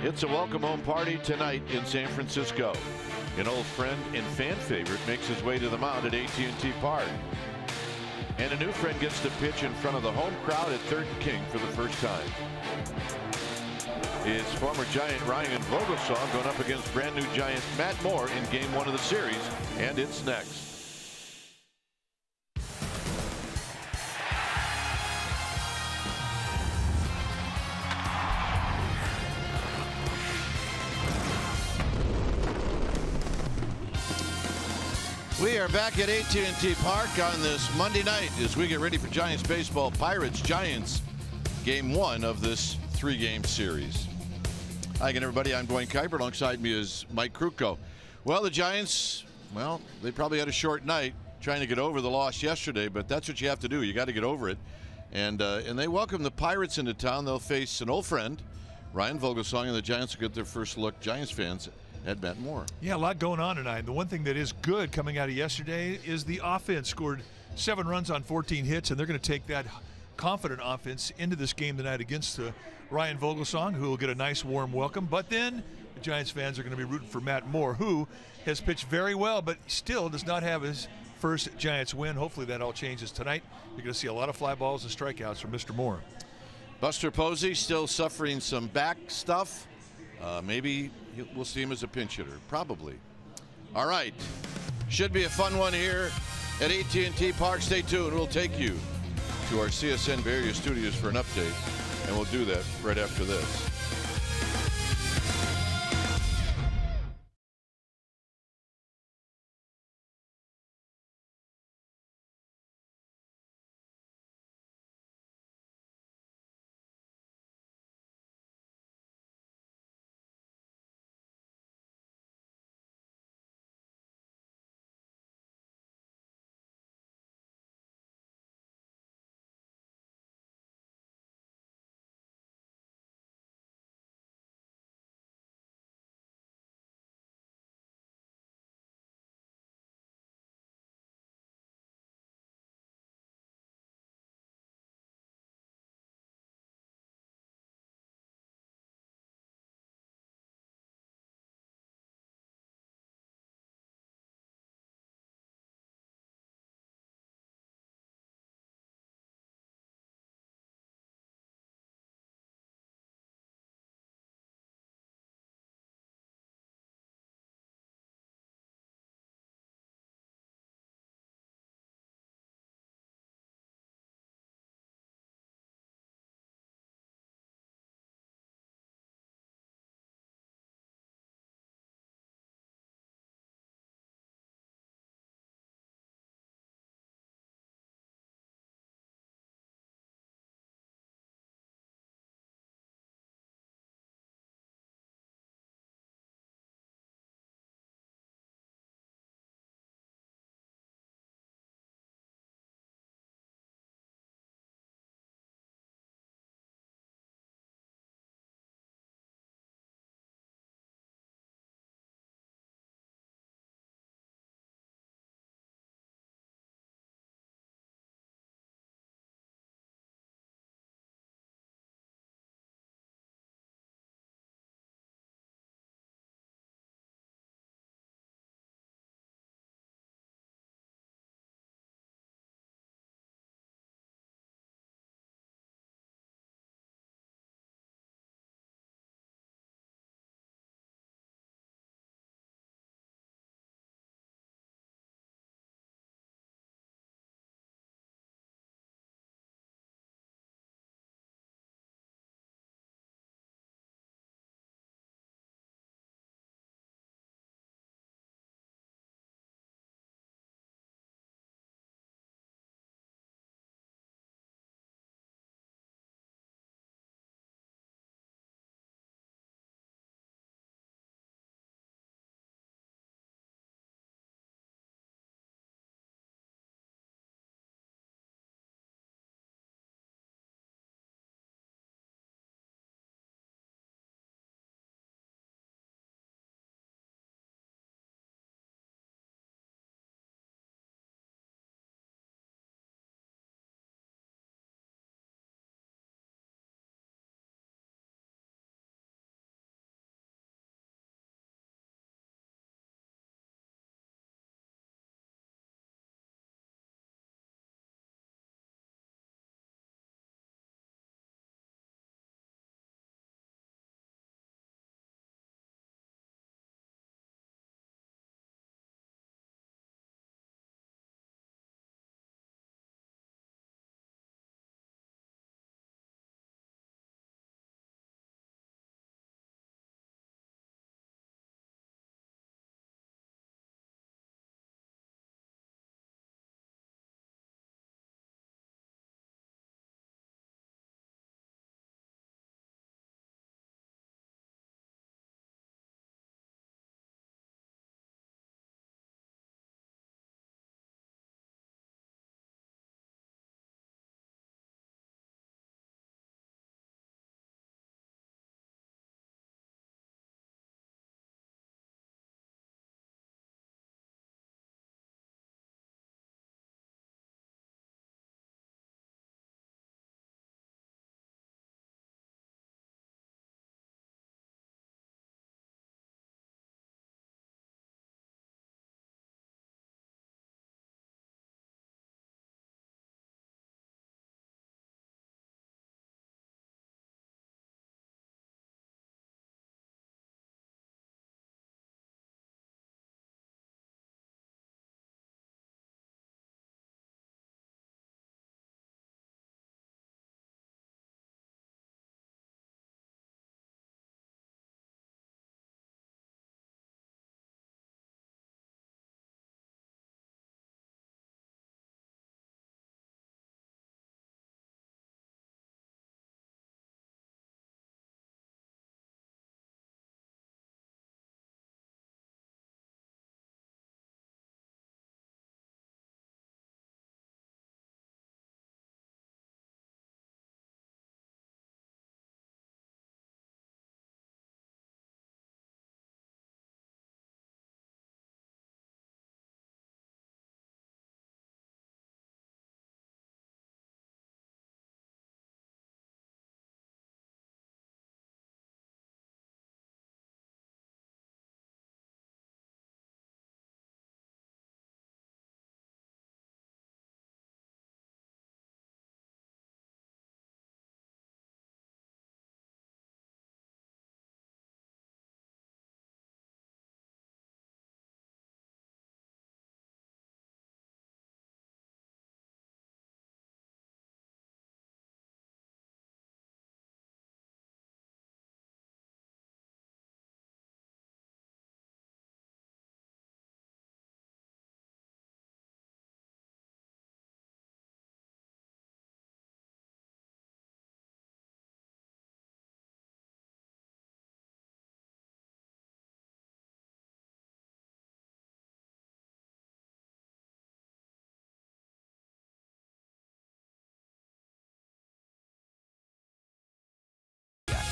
It's a welcome home party tonight in San Francisco. An old friend and fan favorite makes his way to the mound at AT Park. And a new friend gets to pitch in front of the home crowd at Third and King for the first time. It's former Giant Ryan Vogelsong going up against brand new Giant Matt Moore in Game 1 of the series, and it's next. We are back at AT Park on this Monday night as we get ready for Giants baseball. Pirates Giants Game 1 of this 3-game series. Hi again, everybody. I'm Dwayne Kuiper. Alongside me is Mike Krukow. Well, the Giants, well, they probably had a short night trying to get over the loss yesterday, but that's what you have to do. You got to get over it. And they welcome the Pirates into town. They'll face an old friend, Ryan Vogelsong, and the Giants will get their first look, Giants fans, at Matt Moore. Yeah, a lot going on tonight. The one thing that is good coming out of yesterday is the offense scored 7 runs on 14 hits, and they're going to take that confident offense into this game tonight against Ryan Vogelsong, who will get a nice warm welcome. But then the Giants fans are going to be rooting for Matt Moore, who has pitched very well but still does not have his first Giants win. Hopefully that all changes tonight. You're going to see a lot of fly balls and strikeouts from Mr. Moore. Buster Posey still suffering some back stuff. Maybe we'll see him as a pinch hitter. Probably. All right. Should be a fun one here at AT Park. Stay tuned. We'll take you to our CSN Bay Area studios for an update, and we'll do that right after this.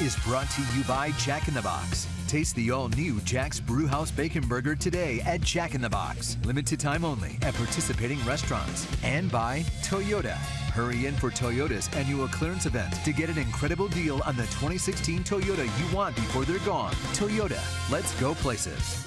is brought to you by Jack in the Box. Taste the all-new Jack's Brewhouse Bacon Burger today at Jack in the Box. Limited time only at participating restaurants. And by Toyota. Hurry in for Toyota's annual clearance event to get an incredible deal on the 2016 Toyota you want before they're gone. Toyota, let's go places.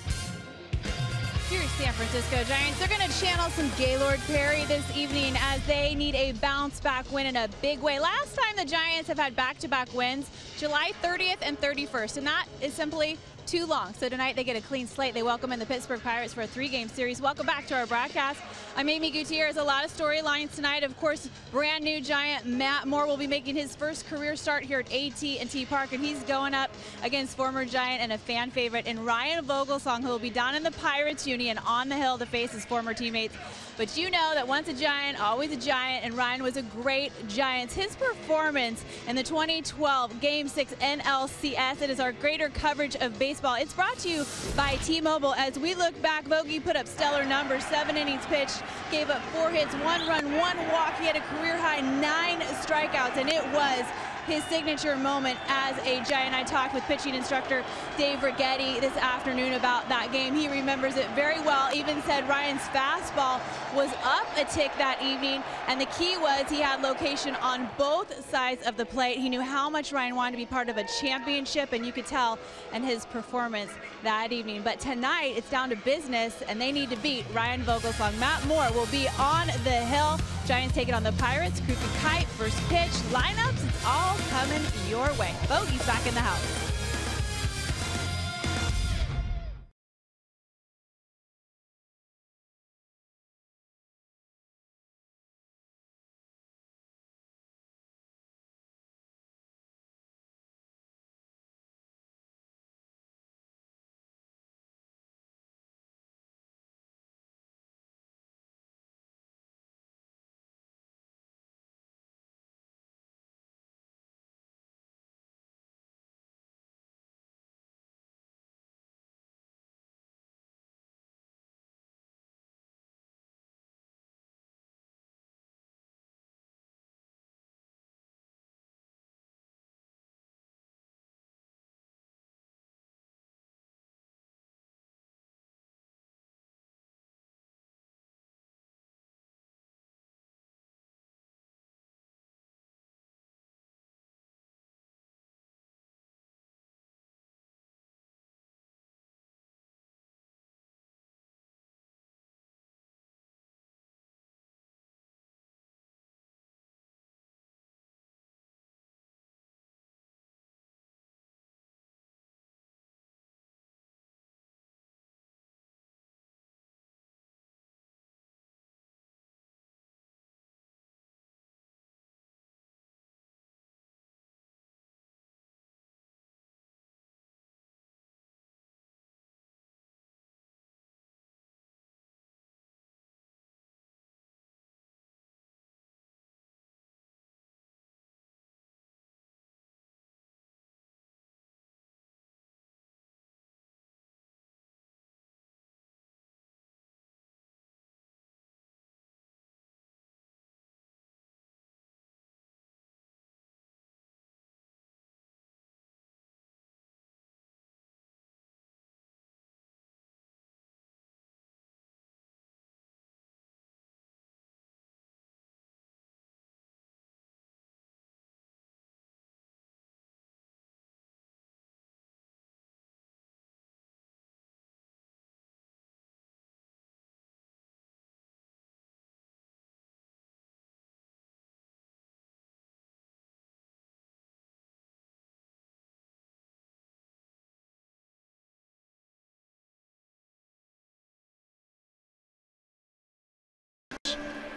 Your San Francisco Giants, they're going to channel some Gaylord Perry this evening as they need a bounce-back win in a big way. Last time the Giants have had back-to-back wins, July 30th and 31st, and that is simply too long. So tonight they get a clean slate. They welcome in the Pittsburgh Pirates for a 3-game series. Welcome back to our broadcast. I'm Amy Gutierrez. A lot of storylines tonight. Of course, brand new Giant Matt Moore will be making his first career start here at AT Park, and he's going up against former Giant and a fan favorite in Ryan Vogelsong, who will be down in the Pirates Union on the hill to face his former teammates. But you know that once a Giant, always a Giant, and Ryan was a great Giant. His performance in the 2012 Game 6 NLCS, it is our greater coverage of baseball. It's brought to you by T-Mobile. As we look back, Vogie put up stellar numbers. 7 innings pitched, gave up 4 hits, 1 run, 1 walk. He had a career-high 9 strikeouts, and it was his signature moment as a Giant. I talked with pitching instructor Dave Rigetti this afternoon about that game. He remembers it very well, even said Ryan's fastball was up a tick that evening, and the key was he had location on both sides of the plate. He knew how much Ryan wanted to be part of a championship, and you could tell in his performance that evening. But tonight, it's down to business, and they need to beat Ryan Vogelsong. Matt Moore will be on the hill. Giants take it on the Pirates. Crooked Kite, first pitch, lineups, it's all coming your way. Bogey's back in the house.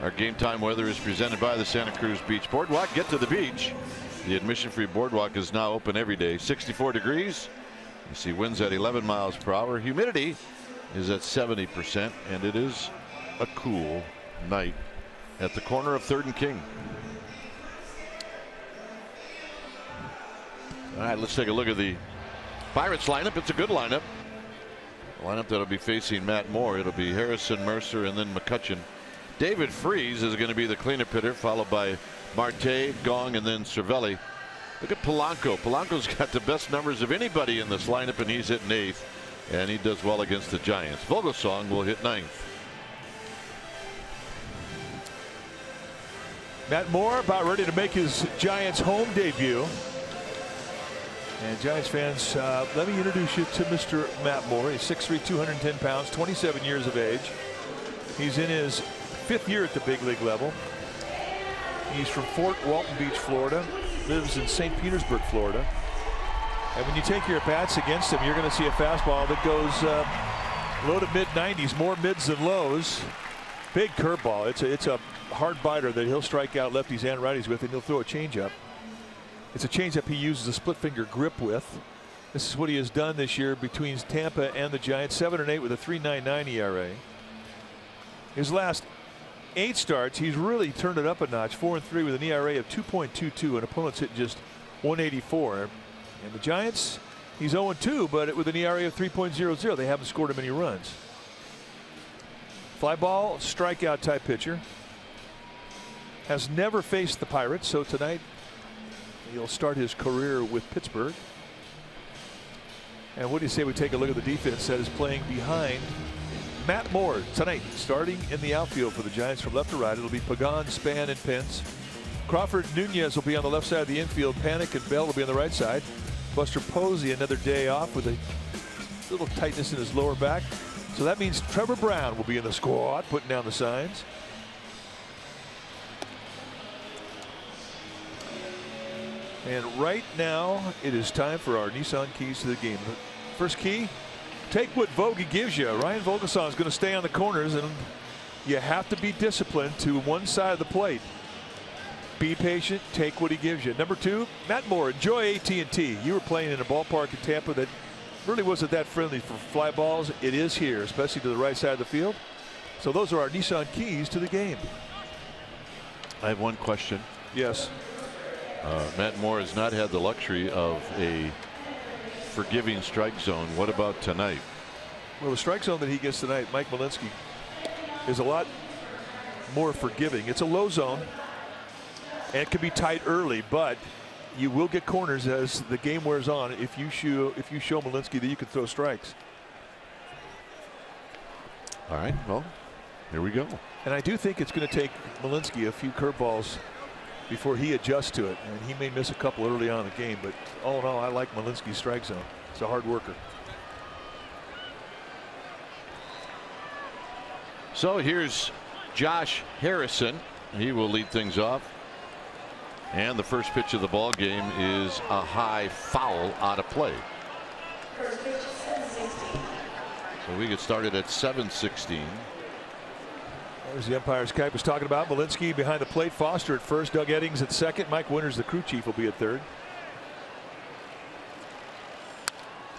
Our game time weather is presented by the Santa Cruz Beach Boardwalk. Get to the beach. The admission-free boardwalk is now open every day. 64 degrees. You see winds at 11 miles per hour. Humidity is at 70%, and it is a cool night at the corner of 3rd and King. All right, let's take a look at the Pirates lineup. It's a good lineup. The lineup that'll be facing Matt Moore. It'll be Harrison, Mercer, and then McCutchen. David Freese is going to be the cleanup hitter, followed by Marte, Gong, and then Cervelli. Look at Polanco. Polanco's got the best numbers of anybody in this lineup, and he's hitting 8th, and he does well against the Giants. Vogelsong will hit 9th. Matt Moore about ready to make his Giants home debut. And Giants fans, let me introduce you to Mr. Matt Moore. He's 6'3", 210 pounds, 27 years of age. He's in his 5th year at the big league level. He's from Fort Walton Beach, Florida. Lives in St. Petersburg, Florida. And when you take your at-bats against him, you're going to see a fastball that goes low to mid-90s, more mids than lows. Big curveball. It's a hard biter that he'll strike out lefties and righties with, and he'll throw a changeup. It's a changeup he uses a split finger grip with. This is what he has done this year between Tampa and the Giants. 7-8 with a 3.99 ERA. His last 8 starts, he's really turned it up a notch. 4-3 with an ERA of 2.22, and opponents hit just 184. And the Giants, he's 0-2, but with an ERA of 3.00. They haven't scored him any runs. Fly ball, strikeout type pitcher. Has never faced the Pirates, so tonight he'll start his career with Pittsburgh. And what do you say we take a look at the defense that is playing behind Matt Moore tonight, starting in the outfield for the Giants from left to right. It'll be Pagan, Span, and Pence. Crawford, Nunez will be on the left side of the infield. Panic and Bell will be on the right side. Buster Posey another day off with a little tightness in his lower back. So that means Trevor Brown will be in the squad, putting down the signs. And right now, it is time for our Nissan keys to the game. First key, take what Vogie gives you. Ryan Vogelsong is going to stay on the corners, and you have to be disciplined to one side of the plate. Be patient, take what he gives you. Number 2, Matt Moore, enjoy AT&T. You were playing in a ballpark in Tampa that really wasn't that friendly for fly balls. It is here, especially to the right side of the field. So those are our Nissan keys to the game. I have one question. Yes. Matt Moore has not had the luxury of a forgiving strike zone. What about tonight? Well, the strike zone that he gets tonight, Mike Malinsky, is a lot more forgiving. It's a low zone, and it can be tight early, but you will get corners as the game wears on if you show Malinsky that you can throw strikes. All right, well, here we go. And I do think it's going to take Malinsky a few curveballs before he adjusts to it, and he may miss a couple early on in the game, but all in all, I like Malinsky's strike zone. He's a hard worker. So here's Josh Harrison. He will lead things off. And the first pitch of the ball game is a high foul out of play. So we get started at 7:16. There's the umpire's Kite was talking about. Malinsky behind the plate. Foster at first. Doug Eddings at second. Mike Winters, the crew chief, will be at third.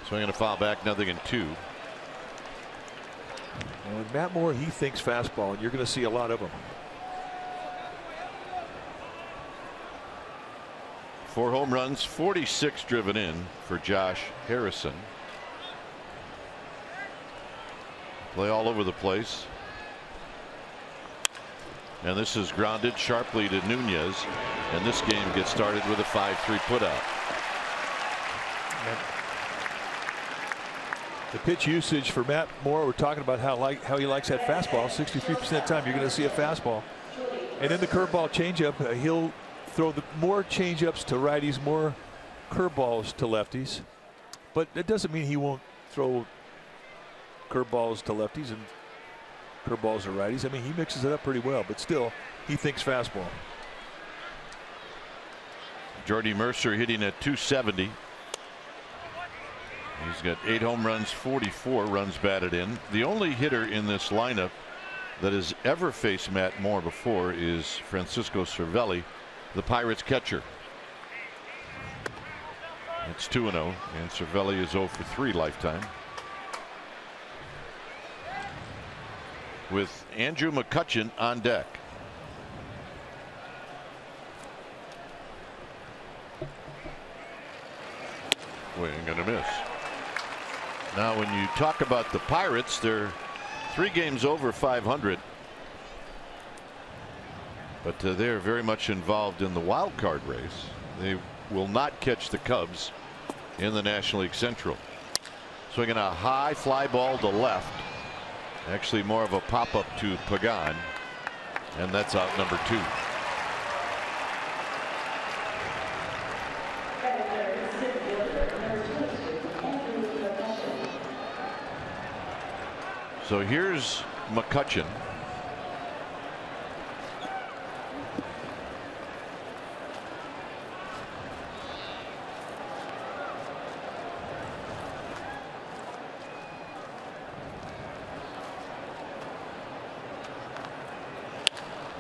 Swinging a foul back, 0-2. And with Matt Moore, he thinks fastball, and you're going to see a lot of them. 4 home runs, 46 driven in for Josh Harrison. Play all over the place. And this is grounded sharply to Nunez. And this game gets started with a 5-3 putout. The pitch usage for Matt Moore, we're talking about how he likes that fastball. 63% of the time you're going to see a fastball. And then the curveball changeup, he'll throw more changeups to righties, more curveballs to lefties. But that doesn't mean he won't throw curveballs to lefties and curveballs to righties. I mean, he mixes it up pretty well, but still, he thinks fastball. Jordy Mercer hitting at 270. He's got 8 home runs, 44 runs batted in. The only hitter in this lineup that has ever faced Matt Moore before is Francisco Cervelli, the Pirates catcher. It's 2-0, and Cervelli is 0 for 3 lifetime. With Andrew McCutchen on deck. We ain't gonna miss. Now when you talk about the Pirates, they're 3 games over 500. But they're very much involved in the wild card race. They will not catch the Cubs in the National League Central. Swinging a high fly ball to left. Actually more of a pop-up to Pagan, and that's out number 2. So here's McCutchen.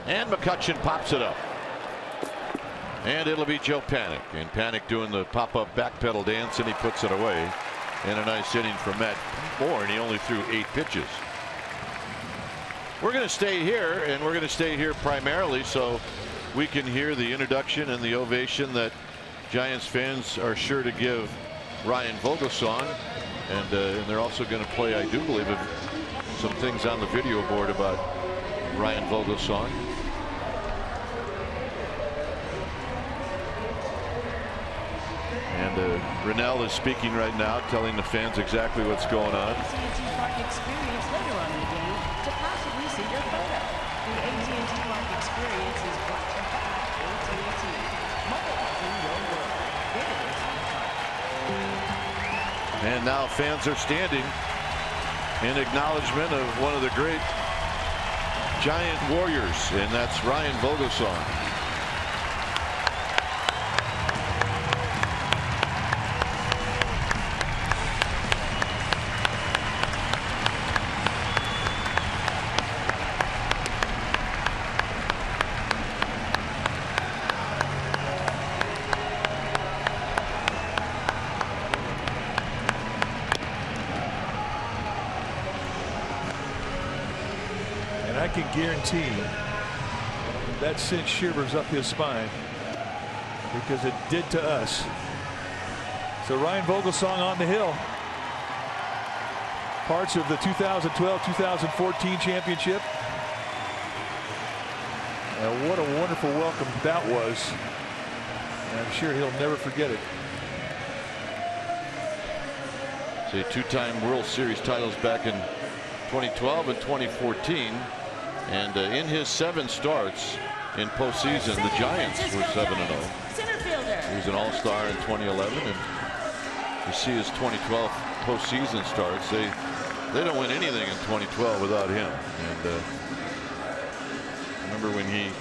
And McCutchen pops it up. And it'll be Joe Panik. And Panik doing the pop-up backpedal dance, and he puts it away. And a nice inning from Matt Moore, and he only threw 8 pitches. We're going to stay here, and we're going to stay here primarily so we can hear the introduction and the ovation that Giants fans are sure to give Ryan Vogelsong. And they're also going to play, I do believe, some things on the video board about Ryan Vogelsong. And Rennell is speaking right now, telling the fans exactly what's going on. AT Park experience later on in the game to possibly see your photo. The AT Park experience is brought to you by AT. Mobilizing your world. And now fans are standing in acknowledgement of one of the great Giant warriors, and that's Ryan Vogelsong. I can guarantee that sent shivers up his spine because it did to us. So Ryan Vogelsong on the hill. Parts of the 2012-2014 championship. What a wonderful welcome that was. And I'm sure he'll never forget it. See, 2-time World Series titles back in 2012 and 2014. And in his 7 starts in postseason, the Giants were 7-0. He was an all-star in 2011, and you see his 2012 postseason starts. They don't win anything in 2012 without him. And remember when he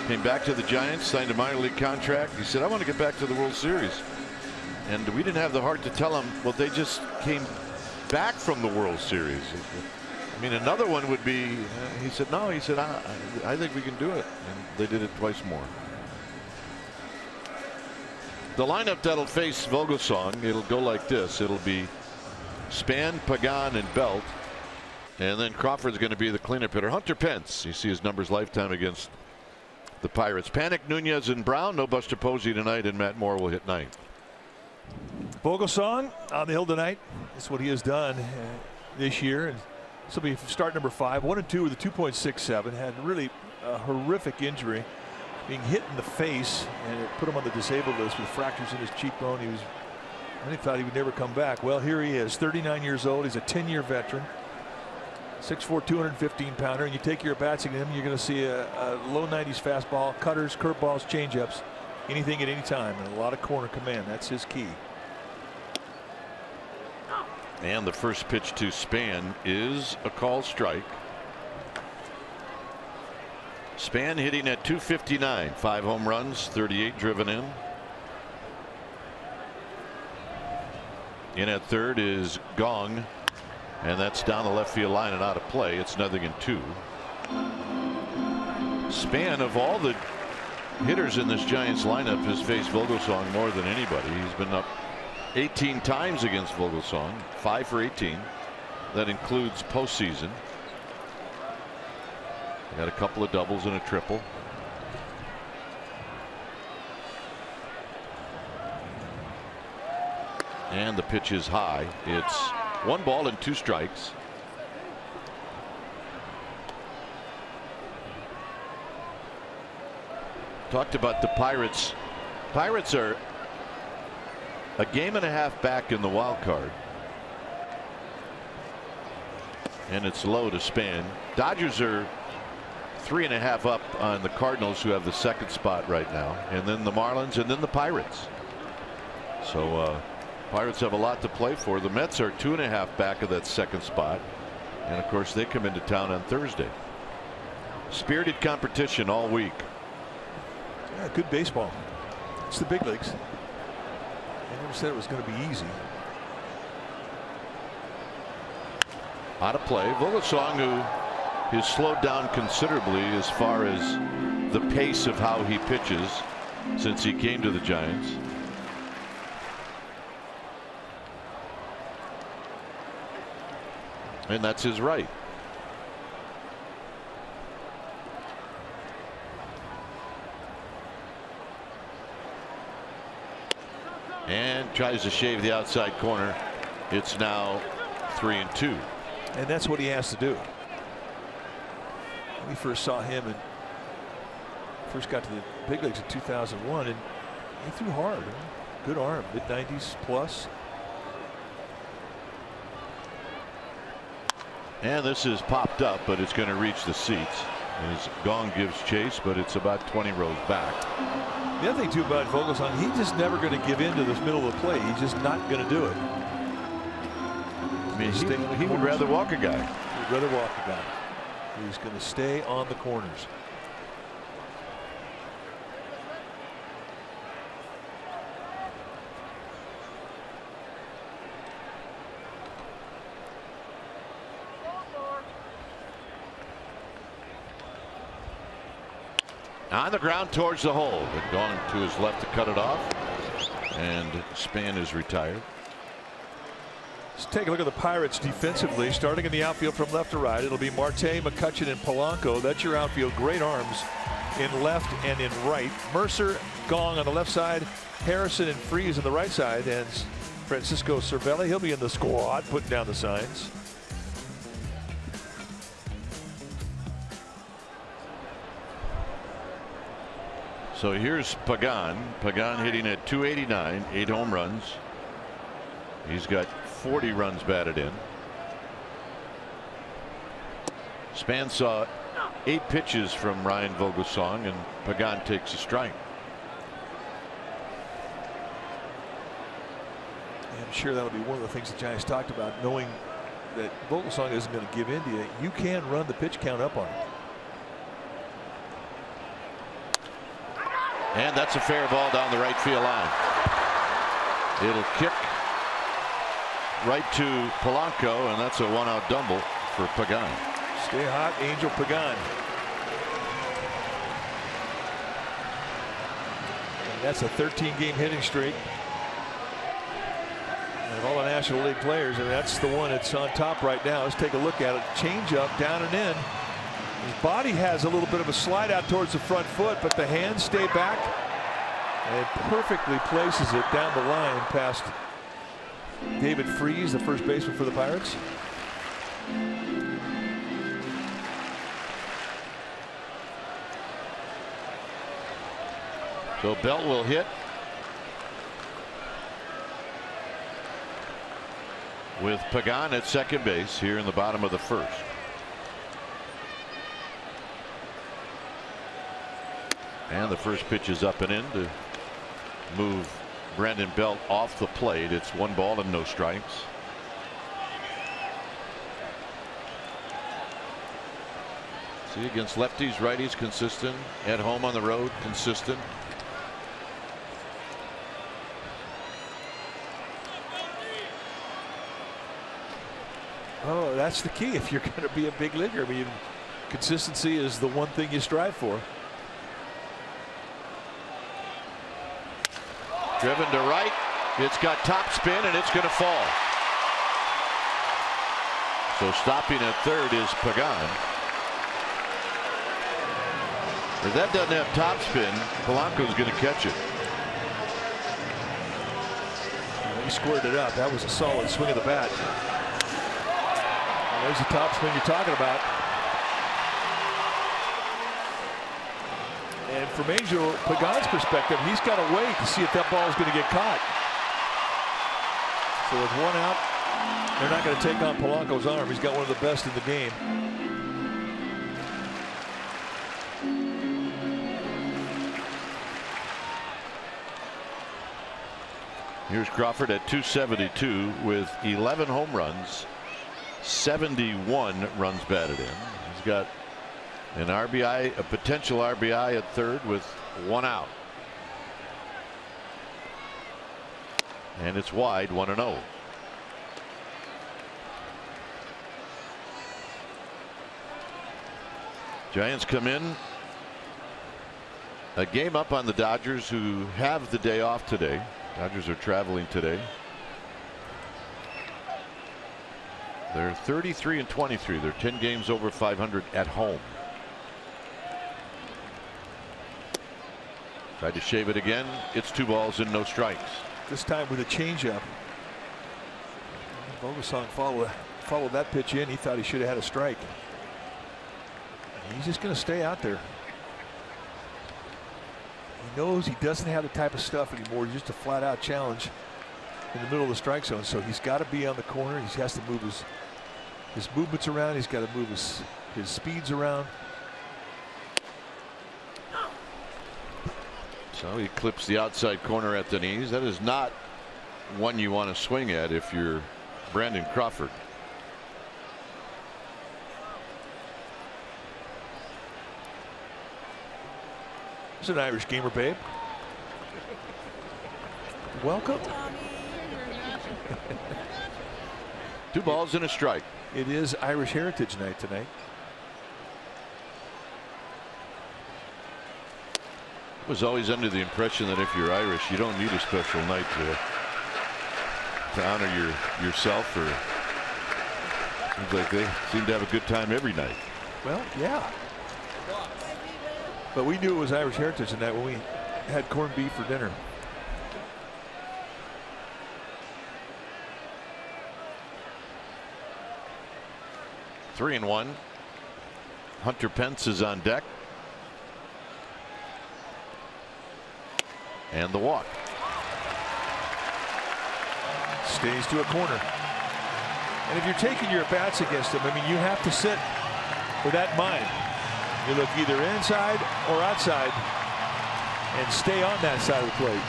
came back to the Giants, signed a minor league contract. He said, "I want to get back to the World Series," and we didn't have the heart to tell him, "Well, they just came back from the World Series." I mean, another one would be, he said, "No," he said, I think we can do it. And they did it twice more. The lineup that'll face Vogelsong, it'll go like this. It'll be Span, Pagan, and Belt. And then Crawford's going to be the cleanup hitter. Hunter Pence, you see his numbers lifetime against the Pirates. Panik, Nunez, and Brown. No Buster Posey tonight, and Matt Moore will hit 9th. Vogelsong on the hill tonight. That's what he has done this year. And this will be start number 5. 1 and 2 with a 2.67. Had really a horrific injury, being hit in the face, and it put him on the disabled list with fractures in his cheekbone. He thought he would never come back. Well, here he is, 39 years old. He's a 10-year veteran. 6'4", 215-pounder. And you take your bats at him, you're going to see a low 90s fastball, cutters, curveballs, changeups, anything at any time, and a lot of corner command. That's his key. And the first pitch to Span is a called strike. Span hitting at .259, 5 home runs, 38 driven in. In at third is Gong, and that's down the left field line and out of play. It's 0-2. Span, of all the hitters in this Giants lineup, has faced Vogelsong more than anybody. He's been up 18 times against Vogelsong, 5 for 18. That includes postseason. Got a couple of doubles and a triple. And the pitch is high. It's 1 ball and 2 strikes. Talked about the Pirates Pirates are a game and a half back in the wild card. And it's low to Span. Dodgers are 3.5 up on the Cardinals, who have the second spot right now, and then the Marlins, and then the Pirates. So Pirates have a lot to play for. The Mets are 2.5 back of that second spot, and of course they come into town on Thursday. Spirited competition all week. Yeah, good baseball. It's the big leagues. I never said it was going to be easy. Out of play. Vogelsong, who has slowed down considerably as far as the pace of how he pitches since he came to the Giants. And that's his right. And tries to shave the outside corner. It's now 3-2. And that's what he has to do. We first saw him and first got to the big leagues in 2001, and he threw hard. Good arm, mid-90s plus. And this is popped up, but it's going to reach the seats. As Gong gives chase, but it's about 20 rows back. The other thing too about Vogelsong, he's just never going to give in to this middle of the plate. He's just not going to do it. I mean, he would rather walk a guy. He'd rather walk a guy. He's going to stay on the corners. On the ground towards the hole, but going to his left to cut it off, and Span is retired. Let's take a look at the Pirates defensively. Starting in the outfield from left to right, it'll be Marte, McCutchen, and Polanco. That's your outfield. Great arms in left and in right. Mercer, Gong on the left side, Harrison and Freese on the right side, and Francisco Cervelli. He'll be in the squad putting down the signs. So here's Pagan. Pagan hitting at .289, 8 home runs. He's got 40 runs batted in. Span saw 8 pitches from Ryan Vogelsong, and Pagan takes a strike. I'm sure that'll be one of the things the Giants talked about, knowing that Vogelsong isn't going to give in to you. You can run the pitch count up on him. And that's a fair ball down the right field line. It'll kick right to Polanco, and that's a 1-out double for Pagan. Stay hot, Angel Pagan. And that's a 13-game hitting streak. And of all the National League players, and that's the one that's on top right now. Let's take a look at it. Change up, down and in. His body has a little bit of a slide out towards the front foot, but the hands stay back, and it perfectly places it down the line past David Freese, the first baseman for the Pirates. So Belt will hit. With Pagan at second base here in the bottom of the first. And the first pitch is up and in to move Brandon Belt off the plate. It's 1 ball and no strikes. See, against lefties, righties, consistent. At home, on the road, consistent. Oh, that's the key if you're going to be a big leaguer. I mean, consistency is the one thing you strive for. Driven to right. It's got top spin, and it's going to fall. So stopping at third is Pagan. If that doesn't have top spin, Polanco's going to catch it. He squared it up. That was a solid swing of the bat. There's the top spin you're talking about. And from Angel Pagan's perspective, he's got to wait to see if that ball is going to get caught. So with one out, they're not going to take on Polanco's arm. He's got one of the best in the game. Here's Crawford at 272 with 11 home runs, 71 runs batted in. He's got an RBI, a potential RBI at third with one out. And it's wide, 1-0. Giants come in a game up on the Dodgers, who have the day off today. Dodgers are traveling today. They're 33-23. They're 10 games over 500 at home. Tried to shave it again. It's 2 balls and no strikes. This time with a changeup. Vogelsong followed that pitch in. He thought he should have had a strike. He's just going to stay out there. He knows he doesn't have the type of stuff anymore. He's just a flat-out challenge in the middle of the strike zone. So he's got to be on the corner. He has to move his movements around. He's got to move his speeds around. So he clips the outside corner at the knees. That is not one you want to swing at if you're Brandon Crawford. It's an Irish gamer, babe. Welcome. 2 balls and a strike. It is Irish Heritage Night tonight. I was always under the impression that if you're Irish, you don't need a special night to honor yourself, or seems like they seem to have a good time every night. Well, yeah. But we knew it was Irish Heritage Night when we had corned beef for dinner. Three and one. Hunter Pence is on deck. And the walk. Stays to a corner. And if you're taking your bats against him, I mean, you have to sit with that in mind. You look either inside or outside and stay on that side of the plate.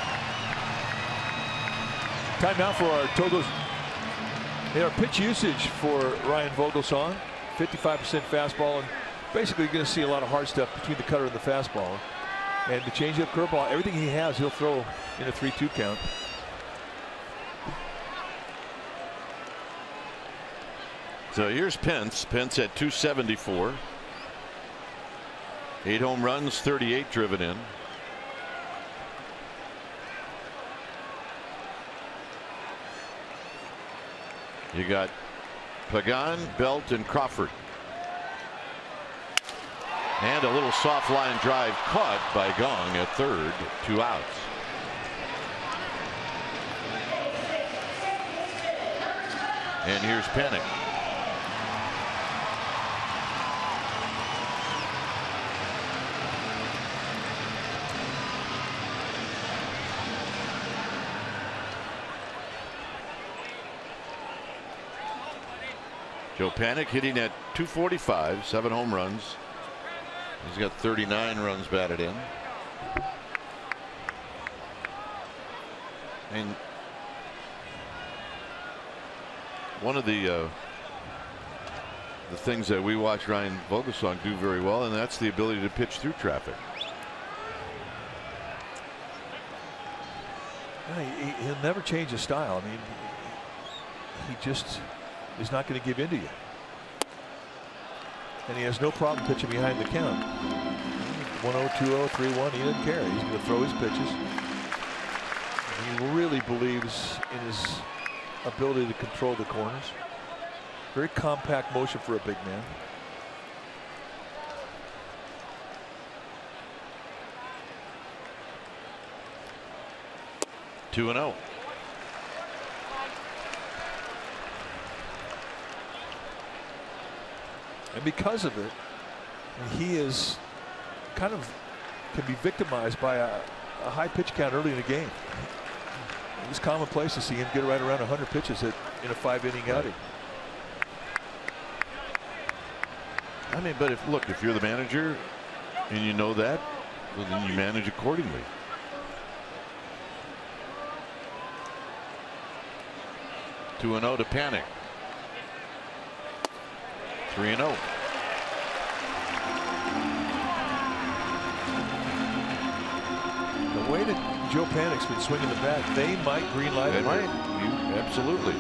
Timeout for our Togos. Our pitch usage for Ryan Vogelsong, 55% fastball, and basically you're going to see a lot of hard stuff between the cutter and the fastball. And the changeup, curveball, everything he has, he'll throw in a 3-2 count. So here's Pence. Pence at 274. 8 home runs, 38 driven in. You got Pagan, Belt, and Crawford. And a little soft line drive caught by Gong at third. 2 outs. And here's Panic. Joe Panic hitting at 245, 7 home runs. He's got 39 runs batted in. And one of the things that we watch Ryan Vogelsong do very well, and that's the ability to pitch through traffic. He'll never change his style. I mean, he just is not going to give in to you. And he has no problem pitching behind the count. 1-0, 2-0, 3-1. He doesn't care. He's going to throw his pitches. He really believes in his ability to control the corners. Very compact motion for a big man. Two and 0. And because of it, he is kind of can be victimized by a high pitch count early in the game. It's commonplace to see him get right around 100 pitches in a 5-inning outing. I mean, but if you're the manager and you know that, well, then you manage accordingly. Two and 0 to Panic. 3-0. The way that Joe Panic's been swinging the bat, they might green light it. Absolutely.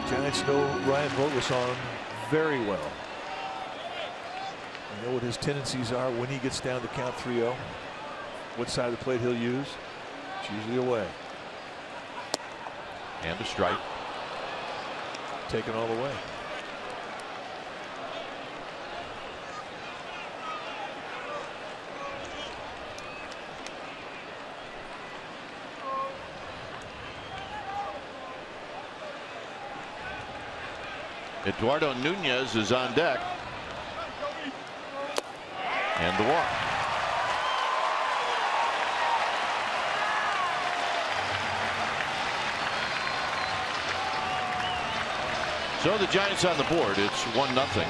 Giants know Ryan Vogelsong very well. They know what his tendencies are when he gets down to count 3-0. What side of the plate he'll use. It's usually away. And a strike. Taken all the way. Eduardo Nunez is on deck. And the walk. So the Giants on the board. It's 1-0.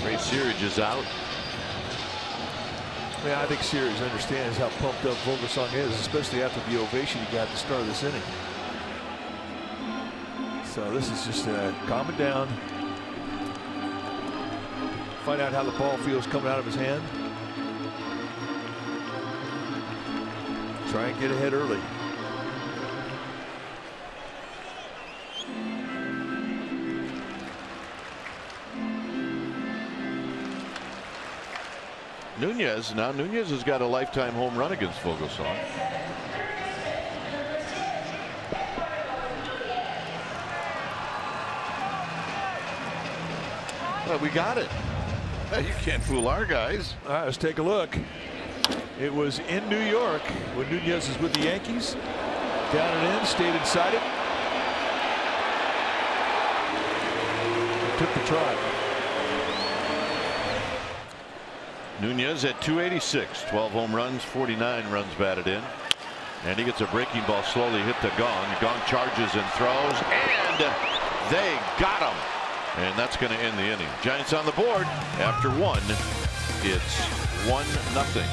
Ray Searage is out. Yeah, I think Series understands how pumped up Vogelsong is, especially after the ovation he got at the start of this inning. So this is just calming down. Find out how the ball feels coming out of his hand. Try and get ahead early. Nunez has got a lifetime home run against Vogelsong. Well, we got it. You can't fool our guys. All right, let's take a look. It was in New York when Nunez is with the Yankees. Down and in, stayed inside it. Took the try. Nunez at 286, 12 home runs, 49 runs batted in. And he gets a breaking ball slowly hit the gong. Gong charges and throws, and they got him. And that's going to end the inning. Giants on the board after one. It's 1-0.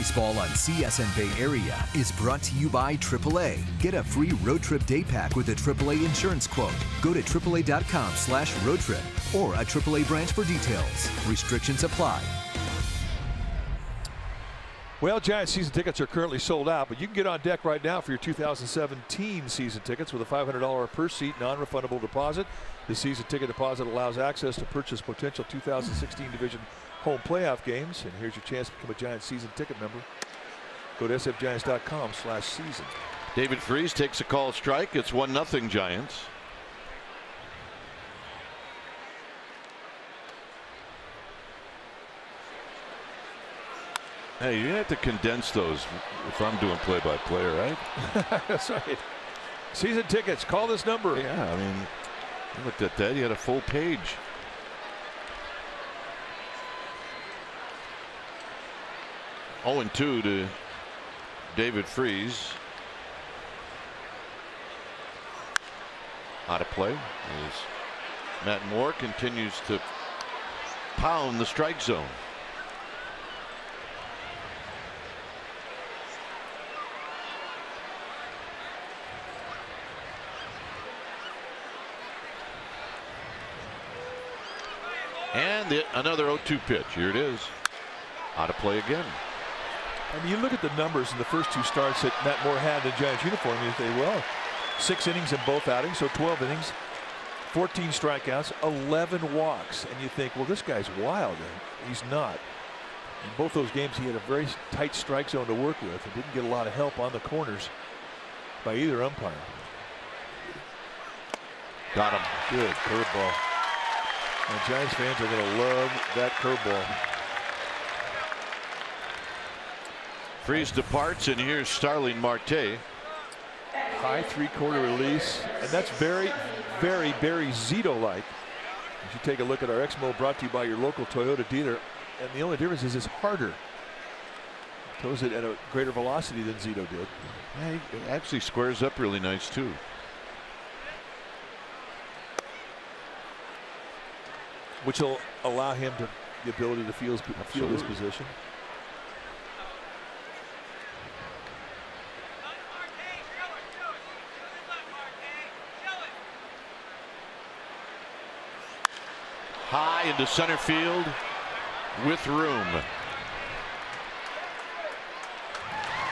Baseball on CSN Bay Area is brought to you by AAA. Get a free road trip day pack with a AAA insurance quote. Go to AAA.com/road trip or a AAA branch for details. Restrictions apply. Well, Giants season tickets are currently sold out, but you can get on deck right now for your 2017 season tickets with a $500 per seat non-refundable deposit. The season ticket deposit allows access to purchase potential 2016 division home playoff games. And here's your chance to become a Giants season ticket member. Go to sfgiants.com/season. David Freese takes a call strike. It's 1-0 Giants. Hey, you have to condense those if I'm doing play-by-play, right? That's right. Season tickets. Call this number. Yeah, I mean, I looked at that. You had a full page. Oh, 0-2 to David Freese. Out of play as Matt Moore continues to pound the strike zone. And another 0-2 pitch. Here it is. Out of play again. I mean, you look at the numbers in the first two starts that Matt Moore had in the Giants uniform. You say, well, 6 innings in both outings, so 12 innings, 14 strikeouts, 11 walks. And you think, well, this guy's wild. And he's not. In both those games, he had a very tight strike zone to work with and didn't get a lot of help on the corners by either umpire. Got him. Good curveball. And Giants fans are going to love that curveball. Freese departs, and here's Starling Marte. High 3/4 release, and that's very, very Barry Zito-like. As you take a look at our Exmo brought to you by your local Toyota dealer, and the only difference is it's harder. Throws it at a greater velocity than Zito did. Yeah, he actually squares up really nice too. Which will allow him to the ability to feel his position. High into center field with room.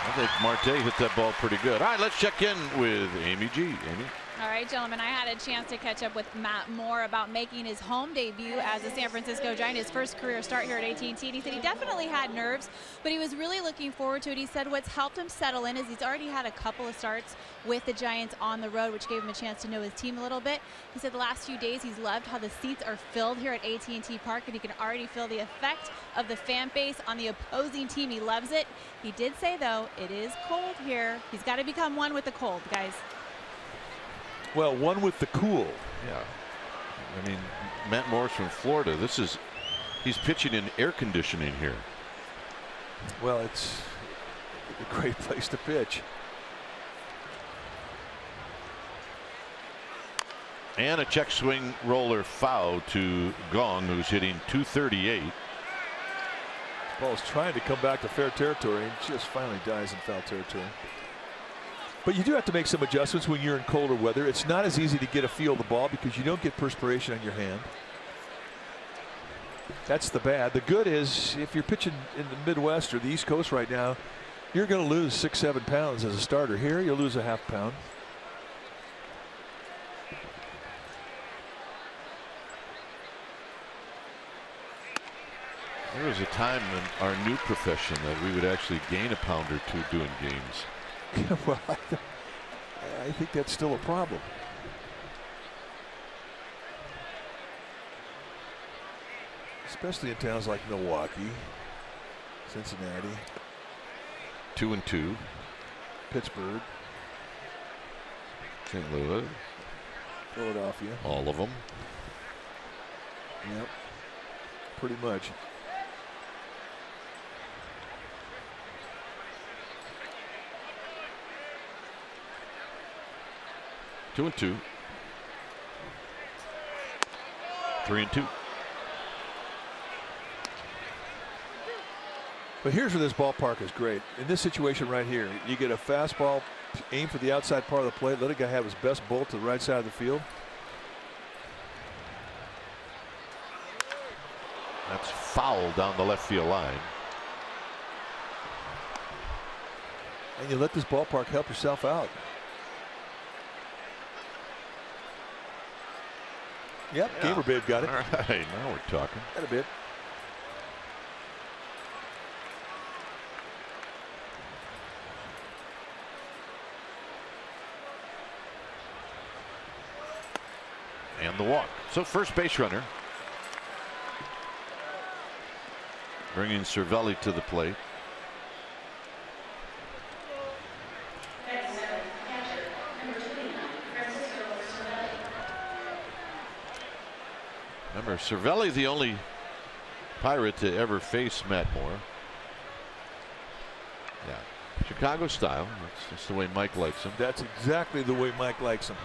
I think Marte hit that ball pretty good. All right, let's check in with Amy G. Amy. All right, gentlemen, I had a chance to catch up with Matt Moore about making his home debut as a San Francisco Giant, his first career start here at AT&T. And he said he definitely had nerves, but he was really looking forward to it. He said what's helped him settle in is he's already had a couple of starts with the Giants on the road, which gave him a chance to know his team a little bit. He said the last few days he's loved how the seats are filled here at AT&T Park, and he can already feel the effect of the fan base on the opposing team. He loves it. He did say, though, it is cold here. He's got to become one with the cold, guys. Well, one with the cool. Yeah. I mean, Matt Moore's from Florida. He's pitching in air conditioning here. Well, it's a great place to pitch. And a check swing roller foul to Gong, who's hitting .238. Ball's trying to come back to fair territory and just finally dies in foul territory. But you do have to make some adjustments when you're in colder weather. It's not as easy to get a feel of the ball because you don't get perspiration on your hand. That's the bad. The good is if you're pitching in the Midwest or the East Coast right now, you're going to lose 6-7 pounds as a starter. Here you'll lose a ½ pound. There was a time in our new profession that we would actually gain a pound or two doing games. Well, I think that's still a problem. Especially in towns like Milwaukee, Cincinnati, 2-2. Pittsburgh, St. Louis, Philadelphia. all of them. Yep, pretty much. Two and 2. 3-2. But here's where this ballpark is great. In this situation right here, you get a fastball, aim for the outside part of the plate, let a guy have his best bolt to the right side of the field. That's foul down the left field line. And you let this ballpark help yourself out. Yep, Yeah. gamer bid got it. All right, now we're talking. Got a bid. And the walk. So first base runner. Bringing Cervelli to the plate. Remember, Cervelli, the only Pirate to ever face Matt Moore. Yeah, Chicago style. That's the way Mike likes him. That's exactly the way Mike likes him.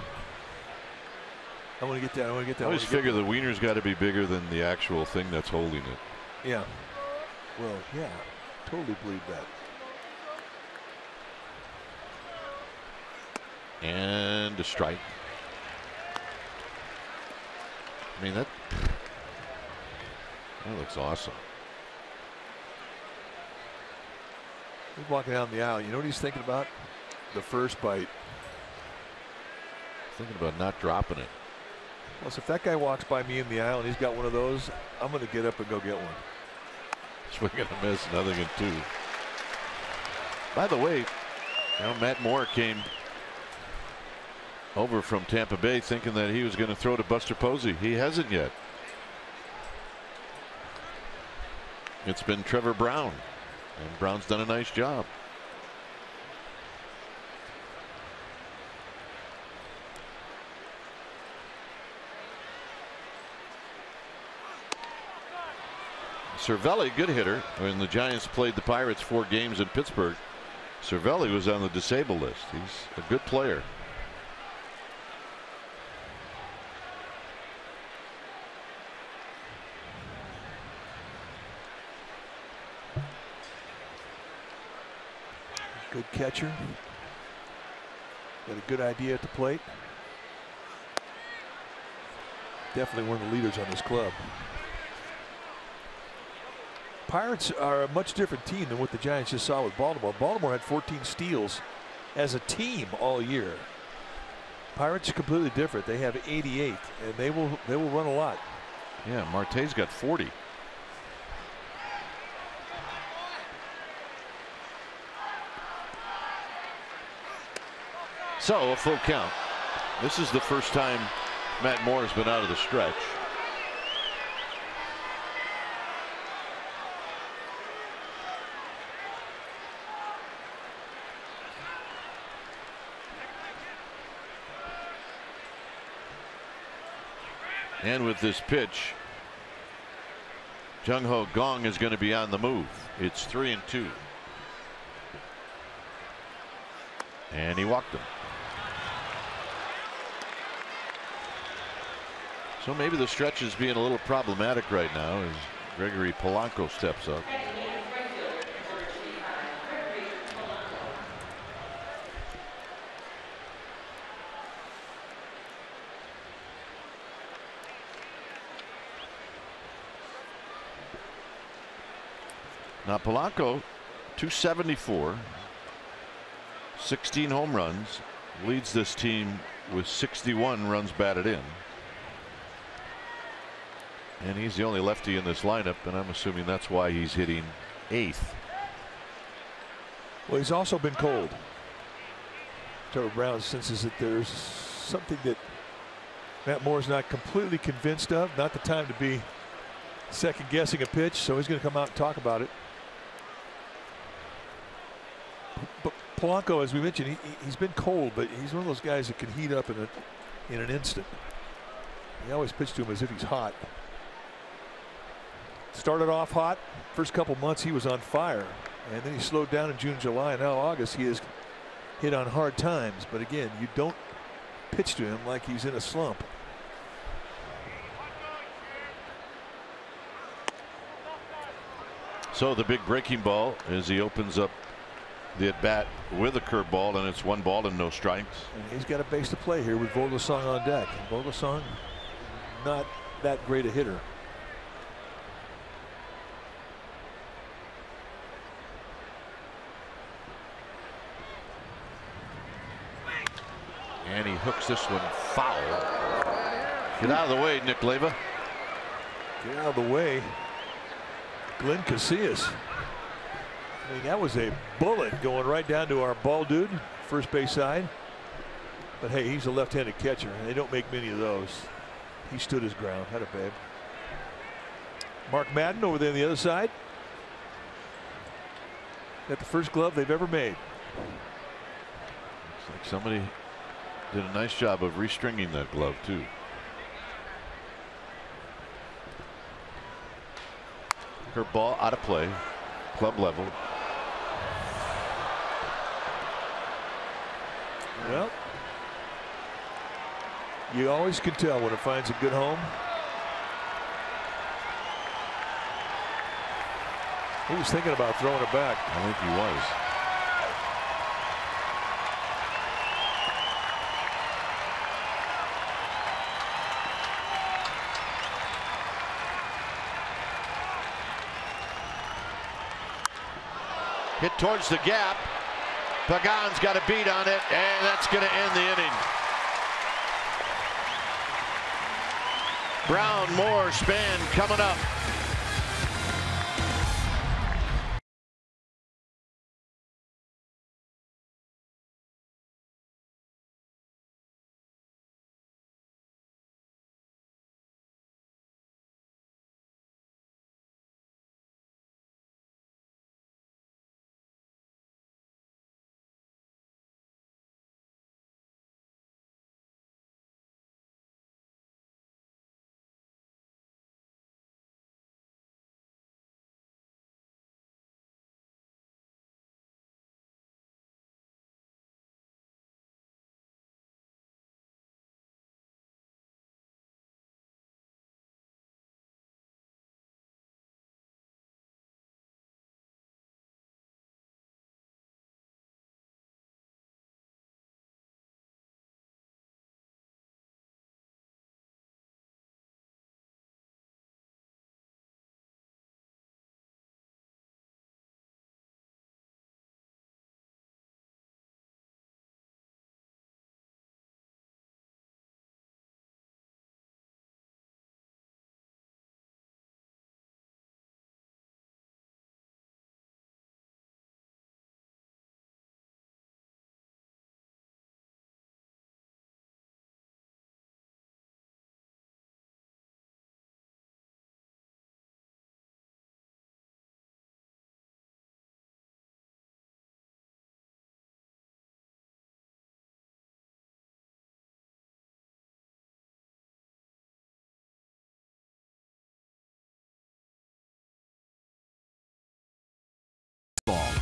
I want to get that. I want to get that. I always figure the wiener's got to be bigger than the actual thing that's holding it. Yeah. Well, yeah, totally believe that. And a strike. I mean, that looks awesome. He's walking down the aisle. You know what he's thinking about? The first bite. Thinking about not dropping it. Plus, if that guy walks by me in the aisle and he's got one of those, I'm going to get up and go get one. Swing and a miss, nothing in two. By the way, Matt Moore came over from Tampa Bay thinking that he was going to throw to Buster Posey. He hasn't yet. It's been Trevor Brown, and Brown's done a nice job. Cervelli, good hitter. When the Giants played the Pirates 4 games in Pittsburgh, Cervelli was on the disabled list. He's a good player. Good catcher. Got a good idea at the plate. Definitely one of the leaders on this club. Pirates are a much different team than what the Giants just saw with Baltimore. Baltimore had 14 steals as a team all year. Pirates are completely different. They have 88, and they will run a lot. Yeah, Marte's got 40. So a full count. This is the first time Matt Moore has been out of the stretch. And with this pitch, Jung Ho Gong is going to be on the move. It's 3-2. And he walked him. So maybe the stretch is being a little problematic right now as Gregory Polanco steps up. Now Polanco, 274, 16 home runs, leads this team with 61 runs batted in. And he's the only lefty in this lineup, and I'm assuming that's why he's hitting 8th. Well, he's also been cold. Trevor Brown senses that there's something that Matt Moore's not completely convinced of. Not the time to be second guessing a pitch, so he's going to come out and talk about it. But Polanco, as we mentioned, he's been cold, but he's one of those guys that can heat up in an instant. He always pitched to him as if he's hot. Started off hot. First couple months he was on fire, and then he slowed down in June, July, and now August he has hit on hard times. But again, you don't pitch to him like he's in a slump. So the big breaking ball as he opens up the at bat with a curveball, and it's 1 ball and no strikes. And he's got a base to play here with Vogelsong on deck. Vogelsong, not that great a hitter. And he hooks this one foul. Get out of the way, Nick Leva. Get out of the way. Glenn Casillas. I mean, that was a bullet going right down to our ball dude, first base side. But hey, he's a left-handed catcher, and they don't make many of those. He stood his ground. Had a babe. Mark Madden over there on the other side. Got the first glove they've ever made. Looks like somebody did a nice job of restringing that glove too. Her ball out of play, club level. Well, you always can tell when it finds a good home. He was thinking about throwing it back. I think he was. Hit towards the gap. Pagan's got a beat on it, and that's going to end the inning. Brown, Moore, Span coming up.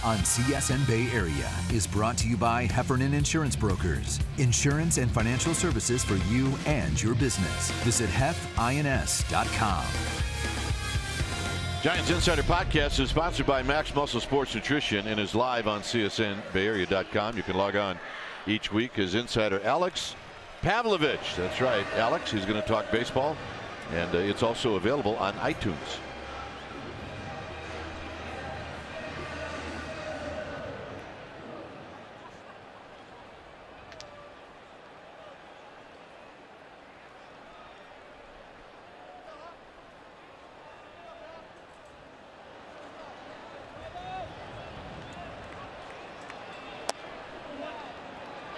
On CSN Bay Area is brought to you by Heffernan Insurance Brokers. Insurance and financial services for you and your business. Visit hefins.com. Giants Insider Podcast is sponsored by Max Muscle Sports Nutrition and is live on CSNBayArea.com. You can log on each week as insider Alex Pavlovich. That's right, Alex. He's going to talk baseball, and it's also available on iTunes.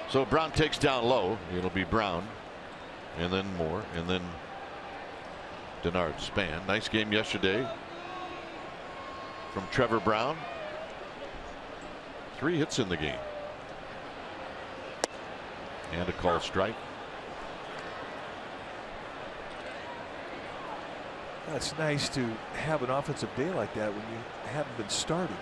So Brown takes down low. It'll be Brown, and then Moore, and then Denard. Span. Nice game yesterday from Trevor Brown. 3 hits in the game. And a called strike. It's nice to have an offensive day like that when you haven't been starting.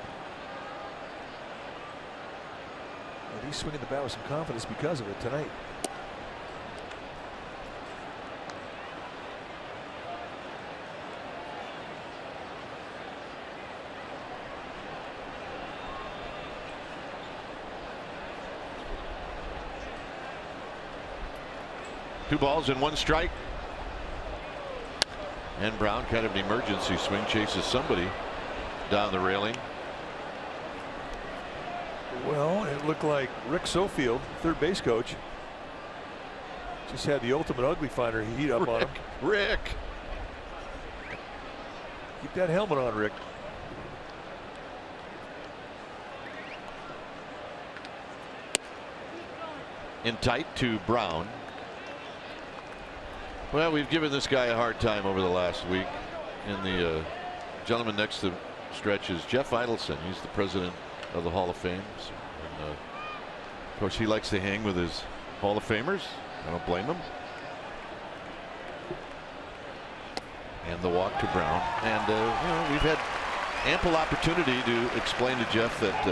And he's swinging the bat with some confidence because of it tonight. Two balls and 1 strike. And Brown, kind of an emergency swing, chases somebody down the railing. Well, it looked like Rick Sofield, third base coach, Just had the ultimate ugly finder heat up on him. Rick. Keep that helmet on, Rick. In tight to Brown. Well, we've given this guy a hard time over the last week. And the gentleman next to Stretch is Jeff Idelson. He's the president of the Hall of Fame. And, of course, he likes to hang with his Hall of Famers. I don't blame him. And the walk to Brown. And, you know, we've had ample opportunity to explain to Jeff that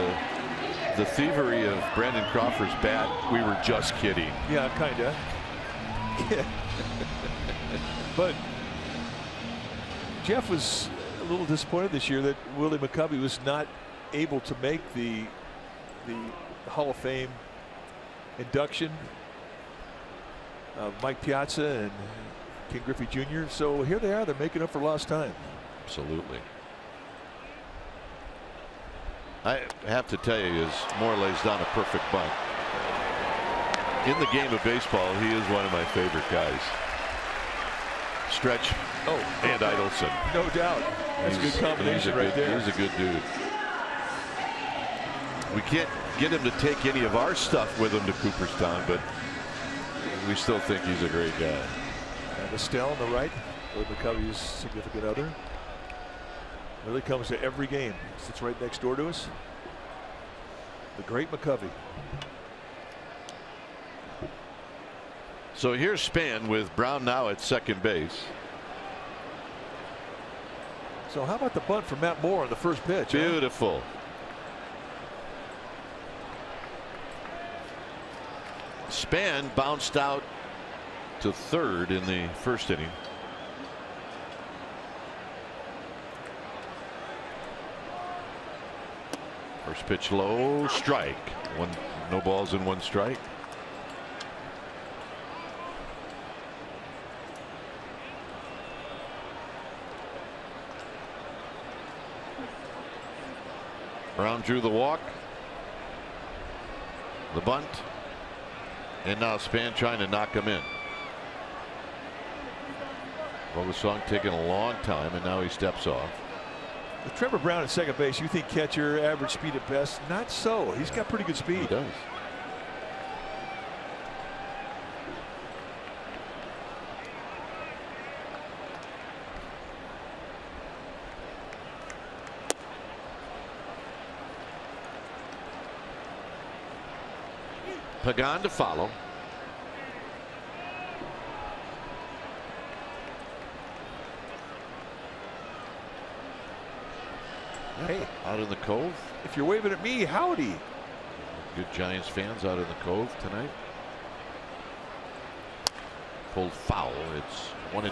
the thievery of Brandon Crawford's bat, we were just kidding. Yeah, kind of. Yeah. But Jeff was a little disappointed this year that Willie McCovey was not able to make the Hall of Fame induction. Mike Piazza and Ken Griffey Jr. So here they are. They're making up for lost time. Absolutely. I have to tell you, as Moore lays down a perfect bunt. In the game of baseball, he is one of my favorite guys. Stretch and Idelson. No doubt. That's a good combination right there. He's a good dude. We can't get him to take any of our stuff with him to Cooperstown, but we still think he's a great guy. And Estelle on the right, Willie McCovey's significant other. Really comes to every game. Sits right next door to us. The great McCovey. So here's Span with Brown now at second base. So how about the bunt from Matt Moore on the first pitch? Beautiful. Span bounced out to third in the first inning. First pitch low, strike. No balls and one strike. Brown drew the walk, the bunt, and now Span trying to knock him in. Vogelsong taking a long time, and now he steps off. With Trevor Brown at second base, you think catcher, average speed at best? Not so. He's got pretty good speed. He does. Pagan to follow. Hey, out in the Cove. If you're waving at me, howdy. Good Giants fans out in the Cove tonight. Pulled foul. It's 1-2.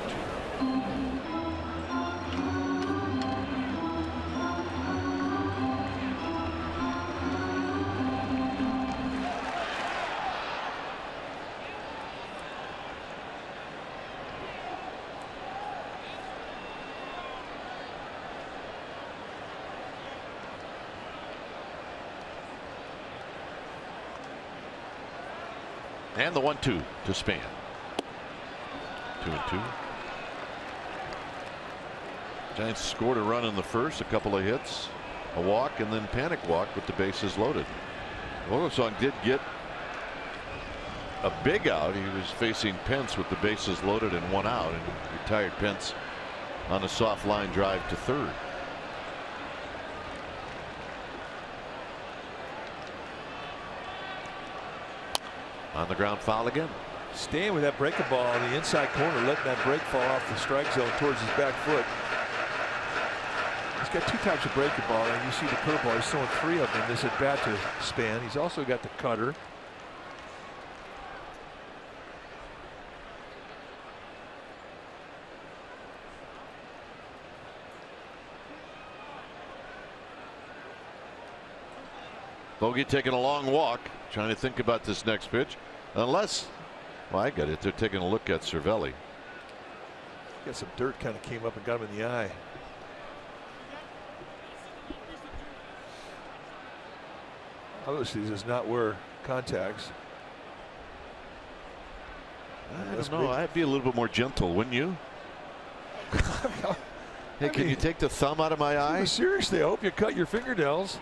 And the 1-2 to Span. 2-2. Giants scored a run in the first, a couple of hits, a walk, and then panic walk with the bases loaded. Vogelsong did get a big out. He was facing Pence with the bases loaded and one out, and retired Pence on a soft line drive to third. On the ground foul again. Staying with that breaking ball on the inside corner, letting that break fall off the strike zone towards his back foot. He's got two types of breaking ball, and you see the curveball. He's throwing three of them in this at bat to Span. He's also got the cutter. Bogey taking a long walk, trying to think about this next pitch. Unless, well, I get it. They're taking a look at Cervelli. Got some dirt kind of came up and got him in the eye. Obviously, he does not wear contacts. I don't know. I'd be a little bit more gentle, wouldn't you? Hey, can you take the thumb out of my eye? Seriously, I hope you cut your fingernails.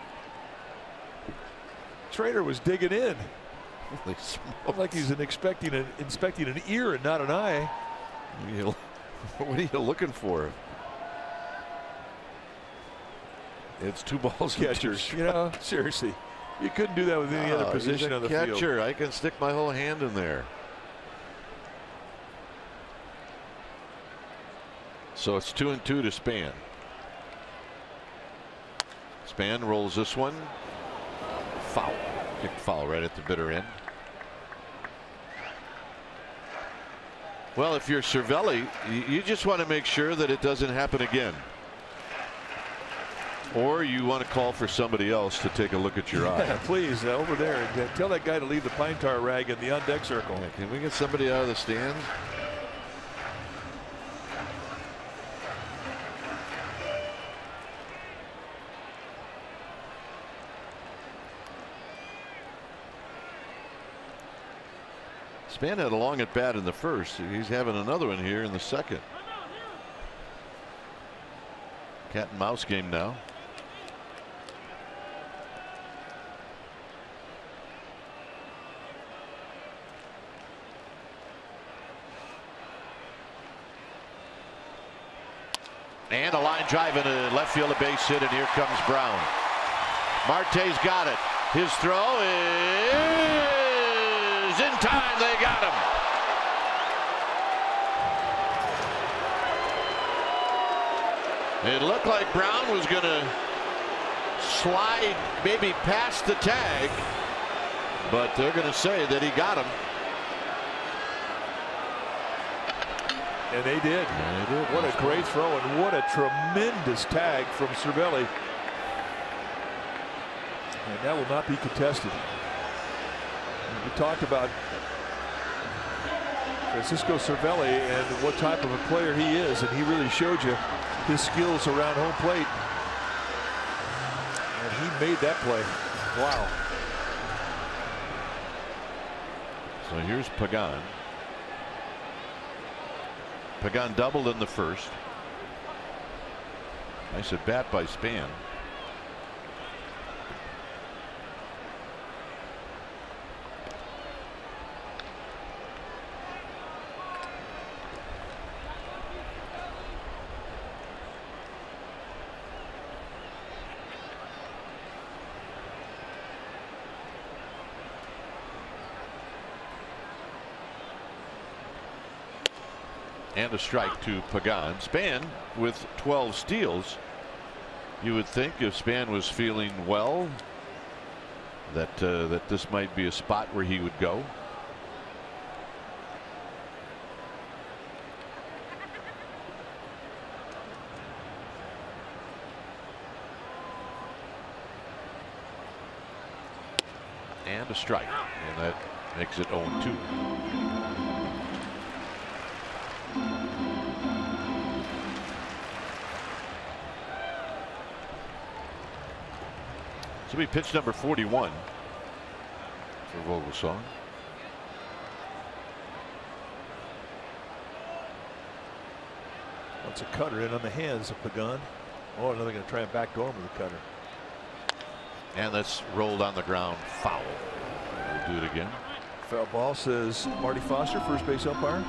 Trader was digging in. Like he's inspecting an ear and not an eye. What are you looking for? It's 2 balls. Catchers, you know, seriously, you couldn't do that with any other position on the field. Catcher, I can stick my whole hand in there. So it's 2-2 to Span. Span rolls this one. Foul. Kick foul right at the bitter end. Well, if you're Cervelli, you just want to make sure that it doesn't happen again. Or you want to call for somebody else to take a look at your eye. Yeah, please, over there. And tell that guy to leave the pine tar rag in the on deck circle. Yeah, can we get somebody out of the stands? Span had a long at bat in the first. He's having another one here in the second. Cat and mouse game now. And a line drive into left field, a base hit, and here comes Brown. Marte's got it. His throw is in time. They got him. It looked like Brown was going to slide maybe past the tag, but they're going to say that he got him. And they did. Yeah, they did. What a great throw, and what a tremendous tag from Cervelli. And that will not be contested. We talked about Francisco Cervelli and what type of a player he is, and he really showed you his skills around home plate. And he made that play. Wow. So here's Pagan. Pagan doubled in the first. Nice at bat by Span. And a strike to Pagan. Span with 12 steals. You would think if Span was feeling well that that this might be a spot where he would go. And a strike, and that makes it 0-2. This will be pitch number 41 for Vogelsong. Wants a cutter in on the hands of Pagan. Oh, now they're going to try and backdoor him with a cutter. And that's rolled on the ground, foul. We'll do it again. Foul ball, says Marty Foster, first base umpire.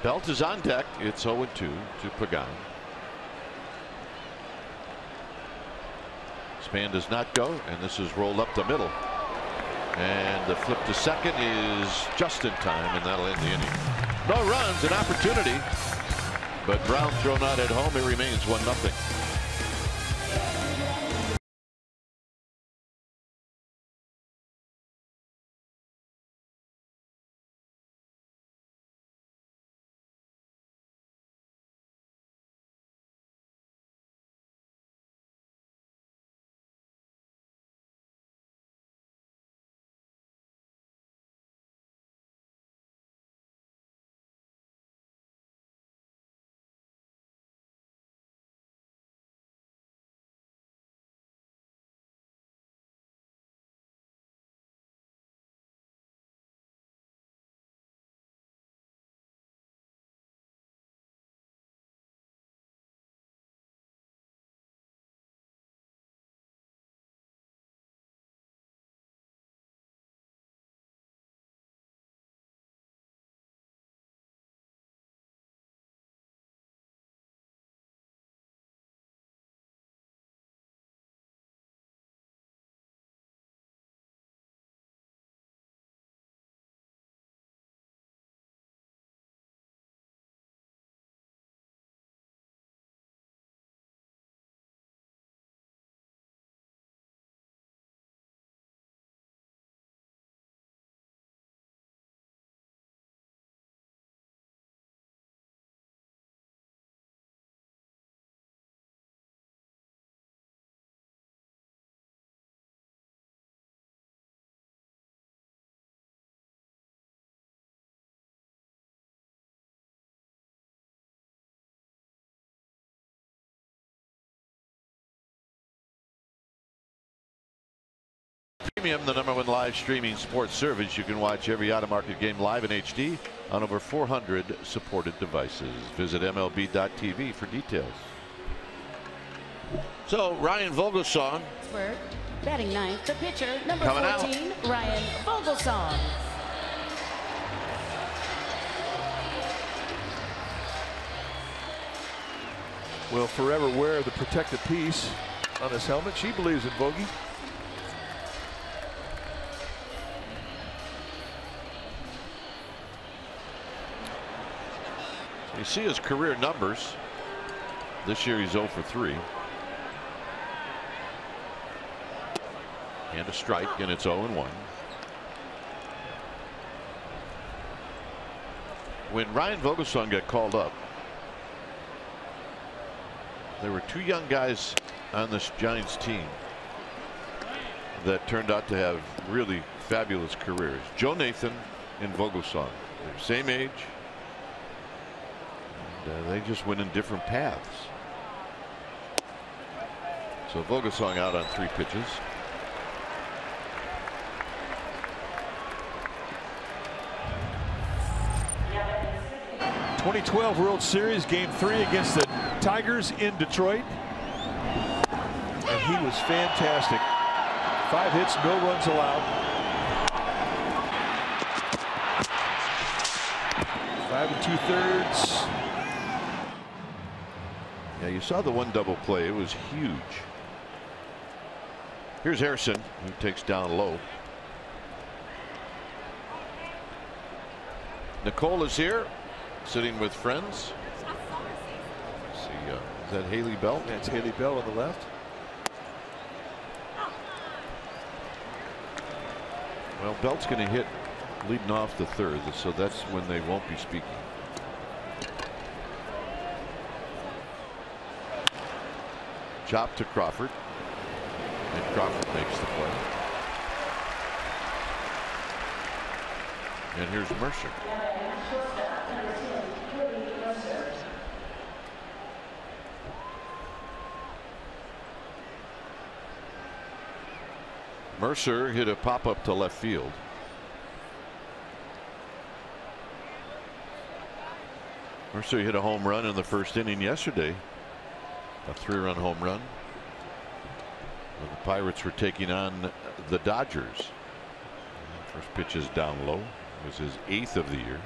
Belt is on deck. It's 0-2 to Pagan. Span does not go, and this is rolled up the middle. And the flip to second is just in time, and that'll end the inning. No runs, an opportunity, but Brown thrown out at home. It remains 1-0. Premium, the #1 live streaming sports service. You can watch every out-of-market game live in HD on over 400 supported devices. Visit MLB.tv for details. So Ryan Vogelsong. Batting ninth, the pitcher, number Coming 14, Ryan Vogelsong. Will forever wear the protective piece on his helmet. She believes in Vogie. So you see his career numbers. This year he's 0 for 3. And a strike, and it's 0-1. When Ryan Vogelsong got called up, there were 2 young guys on this Giants team that turned out to have really fabulous careers. Joe Nathan and Vogelsong. They're same age. And, they just went in different paths. So Vogelsong out on 3 pitches. 2012 World Series Game 3 against the Tigers in Detroit. And he was fantastic. 5 hits, no runs allowed. 5 2/3. Yeah, you saw the 1 double play. It was huge. Here's Harrison, who takes down low. Nicole is here, sitting with friends. Let's see, is that Haley Bell? That's Haley Bell on the left. Well, Belt's going to hit leading off the 3rd, so that's when they won't be speaking. Chop to Crawford, and Crawford makes the play. And here's Mercer. Mercer hit a pop-up to left field. Mercer hit a home run in the 1st inning yesterday. A 3-run home run. Well, the Pirates were taking on the Dodgers. First pitch is down low. It was his 8th of the year.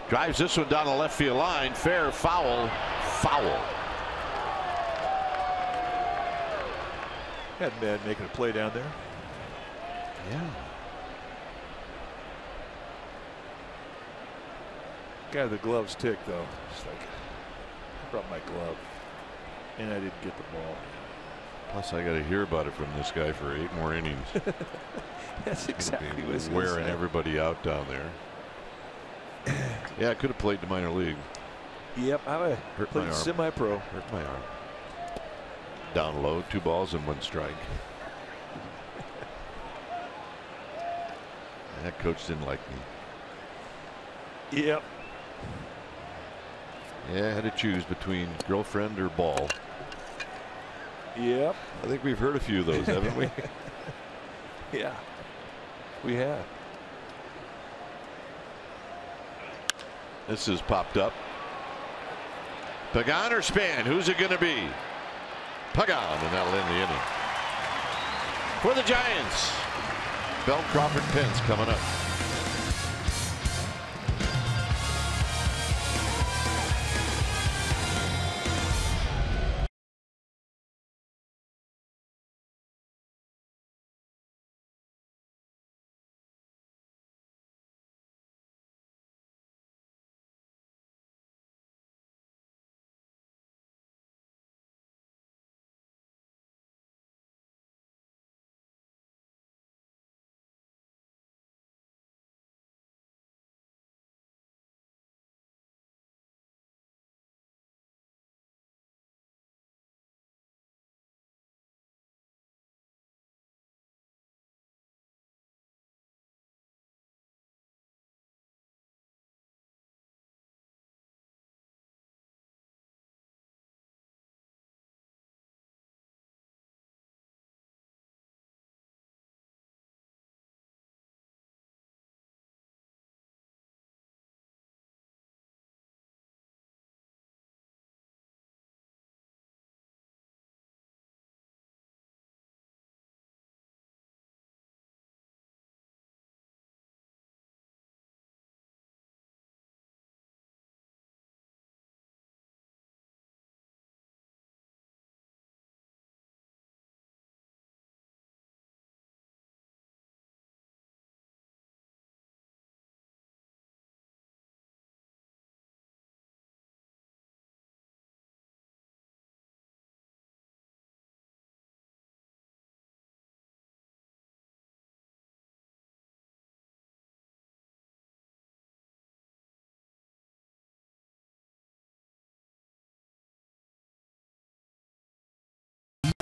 Drives this one down the left field line. Fair, foul, foul. Had Mad making a play down there. Yeah. Guy with the gloves tick though. It's like, I brought my glove and I didn't get the ball. Plus, I got to hear about it from this guy for 8 more innings. That's exactly what he's wearing everybody out down there. Yeah, I could have played the minor league. Yep, I hurt played my arm. semi-pro. Hurt my arm. Down low, 2 balls and 1 strike. That coach didn't like me. Yep. Yeah, I had to choose between girlfriend or ball. Yep. I think we've heard a few of those, haven't we? Yeah, we have. This has popped up. Pagan or Span? Who's it going to be? Pagan, and that'll end the inning. For the Giants, Bell, Crawford, Pence coming up.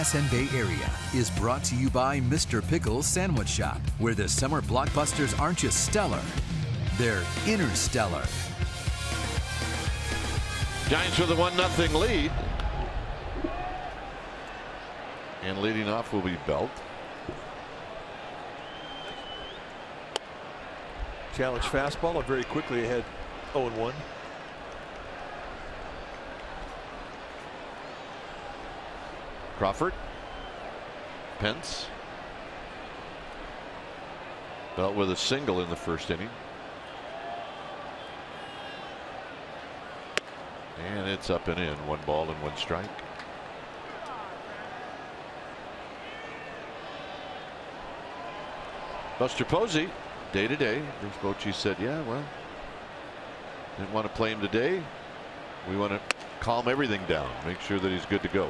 SN Bay Area is brought to you by Mr. Pickle's Sandwich Shop, where the summer blockbusters aren't just stellar, they're interstellar. Giants with a 1-0 lead. And leading off will be Belt. Challenge fastball and very quickly ahead 0-1. Crawford. Pence. Belt with a single in the first inning. And it's up and in. 1 ball and 1 strike. Buster Posey, day to day. Bruce Bochy said, yeah, well, didn't want to play him today. We want to calm everything down, make sure that he's good to go.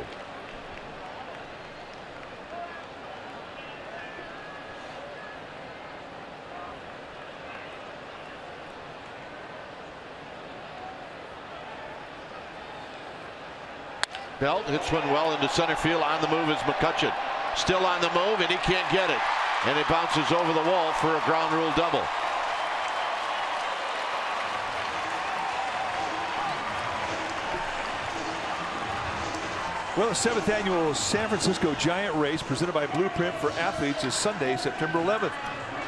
Belt hits one well into center field. On the move is McCutcheon. Still on the move, and he can't get it. And it bounces over the wall for a ground rule double. Well, the 7th annual San Francisco Giant Race presented by Blueprint for Athletes is Sunday, September 11th.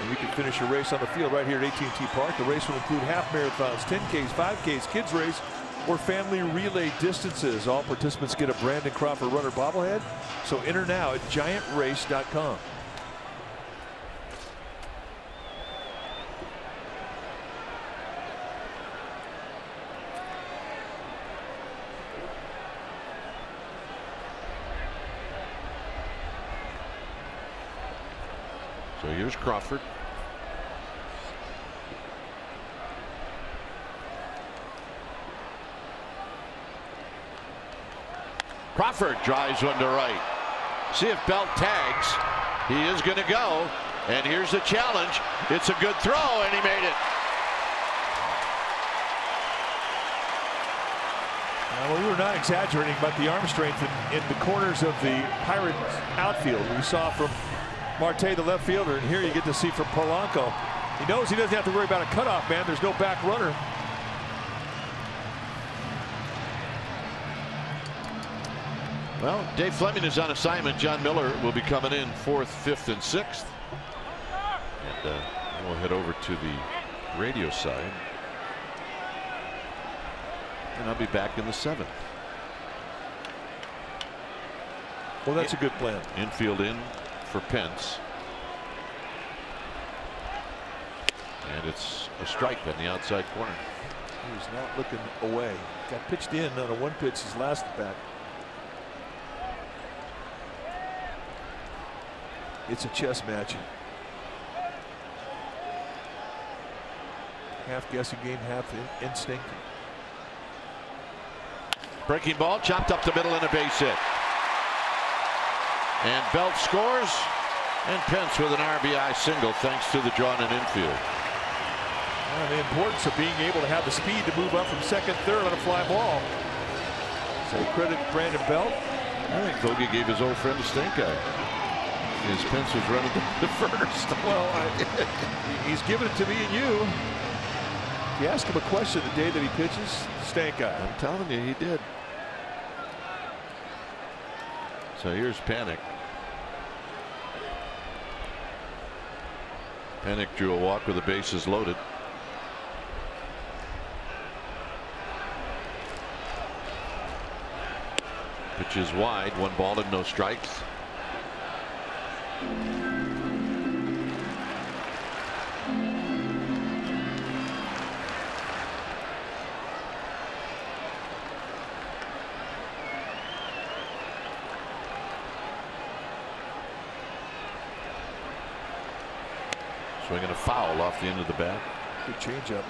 And you can finish your race on the field right here at AT Park. The race will include half marathons, 10Ks, 5Ks, kids race, or family relay distances. All participants get a Brandon Crawford runner bobblehead. So enter now at giantrace.com. So here's Crawford. Crawford drives one to right. See if Belt tags. He is going to go. And here's the challenge. It's a good throw, and he made it. Well, we were not exaggerating about the arm strength in the corners of the Pirates outfield. We saw from Marte, the left fielder, and here you get to see from Polanco. He knows he doesn't have to worry about a cutoff man. There's no back runner. Well, Dave Fleming is on assignment. John Miller will be coming in 4th, 5th, and 6th. And we'll head over to the radio side. And I'll be back in the 7th. Well, that's a good plan. Infield in for Pence. And it's a strike on the outside corner. He was not looking away. Got pitched in on a 1-pitch his last at bat. It's a chess match. Half guessing game, half instinct. Breaking ball, chopped up the middle, and a base hit. And Belt scores, and Pence with an RBI single thanks to the drawn in infield. Well, the importance of being able to have the speed to move up from second, third on a fly ball. So credit Brandon Belt. I think Bogey gave his old friend a stink eye. His Pence was running the first. Well, he's giving it to me and you. If you ask him a question the day that he pitches, stank eye. I'm telling you, he did. So here's Panic. Panic drew a walk with the bases loaded. Pitch is wide, 1 ball and no strikes. Swinging a foul off the end of the bat. Good changeup.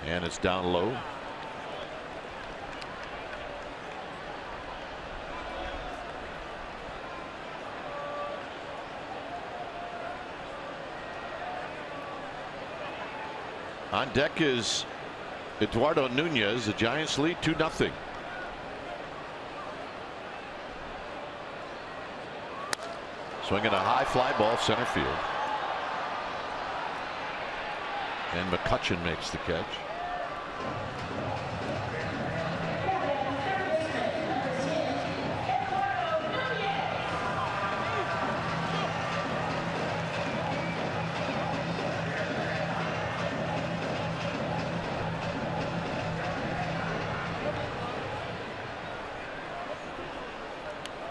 And it's down low. On deck is Eduardo Nunez. The Giants lead 2-0. Swinging a high fly ball center field. And McCutchen makes the catch.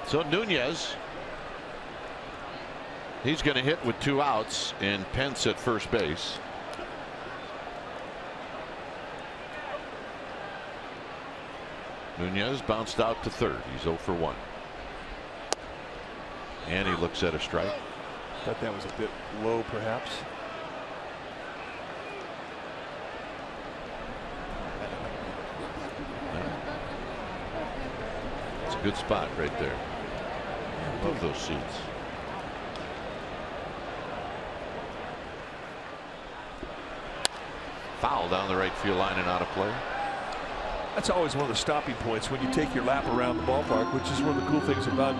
So Nunez, he's going to hit with 2 outs, and Pence at first base. Nunez bounced out to third. He's 0 for 1. And he looks at a strike. Thought that was a bit low, perhaps. It's a good spot right there. Love those seats. Foul down the right field line and out of play. That's always one of the stopping points when you take your lap around the ballpark, which is one of the cool things about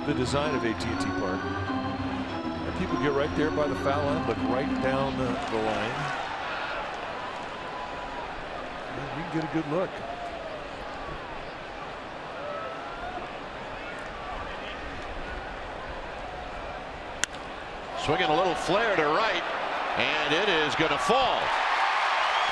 the design of AT Park. And people get right there by the foul line, look right down the line. And you can get a good look. Swinging a little flare to right, and it is going to fall.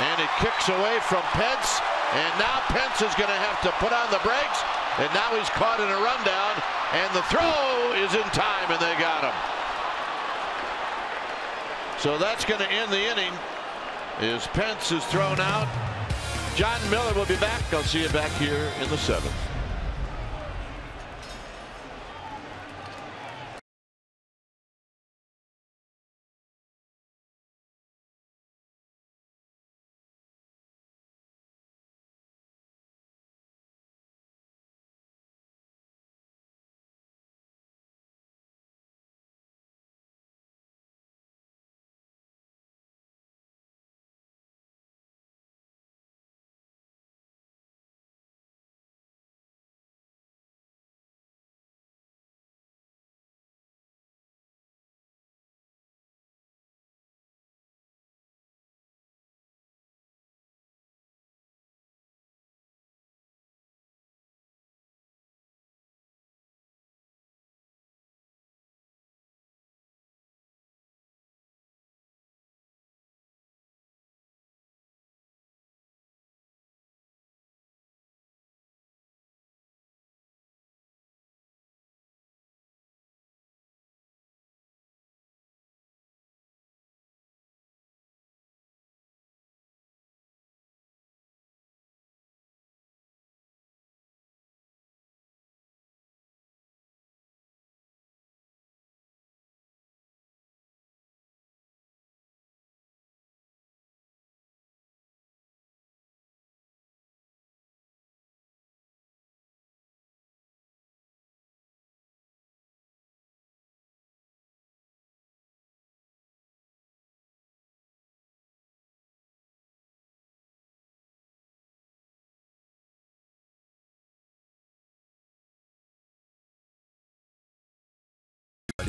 And it kicks away from Pence, and now Pence is going to have to put on the brakes, and now he's caught in a rundown, and the throw is in time, and they got him. So that's going to end the inning, as Pence is thrown out. John Miller will be back. I'll see you back here in the 7th.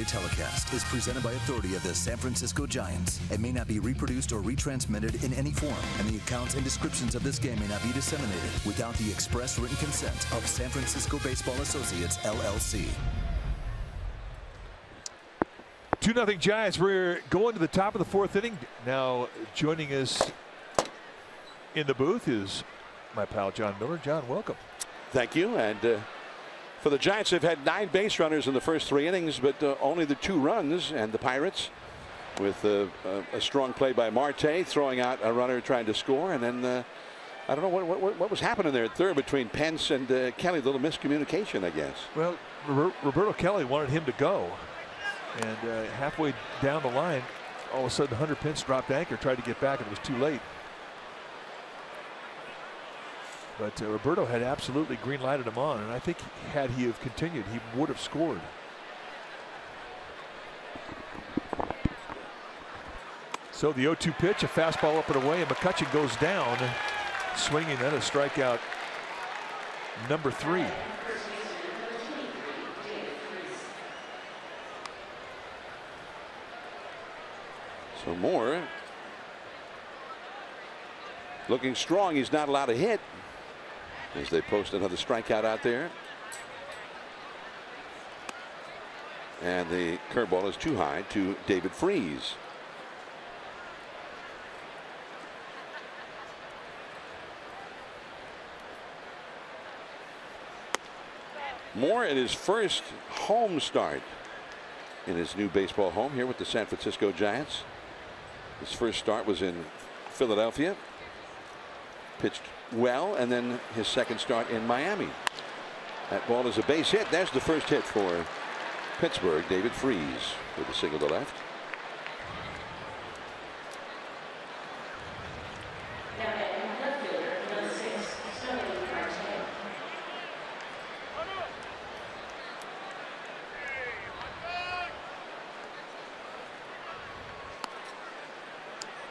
Telecast is presented by authority of the San Francisco Giants. It may not be reproduced or retransmitted in any form, and the accounts and descriptions of this game may not be disseminated without the express written consent of San Francisco Baseball Associates, LLC. 2-0 Giants. We're going to the top of the 4th inning. Now joining us in the booth is my pal John Miller. John, welcome. Thank you. And for the Giants, they've had 9 base runners in the first 3 innings, but only the 2 runs. And the Pirates, with a strong play by Marte, throwing out a runner trying to score. And then I don't know what was happening there at third between Pence and Kelly. A little miscommunication, I guess. Well, Roberto Kelly wanted him to go. And halfway down the line, all of a sudden Hunter Pence dropped anchor, tried to get back, and it was too late. But Roberto had absolutely green lighted him on, and I think had he have continued, he would have scored. So the 0-2 pitch, a fastball up and away, and McCutchen goes down, swinging. That is strikeout number 3. So Moore looking strong. He's not allowed to hit as they post another strikeout out there. And the curveball is too high to David Freese. Moore in his first home start in his new baseball home here with the San Francisco Giants. His first start was in Philadelphia. Pitched well, and then his second start in Miami. That ball is a base hit. There's the first hit for Pittsburgh. David Freese with a single to left.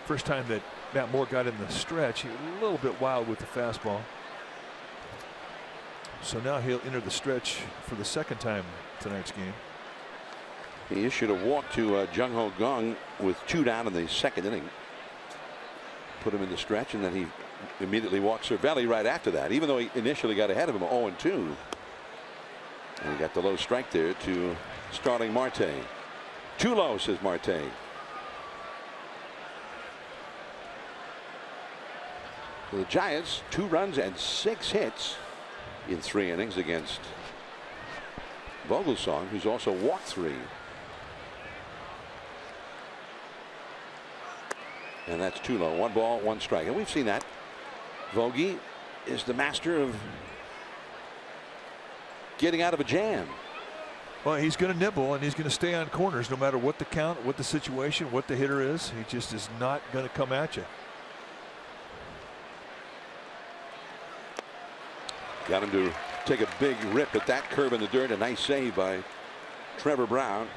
First time that Matt Moore got in the stretch, he was a little bit wild with the fastball. So now he'll enter the stretch for the second time tonight's game. He issued a walk to Jung-Ho Kang with 2 down in the second inning. Put him in the stretch, and then he immediately walked Cervelli right after that, even though he initially got ahead of him 0-2. And he got the low strike there to Starling Marte. Too low, says Marte. For the Giants, 2 runs and 6 hits in 3 innings against Vogelsong, who's also walked 3. And that's too low. 1 ball, 1 strike. And we've seen that. Vogie is the master of getting out of a jam. Well, he's going to nibble, and he's going to stay on corners no matter what the count, what the situation, what the hitter is. He just is not going to come at you. Got him to take a big rip at that curve in the dirt. A nice save by Trevor Brown.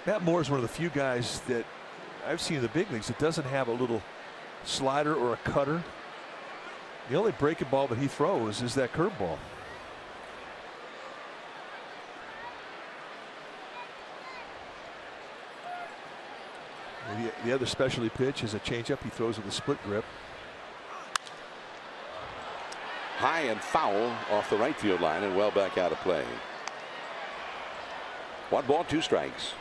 Matt Moore is one of the few guys that I've seen in the big leagues that doesn't have a little slider or a cutter. The only breaking ball that he throws is that curveball. The other specialty pitch is a changeup he throws with a split grip. High and foul off the right field line and well back out of play. 1 ball, 2 strikes.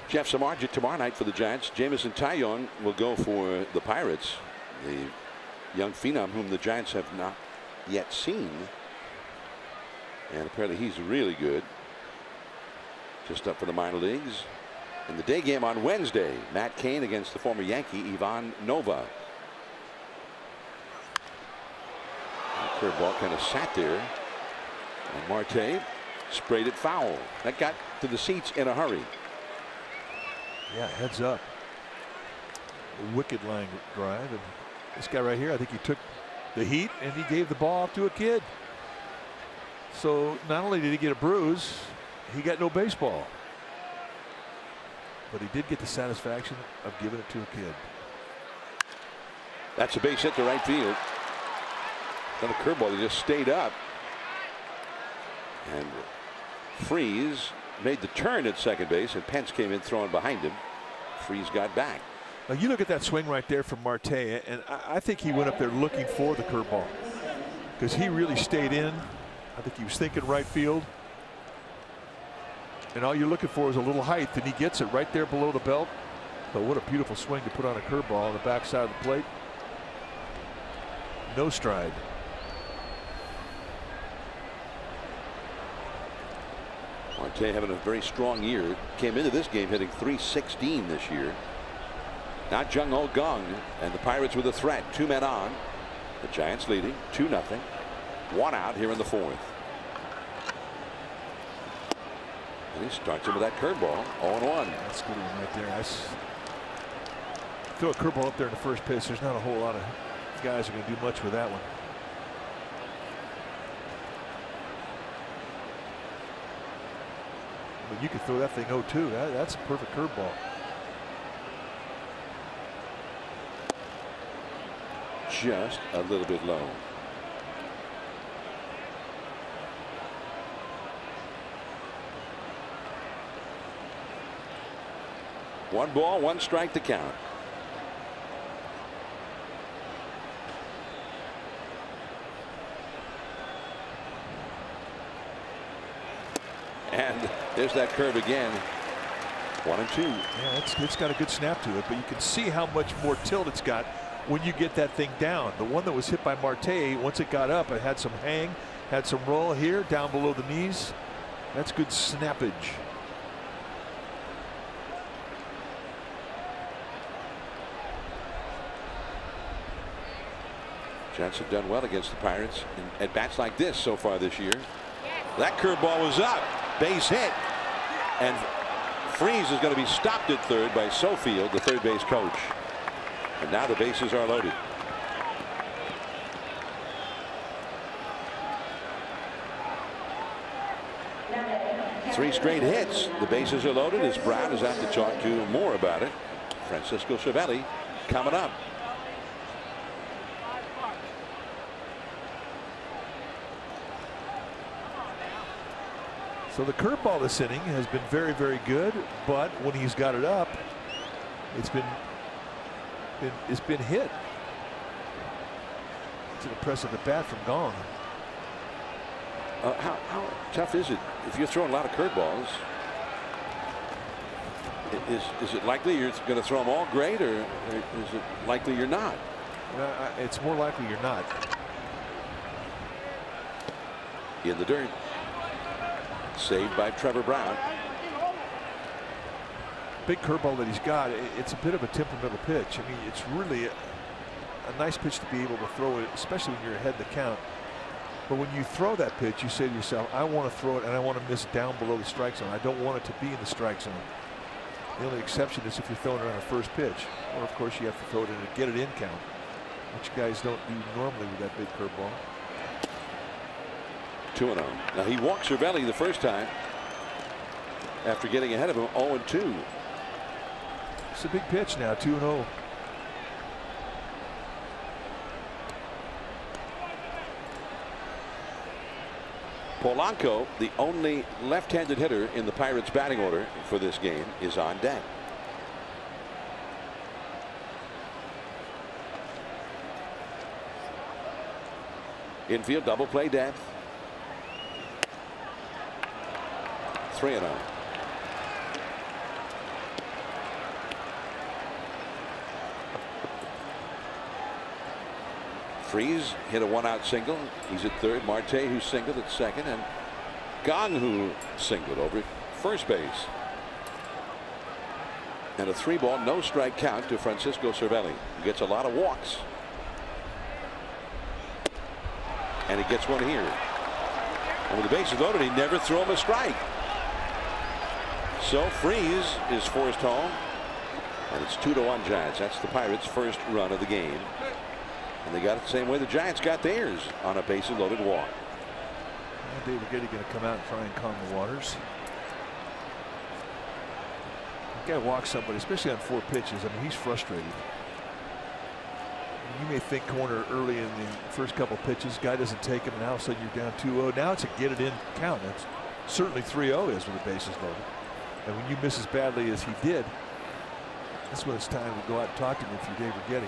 Jeff Samardzija tomorrow night for the Giants. Jameson Taillon will go for the Pirates. The young phenom whom the Giants have not yet seen. And apparently he's really good. Just up for the minor leagues. In the day game on Wednesday, Matt Cain against the former Yankee Ivan Nova. Curveball kind of sat there, and Marte sprayed it foul. That got to the seats in a hurry. Yeah, heads up. A wicked line drive, and this guy right here, I think he took the heat and he gave the ball off to a kid. So not only did he get a bruise, he got no baseball, but he did get the satisfaction of giving it to a kid. That's a base hit to right field. Another curveball that just stayed up. And Freese made the turn at second base, and Pence came in throwing behind him. Freese got back. Now you look at that swing right there from Marte, and I think he went up there looking for the curveball because he really stayed in. I think he was thinking right field. And all you're looking for is a little height, and he gets it right there below the belt. But what a beautiful swing to put on a curveball on the backside of the plate. No stride. Marte having a very strong year. Came into this game hitting .316 this year. Now Jung-Ho Kang and the Pirates with a threat. 2 men on. The Giants leading 2-0. 1 out here in the 4th. And he starts him with that curveball. 0-1. That's a good one right there. throw a curveball up there in the first pitch, there's not a whole lot of guys who are going to do much with that one. But you could throw that thing 0-2. That's a perfect curveball. Just a little bit low. One ball, one strike to count. And there's that curve again. 1-2. Yeah, it's got a good snap to it, but you can see how much more tilt it's got when you get that thing down. The one that was hit by Marte, once it got up, it had some hang, had some roll here, down below the knees. That's good snappage. Giants have done well against the Pirates at bats like this so far this year. That curveball was up, base hit, and Freese is going to be stopped at third by Sofield, the third base coach. And now the bases are loaded. Three straight hits. The bases are loaded as Brown is out to talk to more about it. Francisco Cervelli coming up. So the curveball this inning has been very, very good, but when he's got it up, it's been hit. It's an impressive at bat from Gong. How tough is it if you're throwing a lot of curveballs? Is it likely you're going to throw them all great, or is it likely you're not? It's more likely you're not. In the dirt. Saved by Trevor Brown. Big curveball that he's got. It's a bit of a temperamental pitch. I mean, it's really a nice pitch to be able to throw it, especially when you're ahead in the count. But when you throw that pitch, you say to yourself, I want to throw it and I want to miss down below the strike zone. I don't want it to be in the strike zone. The only exception is if you're throwing it on a first pitch, or of course you have to throw it in and get it in count, which guys don't do normally with that big curveball. 2-0. Now he walked Cervelli the first time after getting ahead of him 0-2. It's a big pitch now, 2-0. Polanco, the only left-handed hitter in the Pirates batting order for this game, is on deck. Infield double play depth. 3-0. Freese hit a one-out single. He's at third. Marte, who singled at second, and Gong, who singled over at first base. And a 3-ball, no strike count to Francisco Cervelli. He gets a lot of walks. And he gets one here. And with the bases loaded, he never threw him a strike. So Freese is forced home, and it's 2-1 Giants. That's the Pirates' first run of the game, and they got it the same way the Giants got theirs, on a bases loaded walk. David Getty going to come out and try and calm the waters. The guy walks somebody, especially on 4 pitches. I mean, he's frustrated. You may think corner early in the first couple pitches, guy doesn't take him, and now all of a sudden you're down 2-0. Now it's a get it in count. That's certainly 3-0 is with the bases loaded. And when you miss as badly as he did, that's when it's time to go out and talk to him if you're David Getty.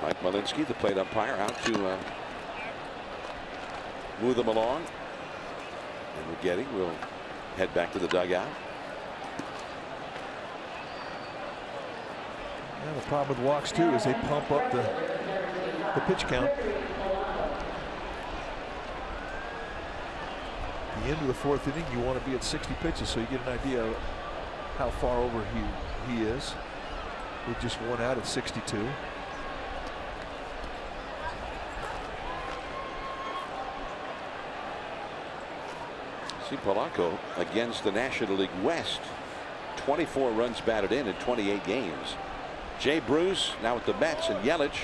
Mike Malinsky, the plate umpire, out to move them along. And Getty will head back to the dugout. Yeah, the problem with walks too is they pump up the pitch count. The end of the 4th inning, you want to be at 60 pitches, so you get an idea of how far over he is. With just 1 out at 62. See Polanco against the National League West. 24 runs batted in 28 games. Jay Bruce now with the Mets, and Yelich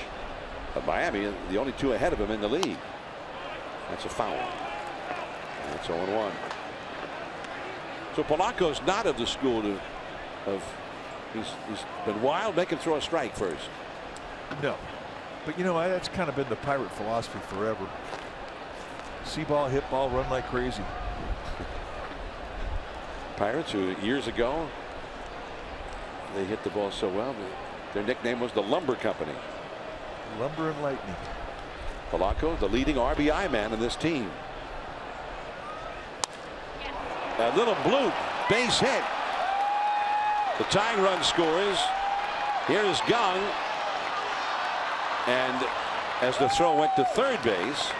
of Miami, the only two ahead of him in the league. That's a foul. That's 0-1. So Polanco's not of the school he's been wild, make him throw a strike first. No. But you know, that's kind of been the Pirate philosophy forever. See ball, hit ball, run like crazy. Pirates, who years ago they hit the ball so well, their nickname was the Lumber Company. Lumber and lightning. Polanco, the leading RBI man in this team. A little bloop, base hit. The tying run scores. Here's Gong. And as the throw went to third base,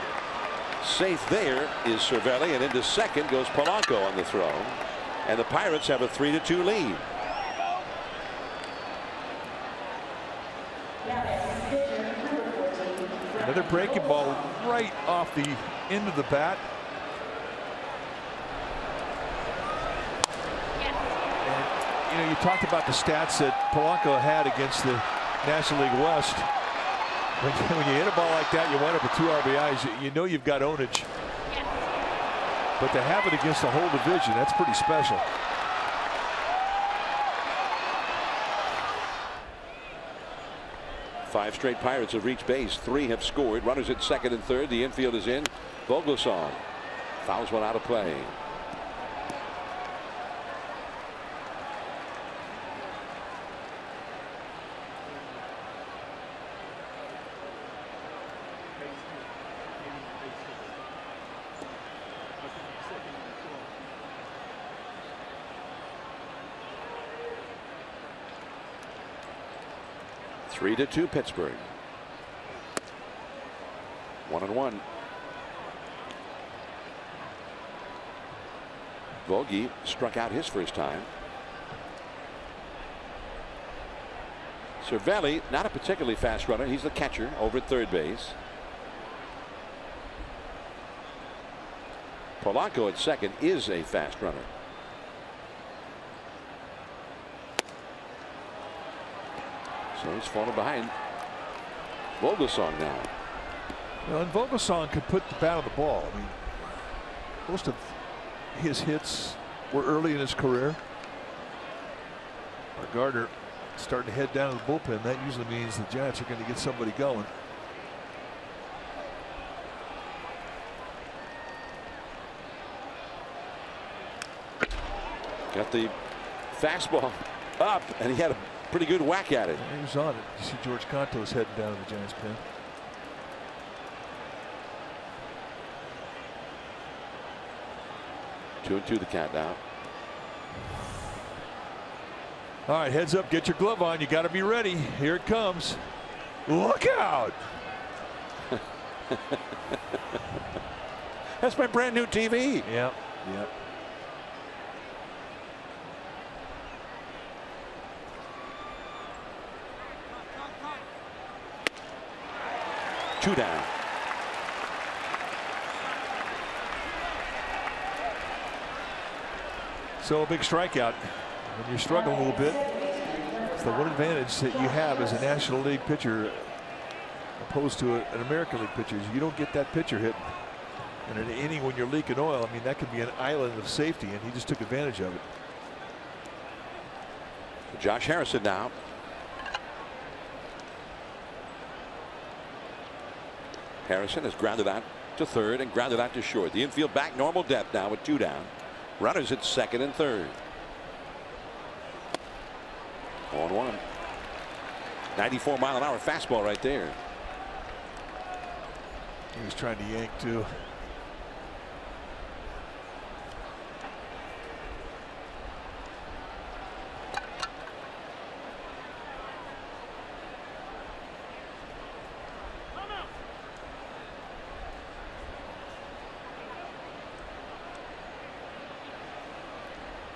safe there is Cervelli, and into second goes Polanco on the throw. And the Pirates have a 3-2 lead. Another breaking ball right off the end of the bat. And, you know, you talked about the stats that Polanco had against the National League West. When you hit a ball like that, you wind up with 2 RBIs, you know you've got ownage. But to have it against the whole division, that's pretty special. Five straight Pirates have reached base. 3 have scored. Runners at second and third. The infield is in. Vogelsong fouls one out of play. Three to 2 Pittsburgh. 1-1. Vogie struck out his first time. Cervelli, not a particularly fast runner. He's the catcher over at third base. Polanco at second is a fast runner. So he's falling behind Vogelsong now. Well, and Vogelsong could put the bat on the ball. I mean, most of his hits were early in his career. Gardner starting to head down to the bullpen. That usually means the Giants are going to get somebody going. Got the fastball up, and he had a pretty good whack at it. He was on it. You see George Contos heading down to the Giants pen. Two and two the count now. All right, heads up, get your glove on. You got to be ready. Here it comes. Look out. That's my brand new TV. Yep. Yep. Two down. So a big strikeout. When you're struggling a little bit, it's the one advantage that you have as a National League pitcher opposed to an American League pitcher. You don't get that pitcher hit in an inning when you're leaking oil. I mean, that could be an island of safety, and he just took advantage of it. Josh Harrison now. Harrison has grounded out to third and grounded out to short. The infield back normal depth now with 2 down. Runners at second and third. 0-1. 94-mile-an-hour fastball right there. He was trying to yank too.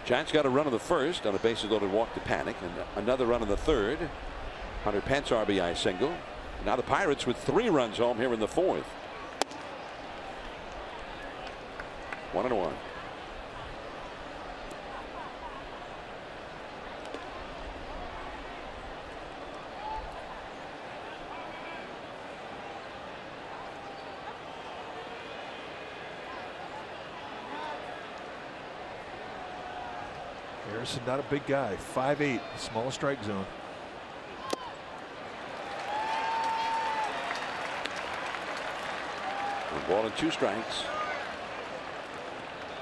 Giants got a run on the first on a bases loaded walk to Panic, and another run on the third. Hunter Pence RBI single. Now the Pirates with 3 runs home here in the fourth. 1-1. Harrison, not a big guy, 5'8", small strike zone. One ball and 2 strikes.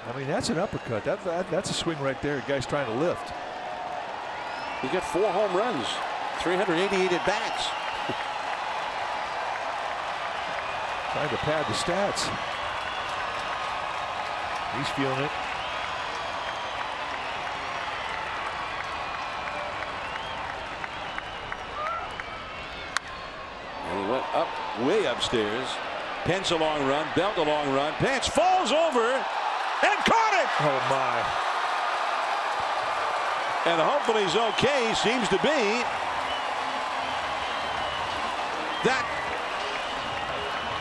I mean, that's an uppercut. That's a swing right there. Guy's trying to lift. He got 4 home runs, 388 at bats. Trying to pad the stats. He's feeling it. And he went up, way upstairs. Pence a long run, Belt a long run. Pence falls over and caught it. Oh my. And hopefully he's okay. Seems to be.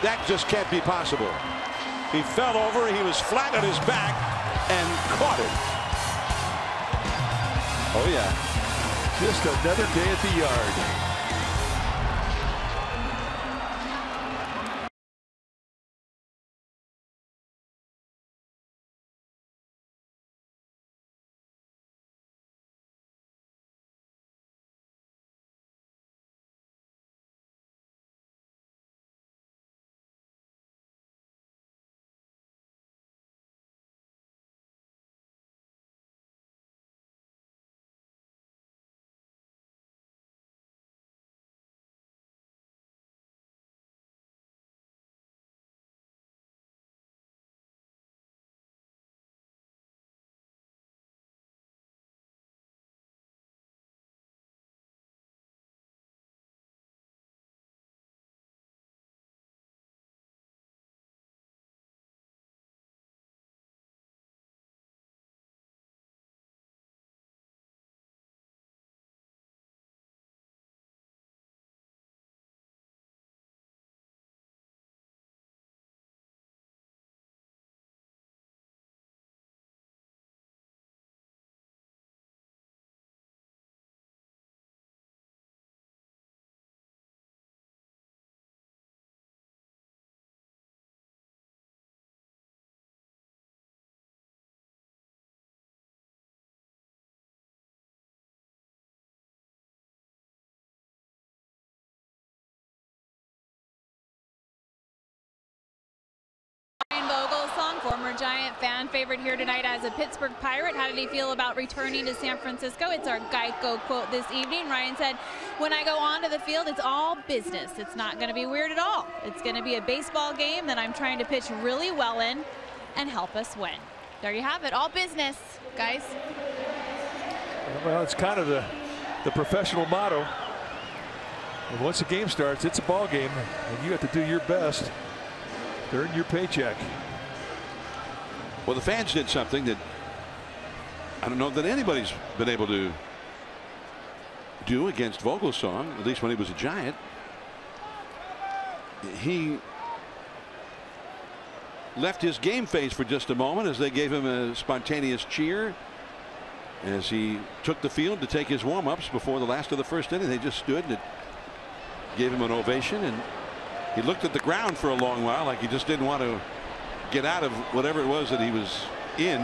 That just can't be possible. He fell over, he was flat on his back and caught it. Oh yeah. Just another day at the yard. Former Giant fan favorite here tonight as a Pittsburgh Pirate. How did he feel about returning to San Francisco? It's our Geico quote this evening. Ryan said, when I go onto the field, it's all business. It's not going to be weird at all. It's going to be a baseball game that I'm trying to pitch really well in and help us win. There you have it. All business, guys. Well, it's kind of the professional motto. And once the game starts, it's a ball game, and you have to do your best to earn your paycheck. Well, the fans did something that I don't know that anybody's been able to do against Vogelsong, at least when he was a Giant. He left his game face for just a moment as they gave him a spontaneous cheer as he took the field to take his warm-ups before the last of the first inning. They just stood and gave him an ovation, and he looked at the ground for a long while like he just didn't want to get out of whatever it was that he was in,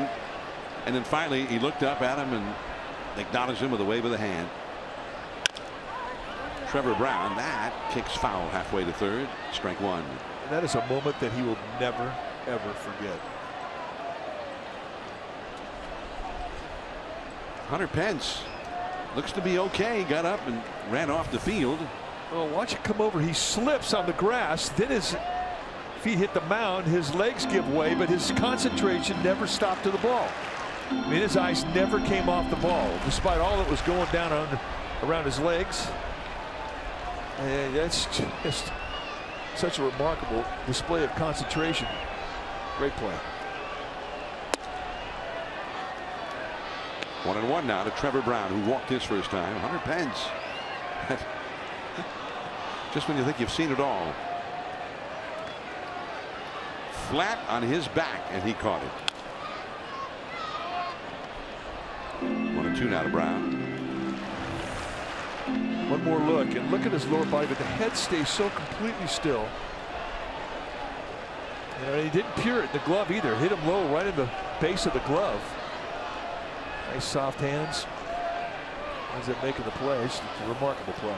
and then finally he looked up at him and acknowledged him with a wave of the hand. Trevor Brown, that kicks foul halfway to third, strike one. And that is a moment that he will never ever forget. Hunter Pence looks to be okay. Got up and ran off the field. Well, watch it come over. He slips on the grass, then his feet hit the mound, his legs give way, but his concentration never stopped to the ball. I mean, his eyes never came off the ball despite all that was going down around his legs. And that's just such a remarkable display of concentration. Great play. 1-1 now to Trevor Brown, who walked his first time. Hunter Pence. Just when you think you've seen it all. Flat on his back, and he caught it. 1-2 now to Brown. One more look, and look at his lower body, but the head stays so completely still. You know, he didn't peer at the glove either. Hit him low right in the base of the glove. Nice soft hands. Ends up making the play. It's a remarkable play.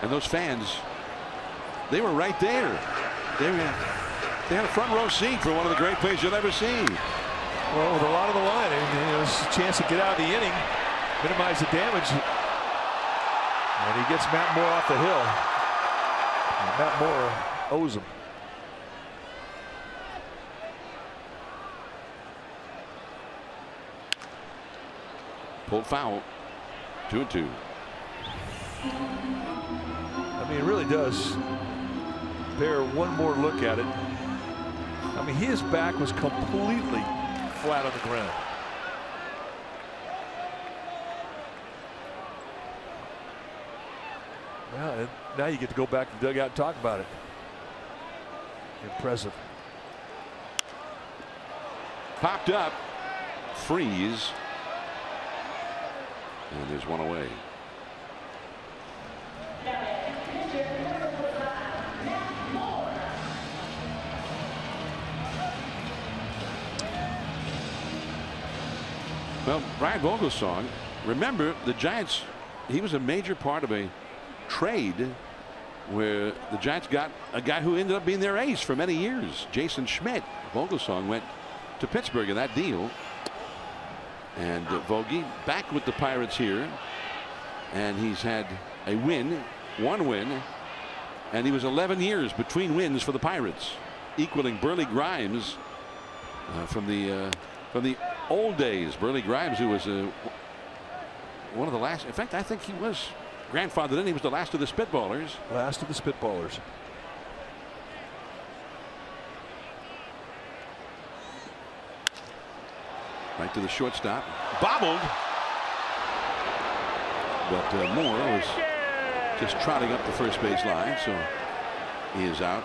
And those fans, they were right there. They had a front row seat for one of the great plays you'll ever see. Well, with a lot on the line, it's a chance to get out of the inning, minimize the damage. And he gets Matt Moore off the hill. And Matt Moore owes him. Pulled foul. 2-2. I mean, it really does bear one more look at it. I mean, his back was completely flat on the ground. Well, and now you get to go back to the dugout and talk about it. Impressive. Popped up. Freeze. And there's one away. Well, Brian Vogelsong, remember the Giants, he was a major part of a trade where the Giants got a guy who ended up being their ace for many years, Jason Schmidt. Vogelsong went to Pittsburgh in that deal. And Vogie back with the Pirates here. And he's had a win, one win. And he was 11 years between wins for the Pirates, equaling Burley Grimes from the old days. Burley Grimes, who was one of the last. In fact, I think he was grandfathered in. He was the last of the Spitballers. Last of the Spitballers. Right to the shortstop. Bobbled. But Moore was just trotting up the first base line, so he is out.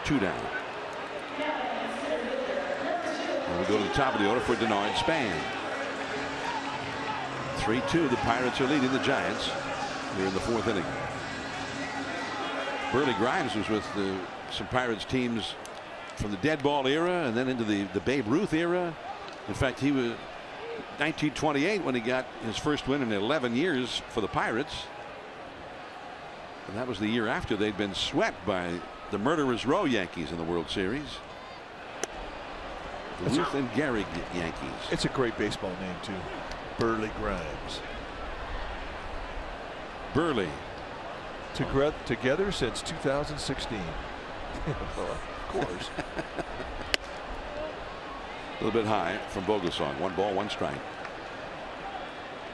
2 down. And we go to the top of the order for Denard Span. 3-2. The Pirates are leading the Giants here in the 4th inning. Burley Grimes was with some Pirates teams from the dead ball era and then into the Babe Ruth era. In fact, he was 1928 when he got his first win in 11 years for the Pirates. And that was the year after they'd been swept by the Murderers Row Yankees in the World Series. The Ruth and Gehrig Yankees. It's a great baseball name, too. Burley Grimes. Burley. Together since 2016. Of course. A little bit high from Vogelsong. 1 ball, 1 strike.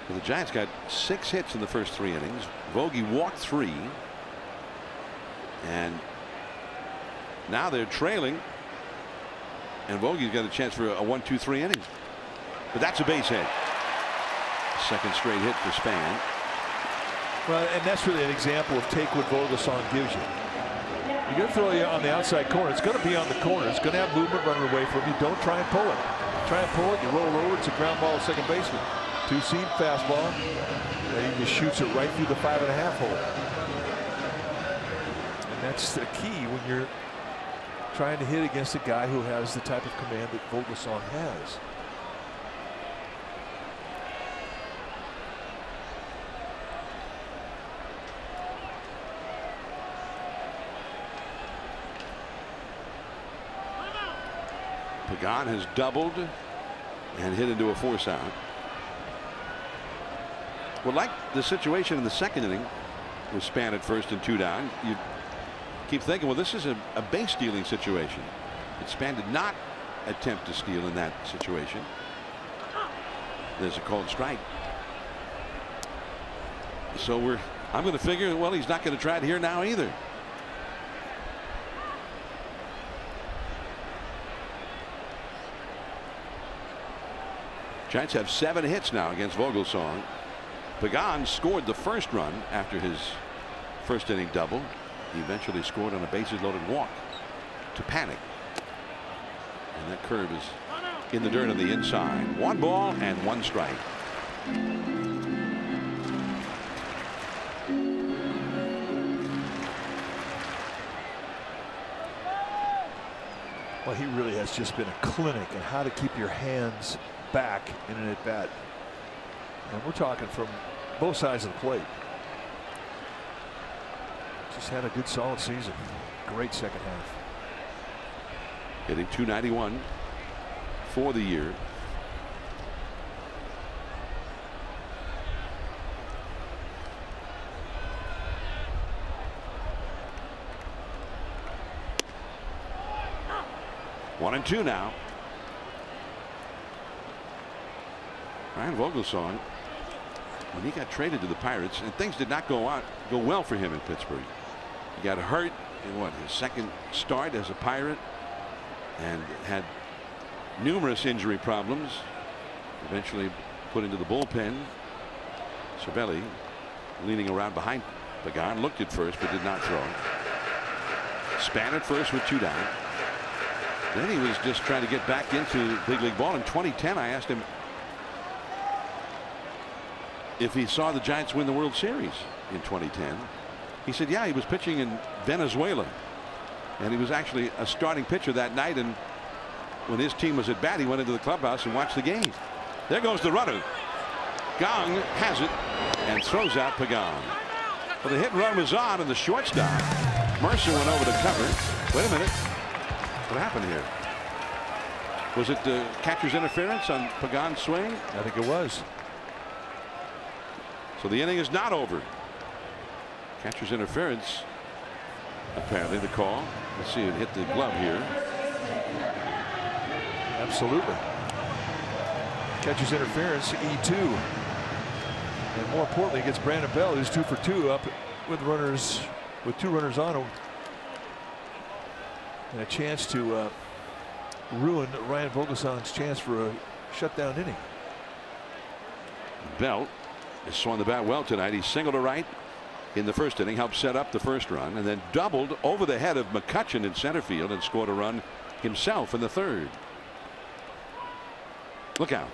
Well, the Giants got 6 hits in the first 3 innings. Vogie walked 3. And now they're trailing. And Vogie's got a chance for a 1-2-3 inning. But that's a base hit. Second straight hit for Span. Well, and that's really an example of take what Vogelsong gives you. You're going to throw you on the outside corner. It's going to be on the corner. It's going to have movement running away from you. Don't try and pull it. Try and pull it. You roll over. It's a ground ball to second baseman. 2-seam fastball. And he just shoots it right through the 5.5 hole. And that's the key when you're trying to hit against a guy who has the type of command that Vogelsong has. Pagan has doubled and hit into a force out. Well, like the situation in the second inning with Span at first and 2 down, you keep thinking, well, this is a base stealing situation. But Span did not attempt to steal in that situation. There's a called strike. So I'm going to figure, well, he's not going to try it here now either. Giants have 7 hits now against Vogelsong. Pagan scored the first run after his first inning double. He eventually scored on a bases loaded walk to Panic. And that curve is in the dirt on the inside. 1 ball and 1 strike. Well, he really has just been a clinic in how to keep your hands back in an at-bat. And we're talking from both sides of the plate. Just had a good solid season. Great second half. Hitting .291 for the year. One and two now. Ryan Vogelsong, when he got traded to the Pirates, and things did not go well for him in Pittsburgh. He got hurt in his second start as a Pirate, and had numerous injury problems. Eventually put into the bullpen. Cervelli leaning around behind Pagan, looked at first but did not throw. Span at first with 2 down. Then he was just trying to get back into big league ball. In 2010, I asked him if he saw the Giants win the World Series in 2010. He said, yeah, he was pitching in Venezuela, and he was actually a starting pitcher that night. And when his team was at bat, he went into the clubhouse and watched the game. There goes the runner. Gong has it and throws out Pagan. Well, the hit and run was on, and the shortstop Mercer went over to cover. Wait a minute. What happened here? Was it the catcher's interference on Pagan's swing? I think it was. So the inning is not over. Catcher's interference, apparently, the call. Let's see, it hit the glove here. Absolutely. Catcher's interference, E2. And more importantly, gets Brandon Bell, who's 2 for 2 up with 2 runners on him. And a chance to ruin Ryan Vogelsong's chance for a shutdown inning. Bell has swung the bat well tonight. He singled to right in the first inning, helped set up the first run, and then doubled over the head of McCutchen in center field and scored a run himself in the third. Look out.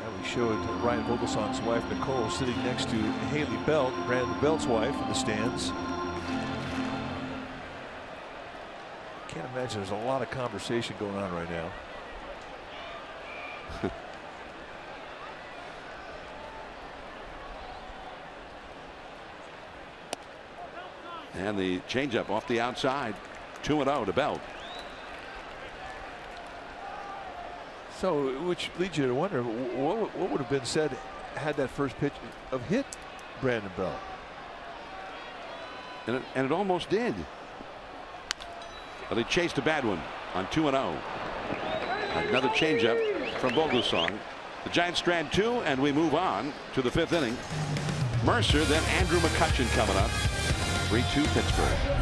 Yeah, we showed Ryan Vogelsong's wife Nicole sitting next to Haley Belt, Brandon Belt's wife, in the stands. Can't imagine there's a lot of conversation going on right now. And the changeup off the outside. 2-0 to Belt. So, which leads you to wonder what would have been said had that first pitch of hit Brandon Belt. And it almost did. But they chased a bad one on 2-0. Another changeup from Vogelsong. The Giants strand 2, and we move on to the 5th inning. Mercer, then Andrew McCutchen coming up. 3-2 Pittsburgh.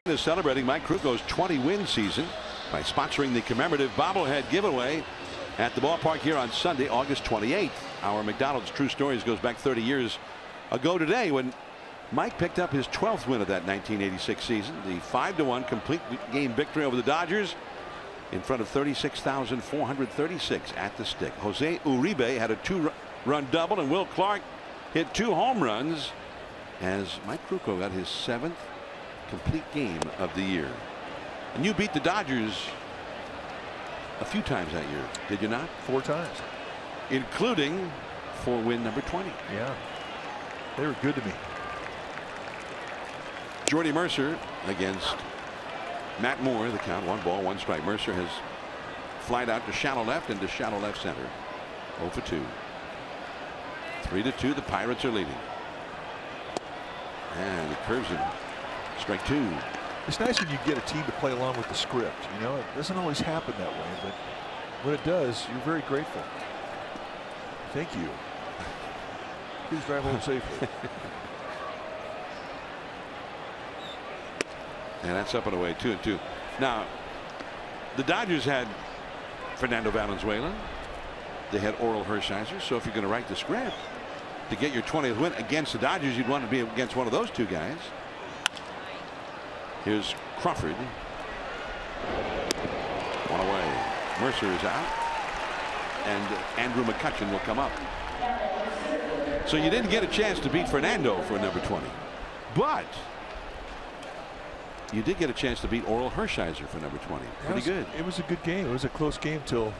is celebrating Mike Kruko's 20-win season by sponsoring the commemorative bobblehead giveaway at the ballpark here on Sunday, August 28th. Our McDonald's True Stories goes back 30 years ago today when Mike picked up his 12th win of that 1986 season, the 5-1 complete game victory over the Dodgers in front of 36,436 at the stick. Jose Uribe had a 2-run double, and Will Clark hit 2 home runs as Mike Krukow got his 7th complete game of the year. And you beat the Dodgers a few times that year, did you not? 4 times. Including for win number 20. Yeah. They were good to me. Jordy Mercer against Matt Moore. The count 1 ball, 1 strike. Mercer has flied out to shallow left and to shallow left center. 0 for 2. 3-2. The Pirates are leading. And he curves him. Strike 2. It's nice when you get a team to play along with the script. You know, it doesn't always happen that way, but when it does, you're very grateful. Thank you. Please drive home safely. And that's up and away, 2-2. Now, the Dodgers had Fernando Valenzuela. They had Orel Hershiser. So if you're going to write the script to get your 20th win against the Dodgers, you'd want to be against one of those 2 guys. Here's Crawford. 1 away. Mercer is out. And Andrew McCutchen will come up. So you didn't get a chance to beat Fernando for number 20. But you did get a chance to beat Orel Hershiser for number 20. Pretty good. It was a good game. It was a close game till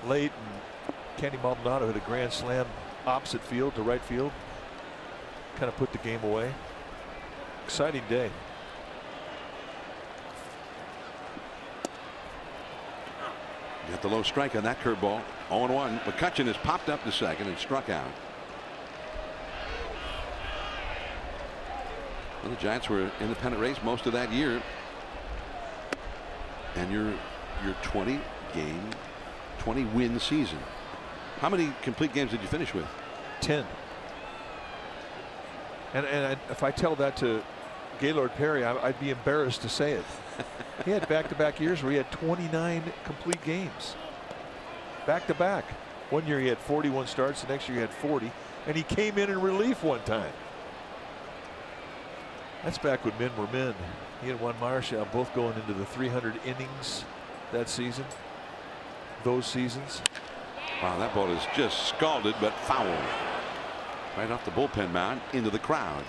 late. And Kenny Maldonado hit a grand slam opposite field to right field. Kind of put the game away. Exciting day. Got the low strike on that curveball. 0-1. McCutchen has popped up to second and struck out. Well, the Giants were in the pennant race most of that year. And your 20-win season. How many complete games did you finish with? 10. And if I tell that to Gaylord Perry, I'd be embarrassed to say it. He had back-to-back years where he had 29 complete games. Back-to-back. One year he had 41 starts, the next year he had 40, and he came in relief one time. That's back when men were men. He and Juan Marichal both going into the 300 innings that season. Those seasons. Wow, that ball is just scalded but foul. Right off the bullpen mound into the crowd.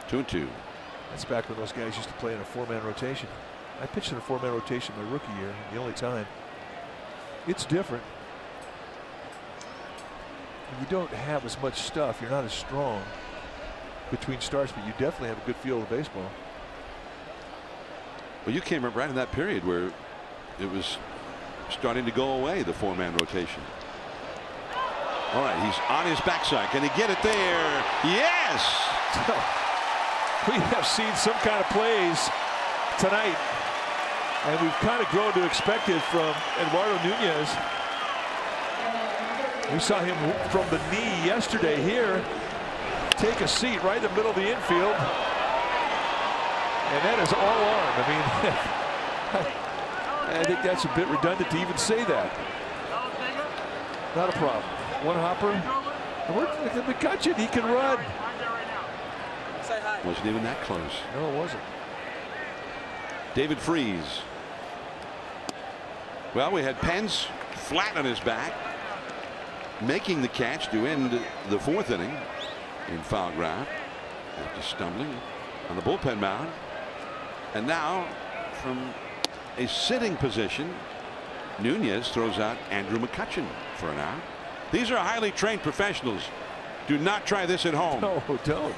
2-2. That's back when those guys used to play in a 4-man rotation. I pitched in a 4-man rotation my rookie year, the only time. It's different. You don't have as much stuff. You're not as strong between starts, but you definitely have a good feel of baseball. Well, you came up right in that period where it was starting to go away, the 4-man rotation. All right, he's on his backside. Can he get it there? Yes! We have seen some kind of plays tonight, and we've kind of grown to expect it from Eduardo Nunez. We saw him from the knee yesterday here take a seat right in the middle of the infield, and that is all arm. I mean, I think that's a bit redundant to even say that. Not a problem. One hopper. Look at McCutchen. He can run. Wasn't even that close. No, it wasn't. David Freese. Well, we had Pence flat on his back, making the catch to end the 4th inning in foul ground after stumbling on the bullpen mound. And now, from a sitting position, Nunez throws out Andrew McCutchen for an out. These are highly trained professionals. Do not try this at home. No, don't.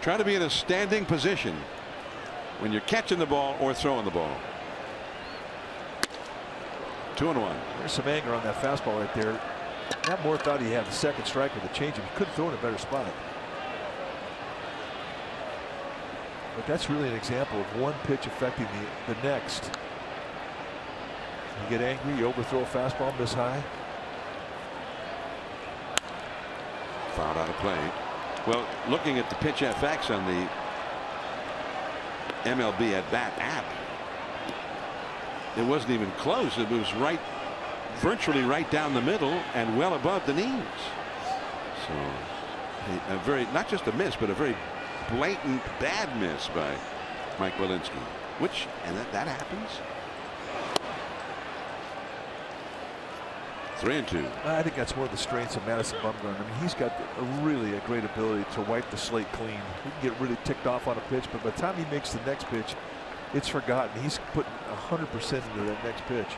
Try to be in a standing position when you're catching the ball or throwing the ball. 2-1. There's some anger on that fastball right there. Matt Moore thought he had the second strike with the changeup. He could throw in a better spot. But that's really an example of one pitch affecting the next. You get angry, you overthrow a fastball, miss high. Fouled out of play. Well, looking at the Pitch FX on the MLB at bat app, it wasn't even close. It was virtually right down the middle and well above the knees. So a very, not just a miss, but a very blatant bad miss by Mike Walensky, and that happens. 3-2. I think that's one of the strengths of Madison Bumgarner. I mean, he's got really a great ability to wipe the slate clean. He can get really ticked off on a pitch, but by the time he makes the next pitch, it's forgotten. He's putting 100% into that next pitch.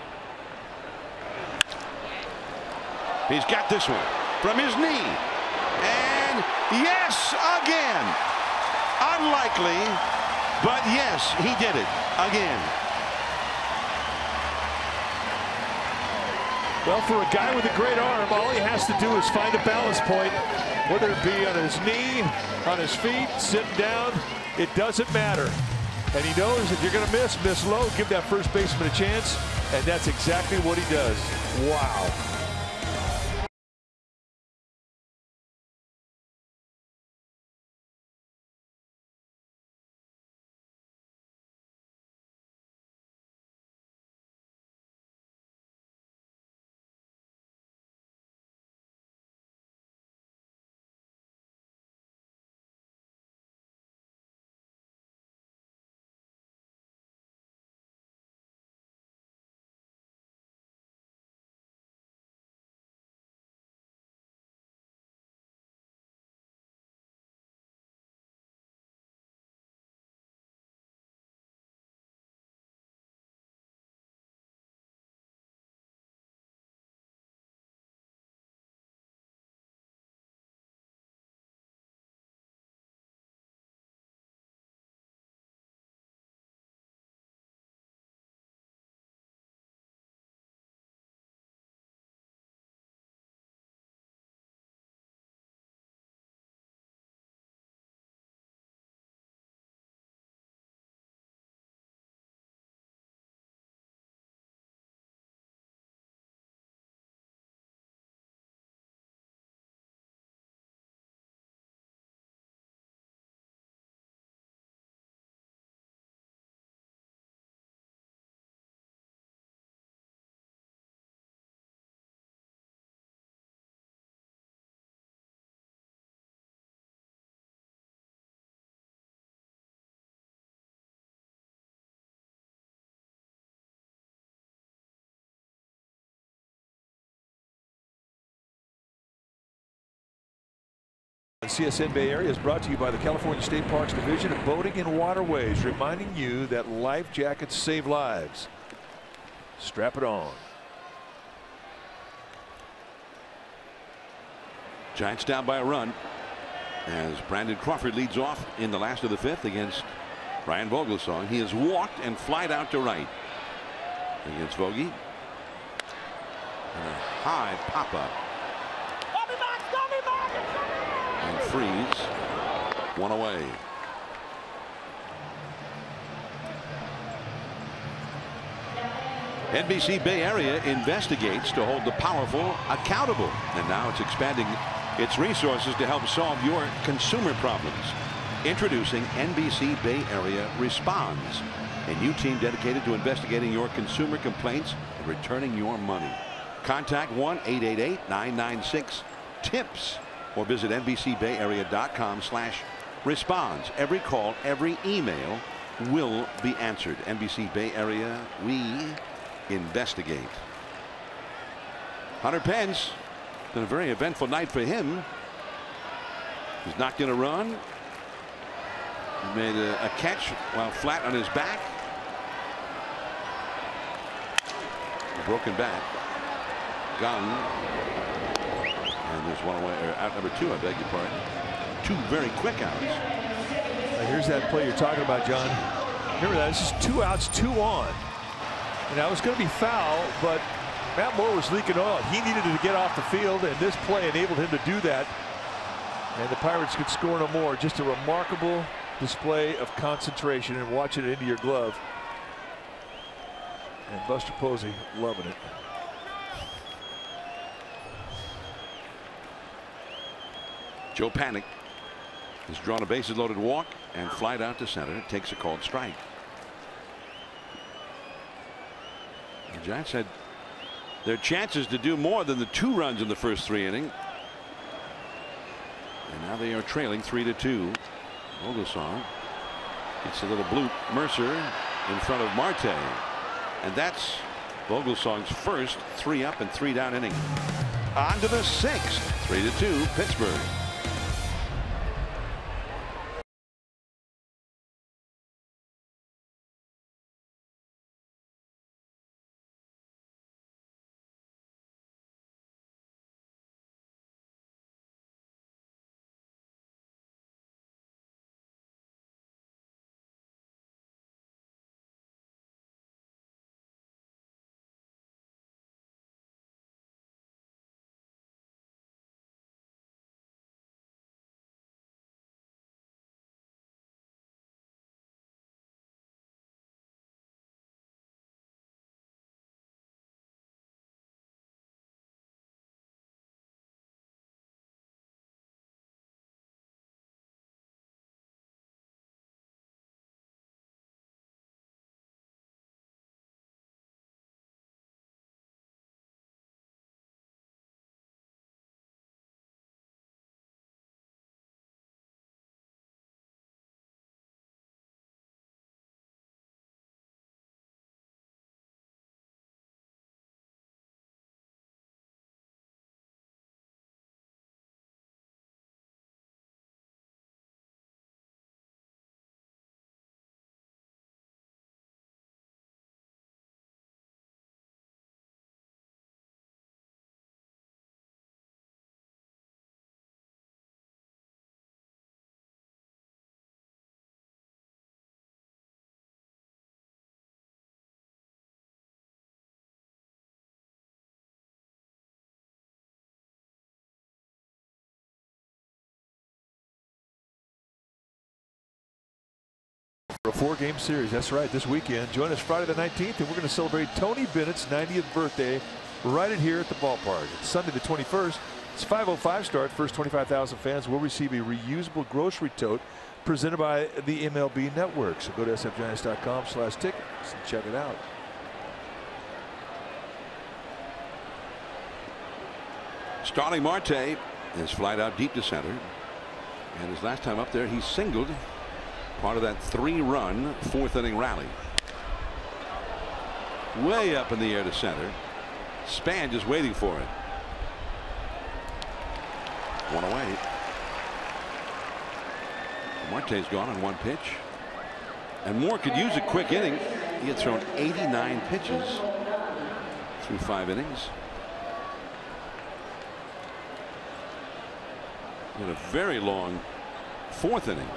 He's got this one from his knee. And yes, again. Unlikely, but yes, he did it again. Well, for a guy with a great arm, all he has to do is find a balance point, whether it be on his knee, on his feet, sitting down, it doesn't matter. And he knows if you're going to miss low, give that first baseman a chance, and that's exactly what he does. Wow. CSN Bay Area is brought to you by the California State Parks Division of Boating and Waterways, reminding you that life jackets save lives. Strap it on. Giants down by a run as Brandon Crawford leads off in the last of the fifth against Ryan Vogelsong. He has walked and flied out to right against Vogie. And a high pop-up. And Freeze, one away. NBC Bay Area investigates to hold the powerful accountable, and now it's expanding its resources to help solve your consumer problems. Introducing NBC Bay Area Responds, a new team dedicated to investigating your consumer complaints and returning your money. Contact 1-888-996-TIPS or visit NBCBayArea.com/responds. Every call, every email will be answered. NBC Bay Area, we investigate. Hunter Pence, been a very eventful night for him. He's knocked in a run. He made a catch while flat on his back. A broken bat. Gun. And there's one away, or out number two, I beg your pardon. Two very quick outs. Here's that play you're talking about, John. Remember that, this is 2 outs, 2 on. And that was going to be foul, but Matt Moore was leaking oil. He needed to get off the field, and this play enabled him to do that. And the Pirates could score no more. Just a remarkable display of concentration and watching it into your glove. And Buster Posey loving it. Joe Panik He's drawn a bases loaded walk and flied out to center. Takes a called strike. The Giants had their chances to do more than the 2 runs in the first 3 innings. And now they are trailing 3-2. Vogelsong gets a little bloop. Mercer in front of Marte. And that's Vogelsong's first 3 up and 3 down inning. On to the 6th. 3-2 Pittsburgh. A 4-game series. That's right. This weekend. Join us Friday the 19th, and we're going to celebrate Tony Bennett's 90th birthday right in here at the ballpark. It's Sunday the 21st. It's 5:05 start. First 25,000 fans will receive a reusable grocery tote presented by the MLB Network. So go to sfgiants.com/tickets and check it out. Starling Marte is flied out deep to center. And his last time up there, he singled. Part of that 3-run 4th inning rally. Way up in the air to center. Span just waiting for it. 1 away. Marte's gone on 1 pitch. And Moore could use a quick inning. He had thrown 89 pitches through 5 innings. He had a very long 4th inning.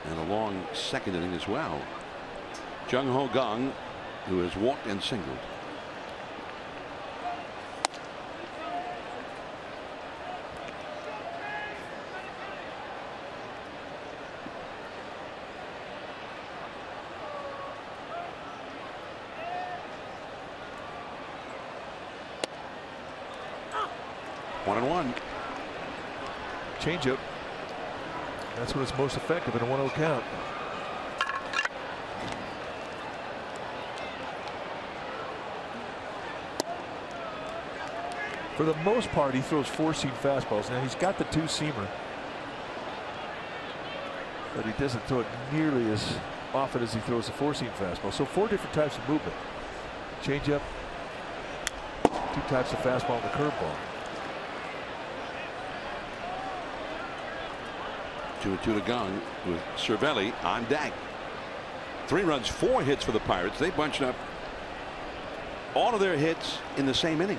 And a long 2nd inning as well. Jung Ho Kang, who has walked and singled. One and one. Changeup. That's when it's most effective in a 1-0 count. For the most part, he throws 4-seam fastballs. Now he's got the 2-seamer, but he doesn't throw it nearly as often as he throws the 4-seam fastball. So 4 different types of movement: changeup, 2 types of fastball, and the curveball. 2-2 to Kang with Cervelli on deck. 3 runs, 4 hits for the Pirates. They bunched up all of their hits in the same inning.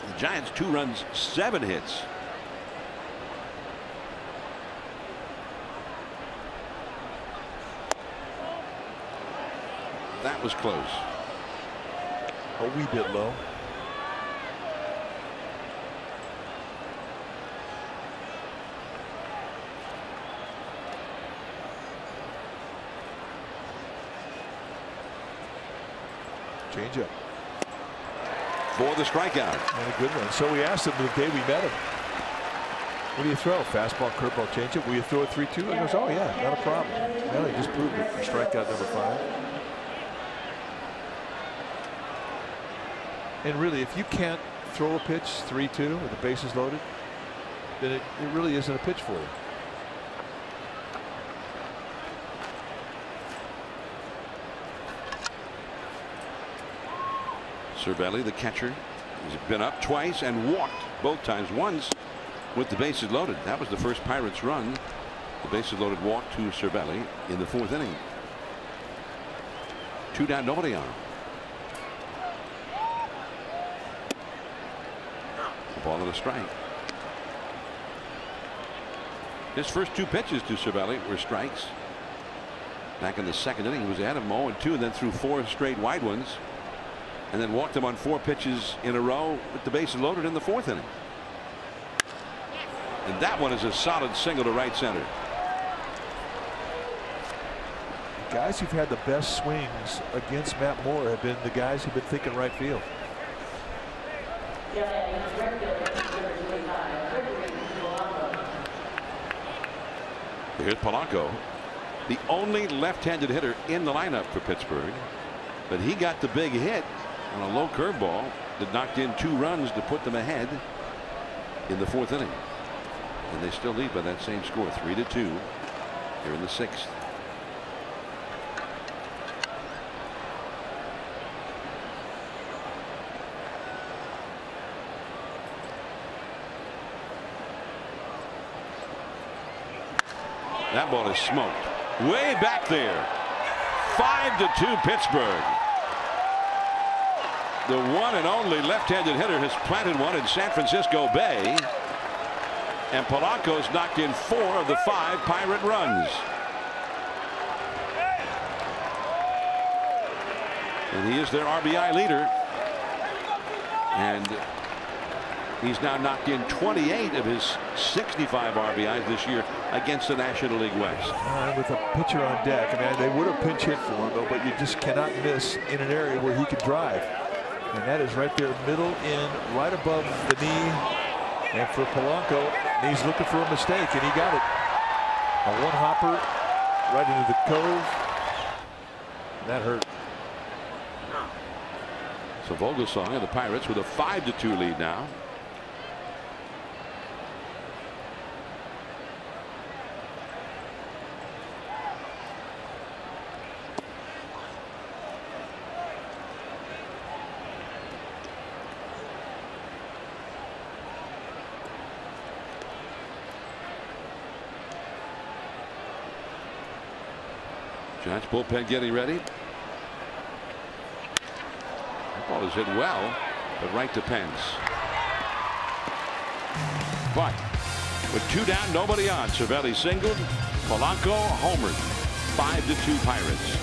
The Giants 2 runs, 7 hits. That was close. A wee bit low. Changeup. For the strikeout. And a good one. So we asked him the day we met him. What do you throw? Fastball, curveball, changeup. Will you throw a 3-2? He goes, oh yeah, not a problem. Well, he just proved it for strikeout number 5. And really, if you can't throw a pitch 3-2 with the bases loaded, then it really isn't a pitch for you. Cervelli, the catcher, has been up twice and walked both times. Once with the bases loaded. That was the first Pirates run. The bases loaded walk to Cervelli in the 4th inning. 2 down, nobody on. A ball and a strike. His first 2 pitches to Cervelli were strikes. Back in the 2nd inning, he was ahead of 0-2 and then threw 4 straight wide ones. And then walked him on 4 pitches in a row with the bases loaded in the 4th inning. And that one is a solid single to right center. The guys who've had the best swings against Matt Moore have been the guys who've been thinking right field. Here's Polanco, the only left-handed hitter in the lineup for Pittsburgh. But he got the big hit on a low curveball that knocked in 2 runs to put them ahead in the 4th inning. And they still lead by that same score, 3-2 here in the 6th. That ball is smoked way back there. 5-2 Pittsburgh. The one and only left-handed hitter has planted one in San Francisco Bay. And Polanco's knocked in 4 of the 5 Pirate runs. And he is their RBI leader. And he's now knocked in 28 of his 65 RBIs this year against the National League West. With a pitcher on deck, I mean, they would have pinch hit for him, though, but you just cannot miss in an area where he could drive. And that is right there, middle in, right above the knee. And for Polanco, he's looking for a mistake, and he got it. A one-hopper right into the cove. That hurt. So Vogelsong and the Pirates with a 5-2 lead now. Giants bullpen getting ready. That ball is hit well, but right to Pence. But with 2 down, nobody on, Cervelli singled, Polanco homered. 5-2 Pirates.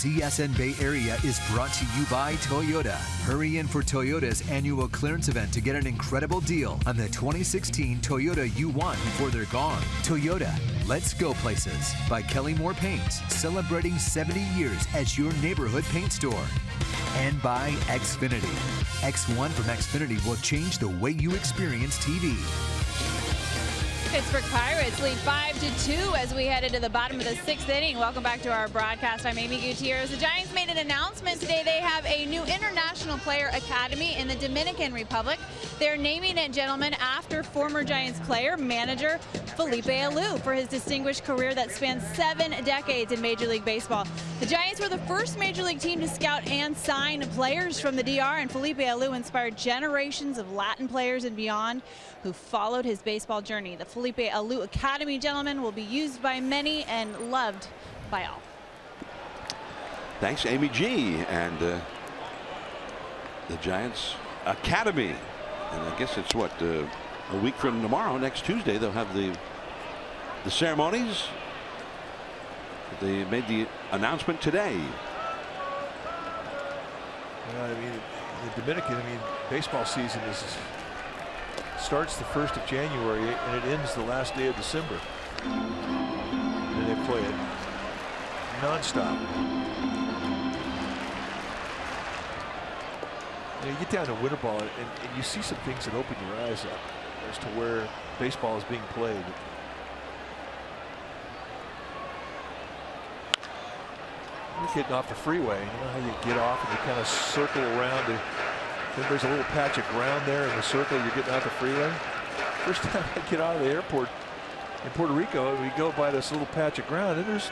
CSN Bay Area is brought to you by Toyota. Hurry in for Toyota's annual clearance event to get an incredible deal on the 2016 Toyota U1 before they're gone. Toyota, let's go places. By Kelly Moore Paints, celebrating 70 years as your neighborhood paint store. And by Xfinity. X1 from Xfinity will change the way you experience TV. Pittsburgh Pirates lead 5-2 as we head into the bottom of the 6th inning. Welcome back to our broadcast. I'm Amy Gutierrez. The Giants made an announcement today. They have a new international player academy in the Dominican Republic. They're naming it, gentlemen, after former Giants player, manager Felipe Alou for his distinguished career that spans 7 decades in Major League Baseball. The Giants were the first Major League team to scout and sign players from the DR, and Felipe Alou inspired generations of Latin players and beyond who followed his baseball journey. The Felipe Alou Academy, gentlemen, will be used by many and loved by all. Thanks, Amy G. And the Giants Academy. And I guess it's what, a week from tomorrow, next Tuesday, they'll have the ceremonies. They made the announcement today. I mean, the Dominican, baseball season starts the 1st of January and it ends the last day of December. And they play it nonstop. You get down to winter ball and you see some things that open your eyes up as to where baseball is being played. You're getting off the freeway. You know how you get off and you kind of circle around. Then there's a little patch of ground there in the circle. You're getting off the freeway. First time I get out of the airport in Puerto Rico, we go by this little patch of ground and there's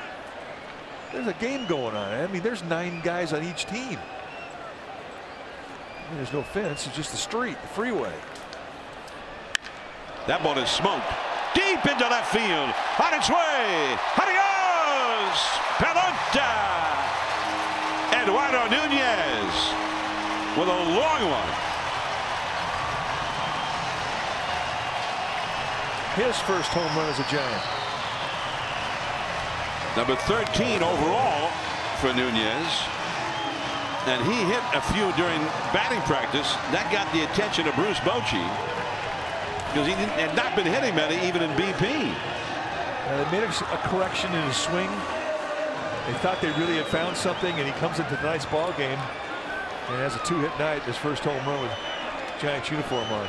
a game going on. I mean, there's 9 guys on each team. I mean, there's no fence. It's just the street, the freeway. That ball is smoked deep into left field. On its way. Adios! Pelota! Eduardo Nunez with a long one. His first home run as a Giant. Number 13 overall for Nunez. And he hit a few during batting practice. That got the attention of Bruce Bochy, because he had not been hitting many even in BP. They made a correction in his swing. They thought they really had found something, and he comes into tonight's ball game and has a 2-hit night, his first home run with Giants uniform on.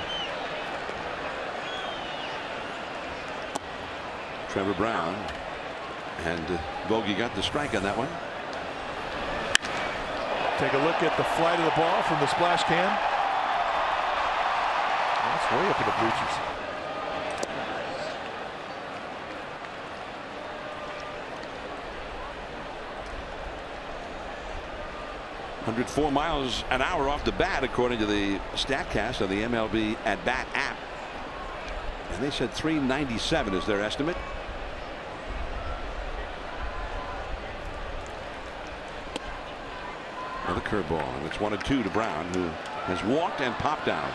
Trevor Brown, and Bogey got the strike on that one. Take a look at the flight of the ball from the splash can. That's way up in the bleachers. .104 miles an hour off the bat, according to the StatCast of the MLB at bat app. And they said 397 is their estimate. Another curveball, and it's 1-2 to Brown, who has walked and popped out.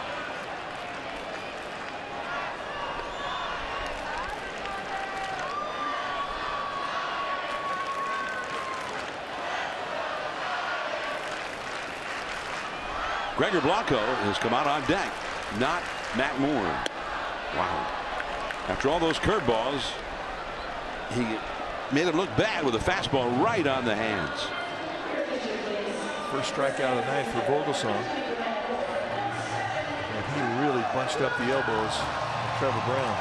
Gregor Blanco has come out on deck, not Matt Moore. Wow. After all those curveballs, he made it look bad with a fastball right on the hands. First strikeout of the night for Vogelsong. And he really bunched up the elbows of Trevor Brown.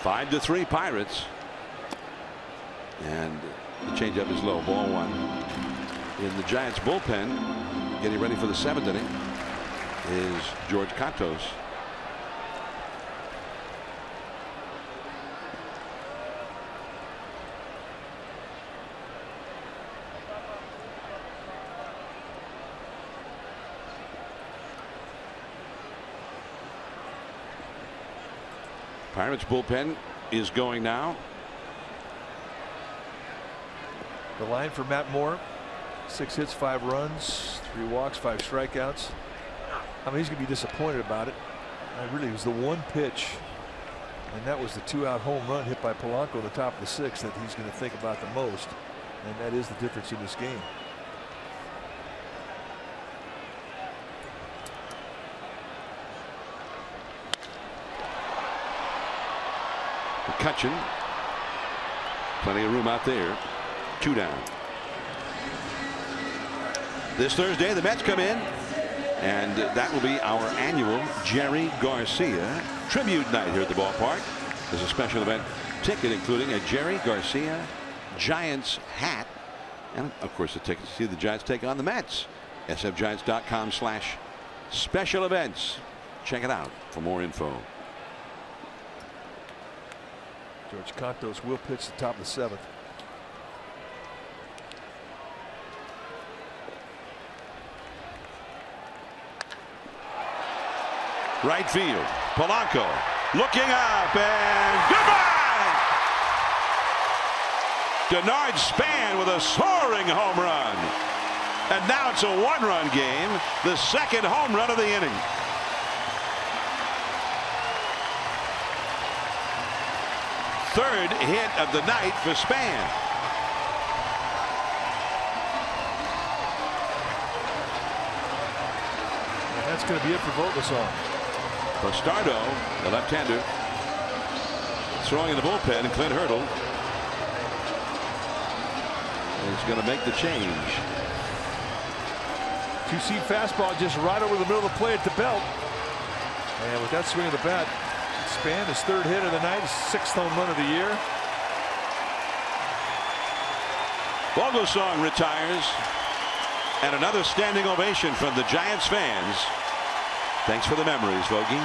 Five to 3 Pirates, and the changeup is low. Ball 1 in the Giants bullpen, getting ready for the 7th inning, is George Cantos. Pirates bullpen is going now. The line for Matt Moore: 6 hits, 5 runs, 3 walks, 5 strikeouts. I mean, he's going to be disappointed about it. Really, it was the one pitch, and that was the 2-out home run hit by Polanco in the top of the 6th that he's going to think about the most, and that is the difference in this game. McCutchen, plenty of room out there. 2 down. This Thursday, the Mets come in, and that will be our annual Jerry Garcia tribute night here at the ballpark. There's a special event ticket including a Jerry Garcia Giants hat, and of course a ticket to see the Giants take on the Mets. sfgiants.com/special events. Check it out for more info. George Contos will pitch the top of the 7th. Right field. Polanco looking up and goodbye. Denard Span with a soaring home run. And now it's a 1-run game. The 2nd home run of the inning. Third hit of the night for Span. And that's going to be it for Vogelsong. Bastardo, the left-hander, throwing in the bullpen, and Clint Hurdle is going to make the change. 2-seam fastball just right over the middle of the plate at the belt. And with that swing of the bat, Span, his 3rd hit of the night, his 6th home run of the year. Vogelsong retires, and another standing ovation from the Giants fans. Thanks for the memories, Vogie.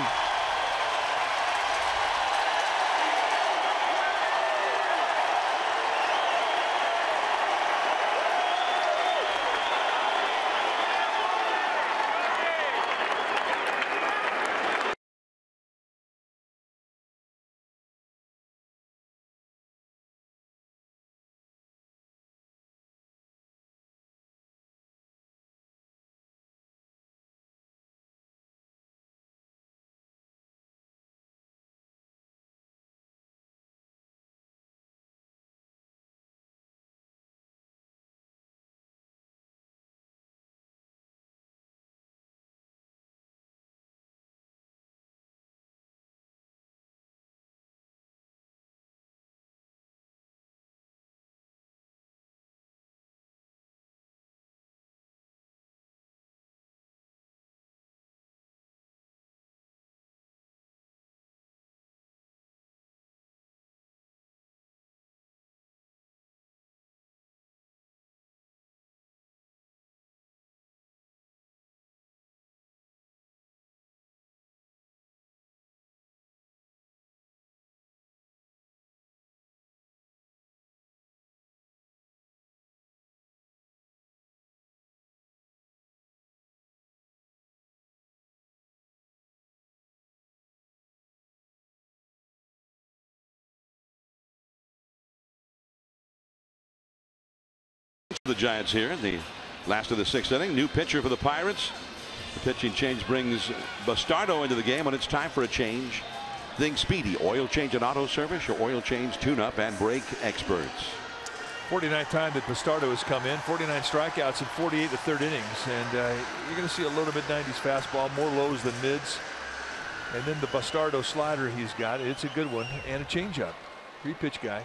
The Giants here in the last of the 6th inning. New pitcher for the Pirates. The pitching change brings Bastardo into the game, and it's time for a change. Think speedy. Oil change and auto service, your oil change, tune-up, and brake experts. 49th time that Bastardo has come in. 49 strikeouts in 48 the 3rd innings, and you're going to see a low to mid-90s fastball, more lows than mids, and then the Bastardo slider he's got. It's a good one, and a changeup. 3-pitch guy.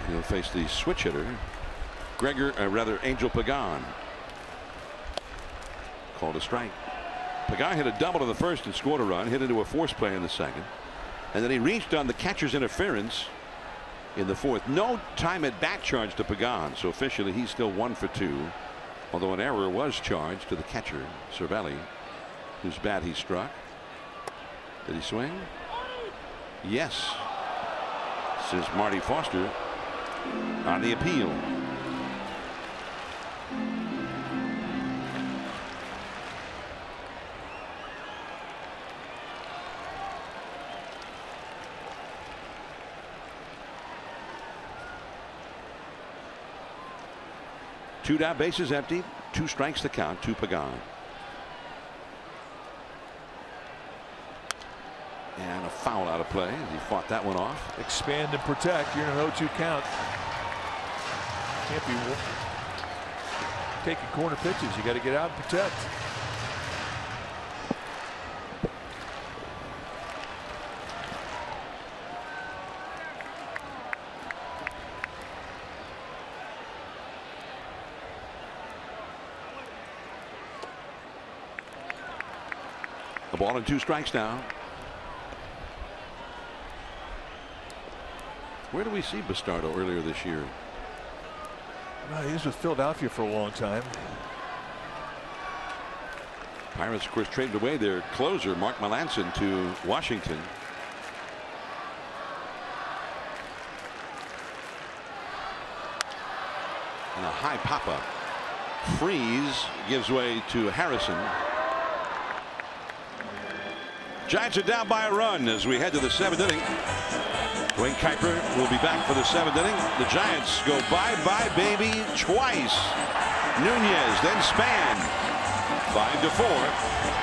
He'll face the switch hitter, Angel Pagan. Called a strike. Pagan hit a double in the 1st and scored a run, hit into a force play in the 2nd. And then he reached on the catcher's interference in the 4th. No time at bat charge to Pagan, so officially he's still 1 for 2. Although an error was charged to the catcher, Cervelli, whose bat he struck. Did he swing? Yes. Says Marty Foster on the appeal. Two down, bases empty, 2 strikes to count to Pagan. And a foul out of play. He fought that one off. Expand and protect. You're in an 0-2 count. Can't be taking corner pitches. You got to get out and protect. A ball and 2 strikes now. Where do we see Bastardo earlier this year? Well, he was with Philadelphia for a long time. Pirates, of course, traded away their closer, Mark Melanson, to Washington. And a high pop-up. Freeze gives way to Harrison. Giants are down by a run as we head to the 7th inning. Dwayne Kuiper will be back for the 7th inning. The Giants go bye-bye baby twice. Nunez, then Span. 5-4.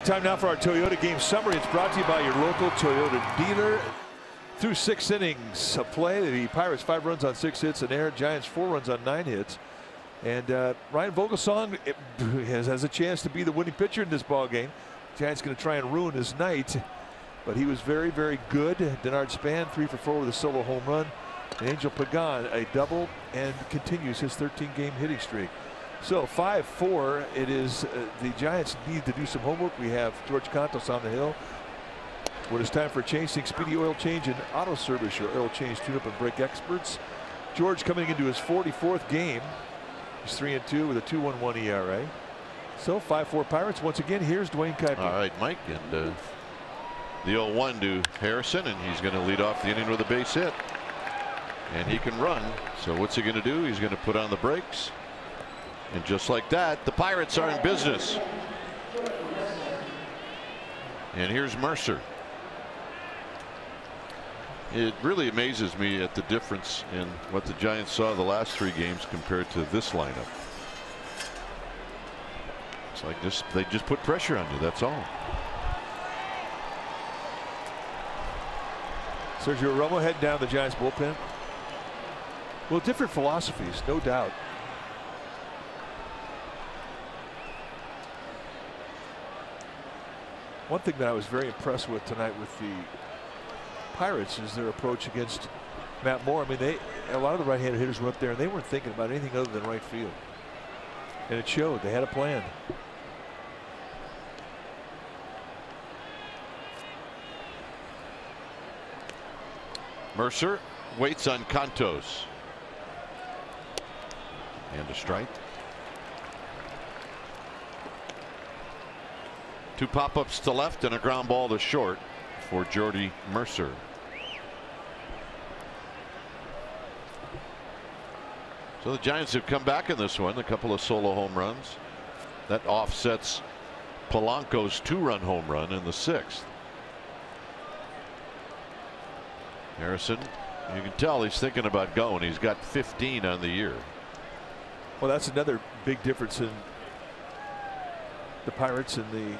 Time now for our Toyota game summary. It's brought to you by your local Toyota dealer. Through 6 innings of play, the Pirates 5 runs on 6 hits and air. Giants 4 runs on 9 hits. And Ryan Vogelsong has a chance to be the winning pitcher in this ball game. Giants going to try and ruin his night, but he was very, very good. Denard Span 3 for 4 with a solo home run. And Angel Pagan a double and continues his 13-game hitting streak. So 5-4. It is the Giants need to do some homework. We have George Contos on the hill. When it's time for a change, think Speedy Oil Change and Auto Service, your oil change tune-up and brake experts. George coming into his 44th game. He's 3-2 with a 2.11 ERA. So 5-4 Pirates. Once again, here's Dwayne Kuiper. All right, Mike, and the 0-1 to Harrison, and he's going to lead off the inning with a base hit. And he can run. So what's he going to do? He's going to put on the brakes. And just like that, the Pirates are in business. And here's Mercer. It really amazes me at the difference in what the Giants saw the last 3 games compared to this lineup. It's like they just put pressure on you. That's all. Sergio Romo heading down the Giants bullpen. Well, different philosophies, no doubt. One thing that I was very impressed with tonight with the Pirates is their approach against Matt Moore. I mean, a lot of the right-handed hitters were up there and they weren't thinking about anything other than right field. And it showed. They had a plan. Mercer waits on Cantos. And a strike. 2 pop-ups to left and a ground ball to short for Jordy Mercer. So the Giants have come back in this one. A couple of solo home runs. That offsets Polanco's 2-run home run in the 6th. Harrison, you can tell he's thinking about going. He's got 15 on the year. Well, that's another big difference in the Pirates and the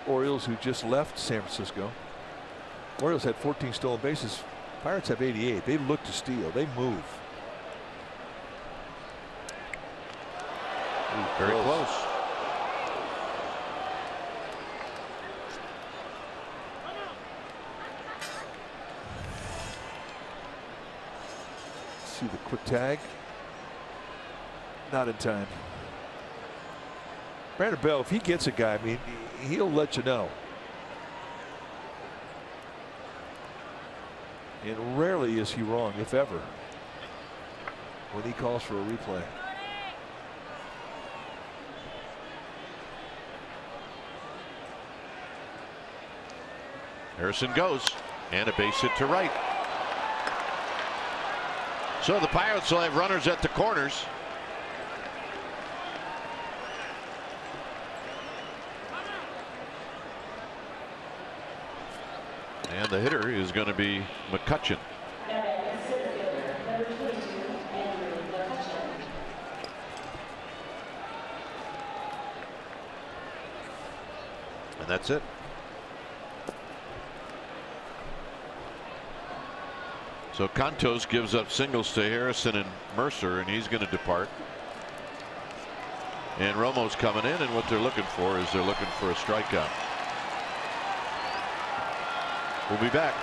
Orioles, who just left San Francisco. Orioles had 14 stolen bases. Pirates have 88. They look to steal. They move. Ooh, very close. See the quick tag. Not in time. Brandon Bell, if he gets a guy, I mean, he'll let you know. And rarely is he wrong, if ever, when he calls for a replay. Harrison goes, and a base hit to right. So the Pirates will have runners at the corners. And the hitter is going to be McCutchen. And that's it. So Cantos gives up singles to Harrison and Mercer, and he's going to depart. And Romo's coming in, and what they're looking for is they're looking for a strikeout. We'll be back.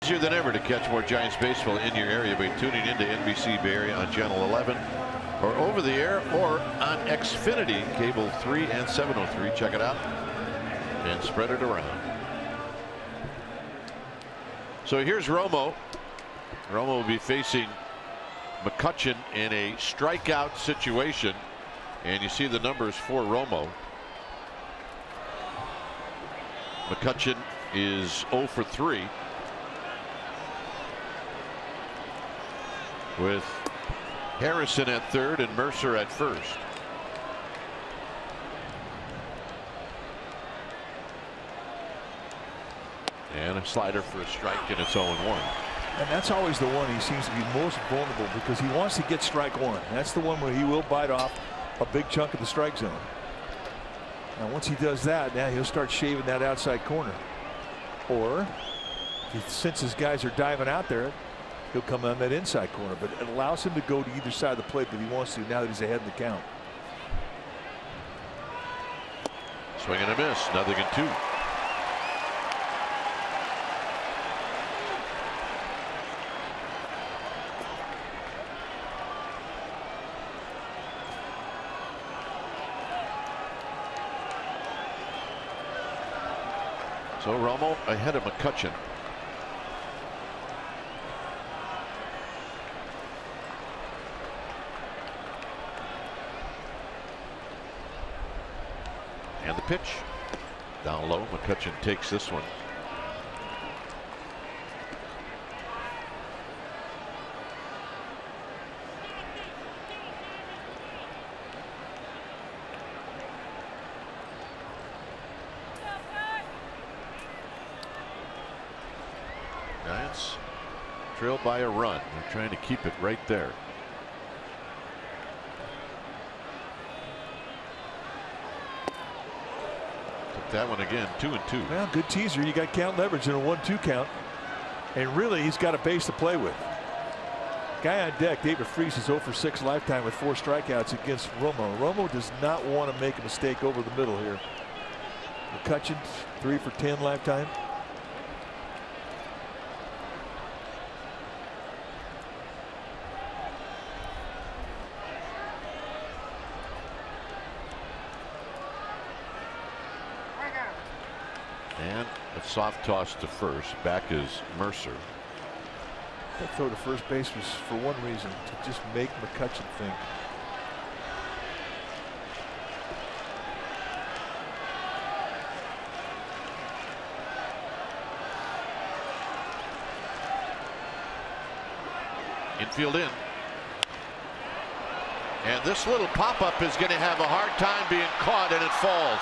Easier than ever to catch more Giants baseball in your area by tuning into NBC Bay Area on Channel 11 or over the air or on Xfinity Cable 3 and 703. Check it out and spread it around. So here's Romo. Romo will be facing McCutchen in a strikeout situation, and you see the numbers for Romo. McCutchen is 0 for 3. With Harrison at third and Mercer at first. And a slider for a strike, and it's 0-1. And that's always the one he seems to be most vulnerable, because he wants to get strike one. That's the one where he will bite off a big chunk of the strike zone. Now once he does that, now he'll start shaving that outside corner. Or since his guys are diving out there, he'll come on that inside corner, but it allows him to go to either side of the plate that he wants to now that he's ahead in the count. Swing and a miss, 0-2. So Romo ahead of McCutchen. And the pitch down low. McCutchen takes this one. Giants trailed by a run. They're trying to keep it right there. Took that one again. 2-2. Well, good teaser. You got count leverage in a 1-2 count. And really, he's got a base to play with. Guy on deck, David Freese, is 0 for 6 lifetime with 4 strikeouts against Romo. Romo does not want to make a mistake over the middle here. McCutchen 3 for 10 lifetime. And a soft toss to first. Back is Mercer. That throw to first base was for one reason, to just make McCutchen think. Infield in. And this little pop-up is going to have a hard time being caught, and it falls.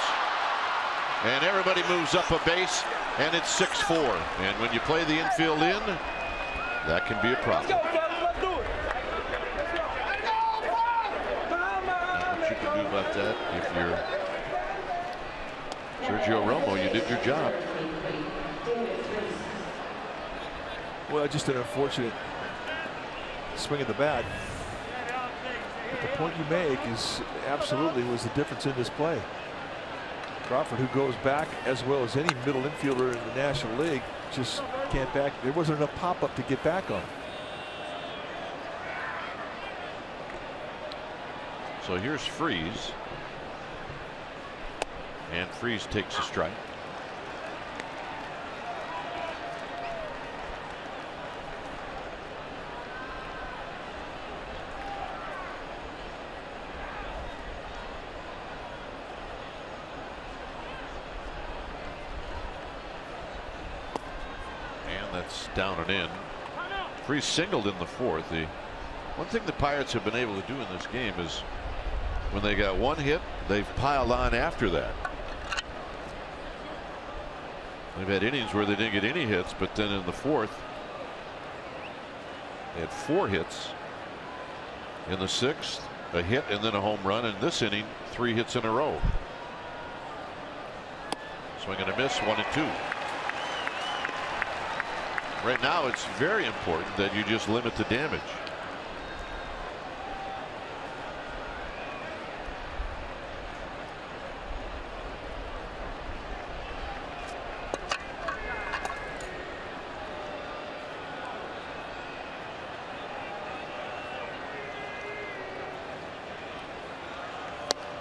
And everybody moves up a base, and it's 6-4. And when you play the infield in, that can be a problem. Not what you can do about that. If you're Sergio Romo, you did your job. Well, just an unfortunate swing of the bat. But the point you make is absolutely was the difference in this play. Crawford, who goes back as well as any middle infielder in the National League, just can't back. There wasn't enough pop-up to get back on. So here's Freese. And Freese takes a strike. Down and in. Freese singled in the 4th. The one thing the Pirates have been able to do in this game is when they got one hit, they've piled on after that. They've had innings where they didn't get any hits, but then in the 4th they had 4 hits. In the 6th, a hit and then a home run. In this inning, 3 hits in a row. Swing and a miss, 1-2. Right now, it's very important that you just limit the damage.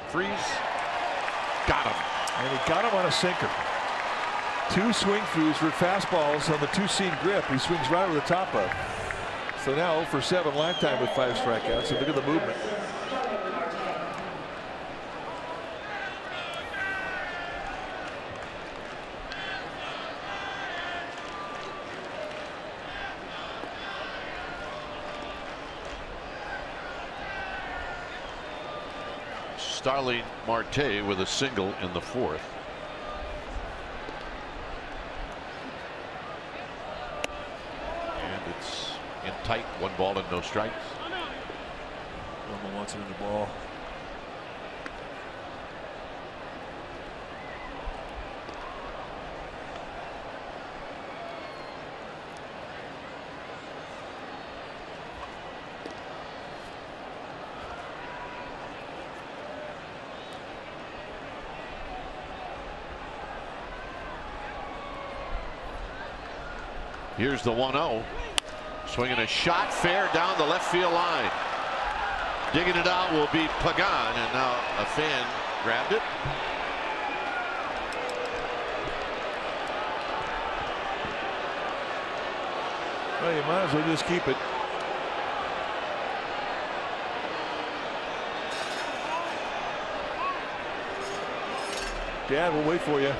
Freese got him. And he got him on a sinker. 2 swing throughs for fastballs on the 2-seam grip. He swings right over the top of. So now 0 for 7 lifetime with 5 strikeouts. So look at the movement. Starling Marte with a single in the 4th. Tight, 1 ball and no strikes. Romo wants it in the ball. Here's the 1-0. Swinging a shot fair down the left field line. Digging it out will be Pagan, and now a fan grabbed it. Well, you might as well just keep it. Dad will wait for you.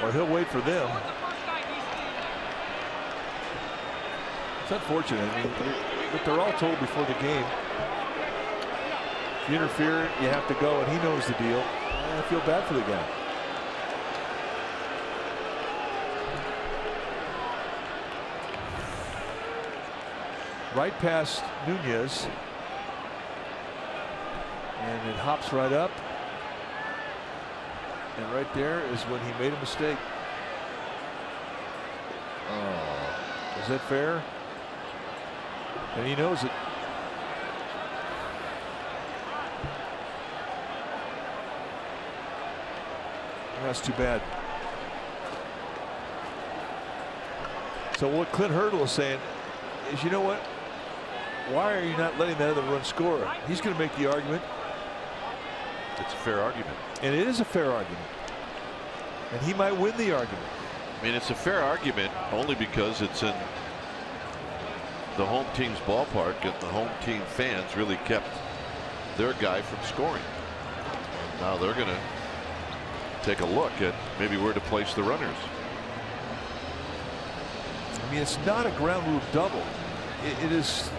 Or he'll wait for them. It's unfortunate. I mean, but they're all told before the game, if you interfere, you have to go, and he knows the deal. I feel bad for the guy. Right past Nunez, and it hops right up. And right there is when he made a mistake. Oh, is that fair? And he knows it. That's too bad. So what Clint Hurdle is saying is, you know what? Why are you not letting that other run score? He's going to make the argument. It's a fair argument. And it is a fair argument. And he might win the argument. I mean, it's a fair argument only because it's in the home team's ballpark, and the home team fans really kept their guy from scoring. Now they're going to take a look at maybe where to place the runners. I mean, it's not a ground rule double. It is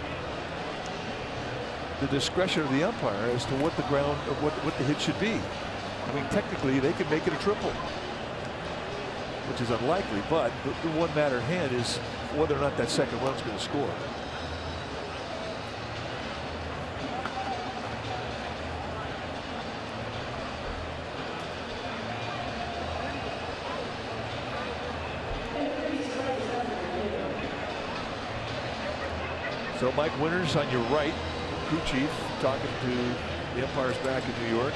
the discretion of the umpire as to what the ground, what the hit should be. I mean, technically they could make it a triple, which is unlikely, but the one matter at hand is whether or not that second run's going to score. So Mike Winters on your right, crew chief, talking to the umpires back in New York.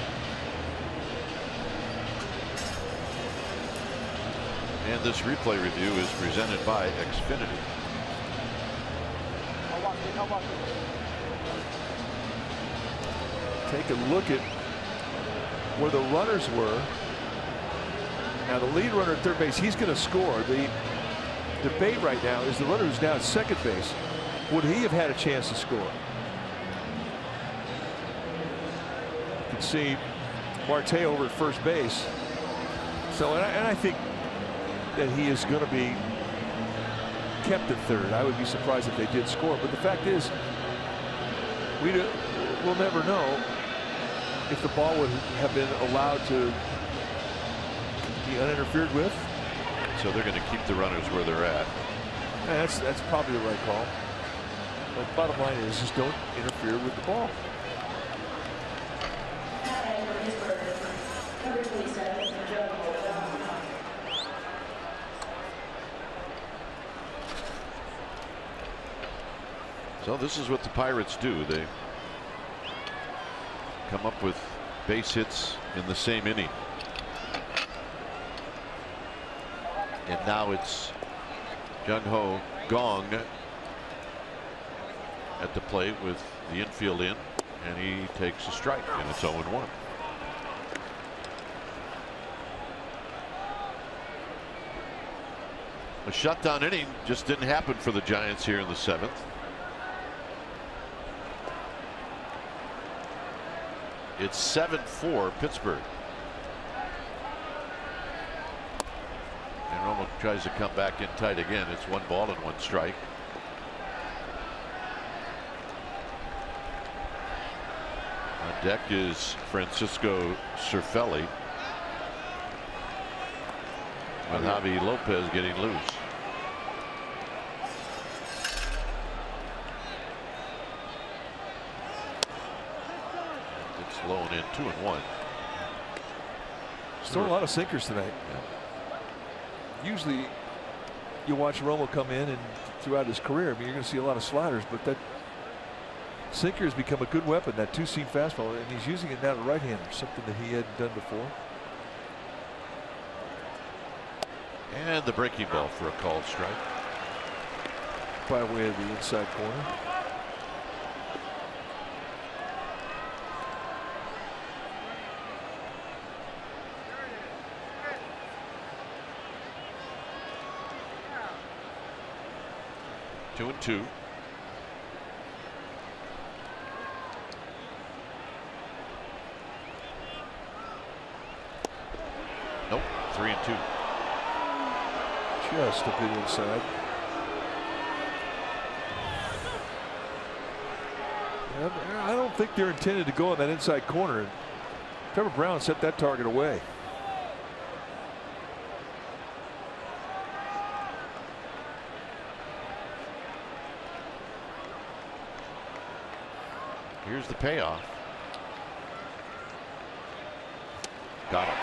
And this replay review is presented by Xfinity. Take a look at where the runners were. Now the lead runner at third base, he's going to score. The debate right now is the runner who's now at second base. Would he have had a chance to score? You can see Marte over at first base. So, and I think that he is going to be kept at third. I would be surprised if they did score. But the fact is, we'll never know if the ball would have been allowed to be uninterfered with. So they're going to keep the runners where they're at. And that's probably the right call. But bottom line is, just don't interfere with the ball. So this is what the Pirates do. They come up with base hits in the same inning. And now it's Jung-Ho Gong at the plate with the infield in, and he takes a strike, and it's 0-1. A shutdown inning just didn't happen for the Giants here in the 7th. It's 7-4 Pittsburgh. And Romo tries to come back in tight again. It's 1 ball and 1 strike. On deck is Francisco Cervelli, with Javi Lopez getting loose. It's low and in, 2-1. He's throwing a lot of sinkers tonight. Yeah. Usually you watch Romo come in and throughout his career, I mean, you're going to see a lot of sliders, but that sinker has become a good weapon, that two-seam fastball, and he's using it now to right-hander, something that he hadn't done before. And the breaking ball for a called strike. By way of the inside corner. 2-2. Nope. 3-2. Just a bit inside. I don't think they're intended to go in that inside corner. Trevor Brown set that target away. Here's the payoff. Got him.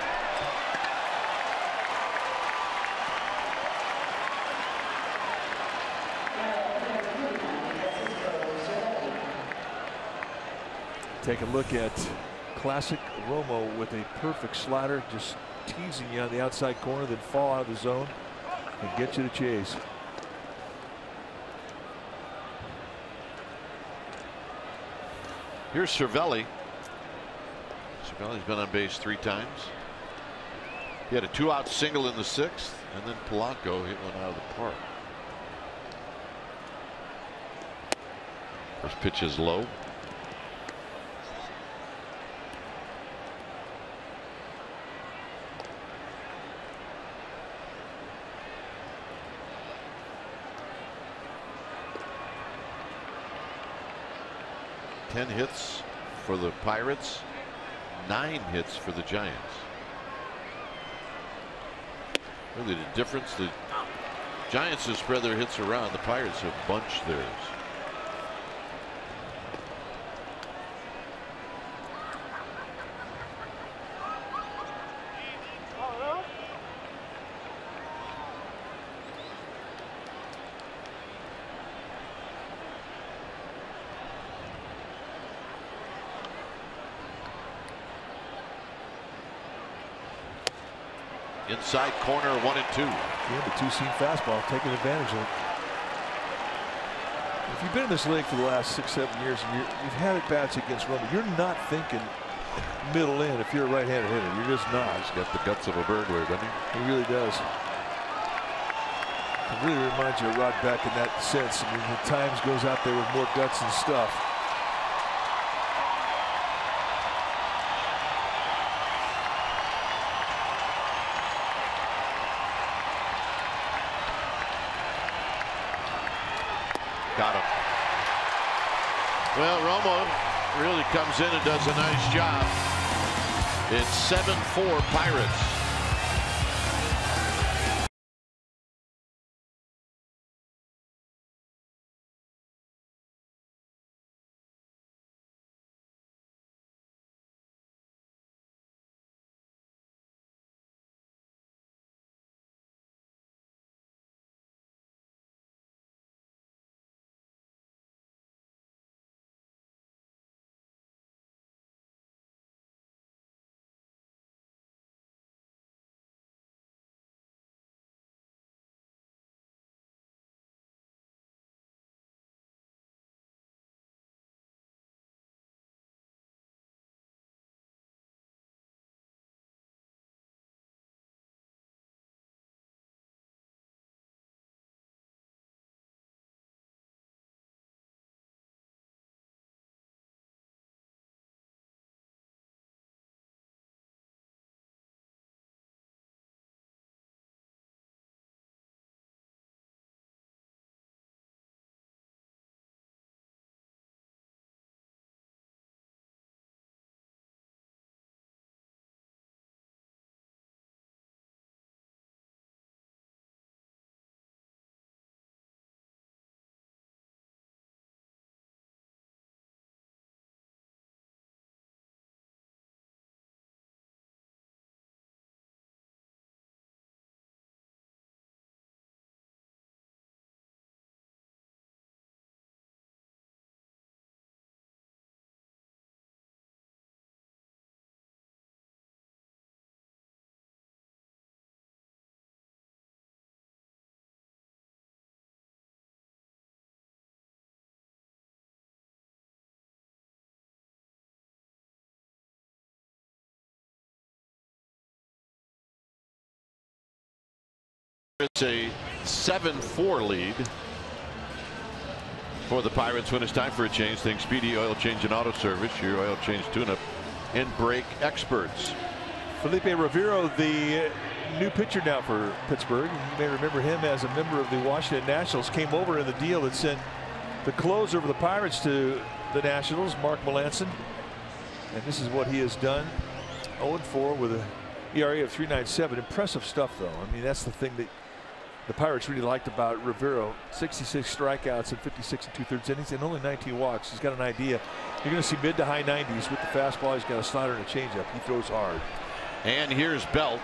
Take a look at classic Romo with a perfect slider, just teasing you on the outside corner, then fall out of the zone and get you to chase. Here's Cervelli. Cervelli's been on base 3 times. He had a 2-out single in the 6th, and then Polanco hit one out of the park. First pitch is low. Ten hits for the Pirates, 9 hits for the Giants. Really the difference, the Giants have spread their hits around, the Pirates have bunched theirs. Inside corner, 1-2. Yeah, the 2-seam fastball, taking advantage of it. If you've been in this league for the last 6-7 years and you've had at bats against Romo, you're not thinking middle in if you're a right-handed hitter. You're just not. He's got the guts of a burglar, doesn't he? He really does. It really reminds you of Rod Beck in that sense. I mean, at times goes out there with more guts and stuff. Got him. Well, Romo really comes in and does a nice job. It's 7-4 Pirates. It's a 7-4 lead. for the Pirates when it's time for a change. Think Speedy Oil Change and Auto Service, your oil change tune-up and brake experts. Felipe Rivero, the new pitcher now for Pittsburgh. You may remember him as a member of the Washington Nationals. Came over in the deal that sent the closer of the Pirates to the Nationals, Mark Melanson. And this is what he has done. 0-4 with an ERA of 3.97. Impressive stuff, though. I mean, that's the thing that the Pirates really liked about Rivero. 66 strikeouts in 56 2/3 innings and only 19 walks. He's got an idea. You're going to see mid to high 90s with the fastball. He's got a slider and a changeup. He throws hard. And here's Belt.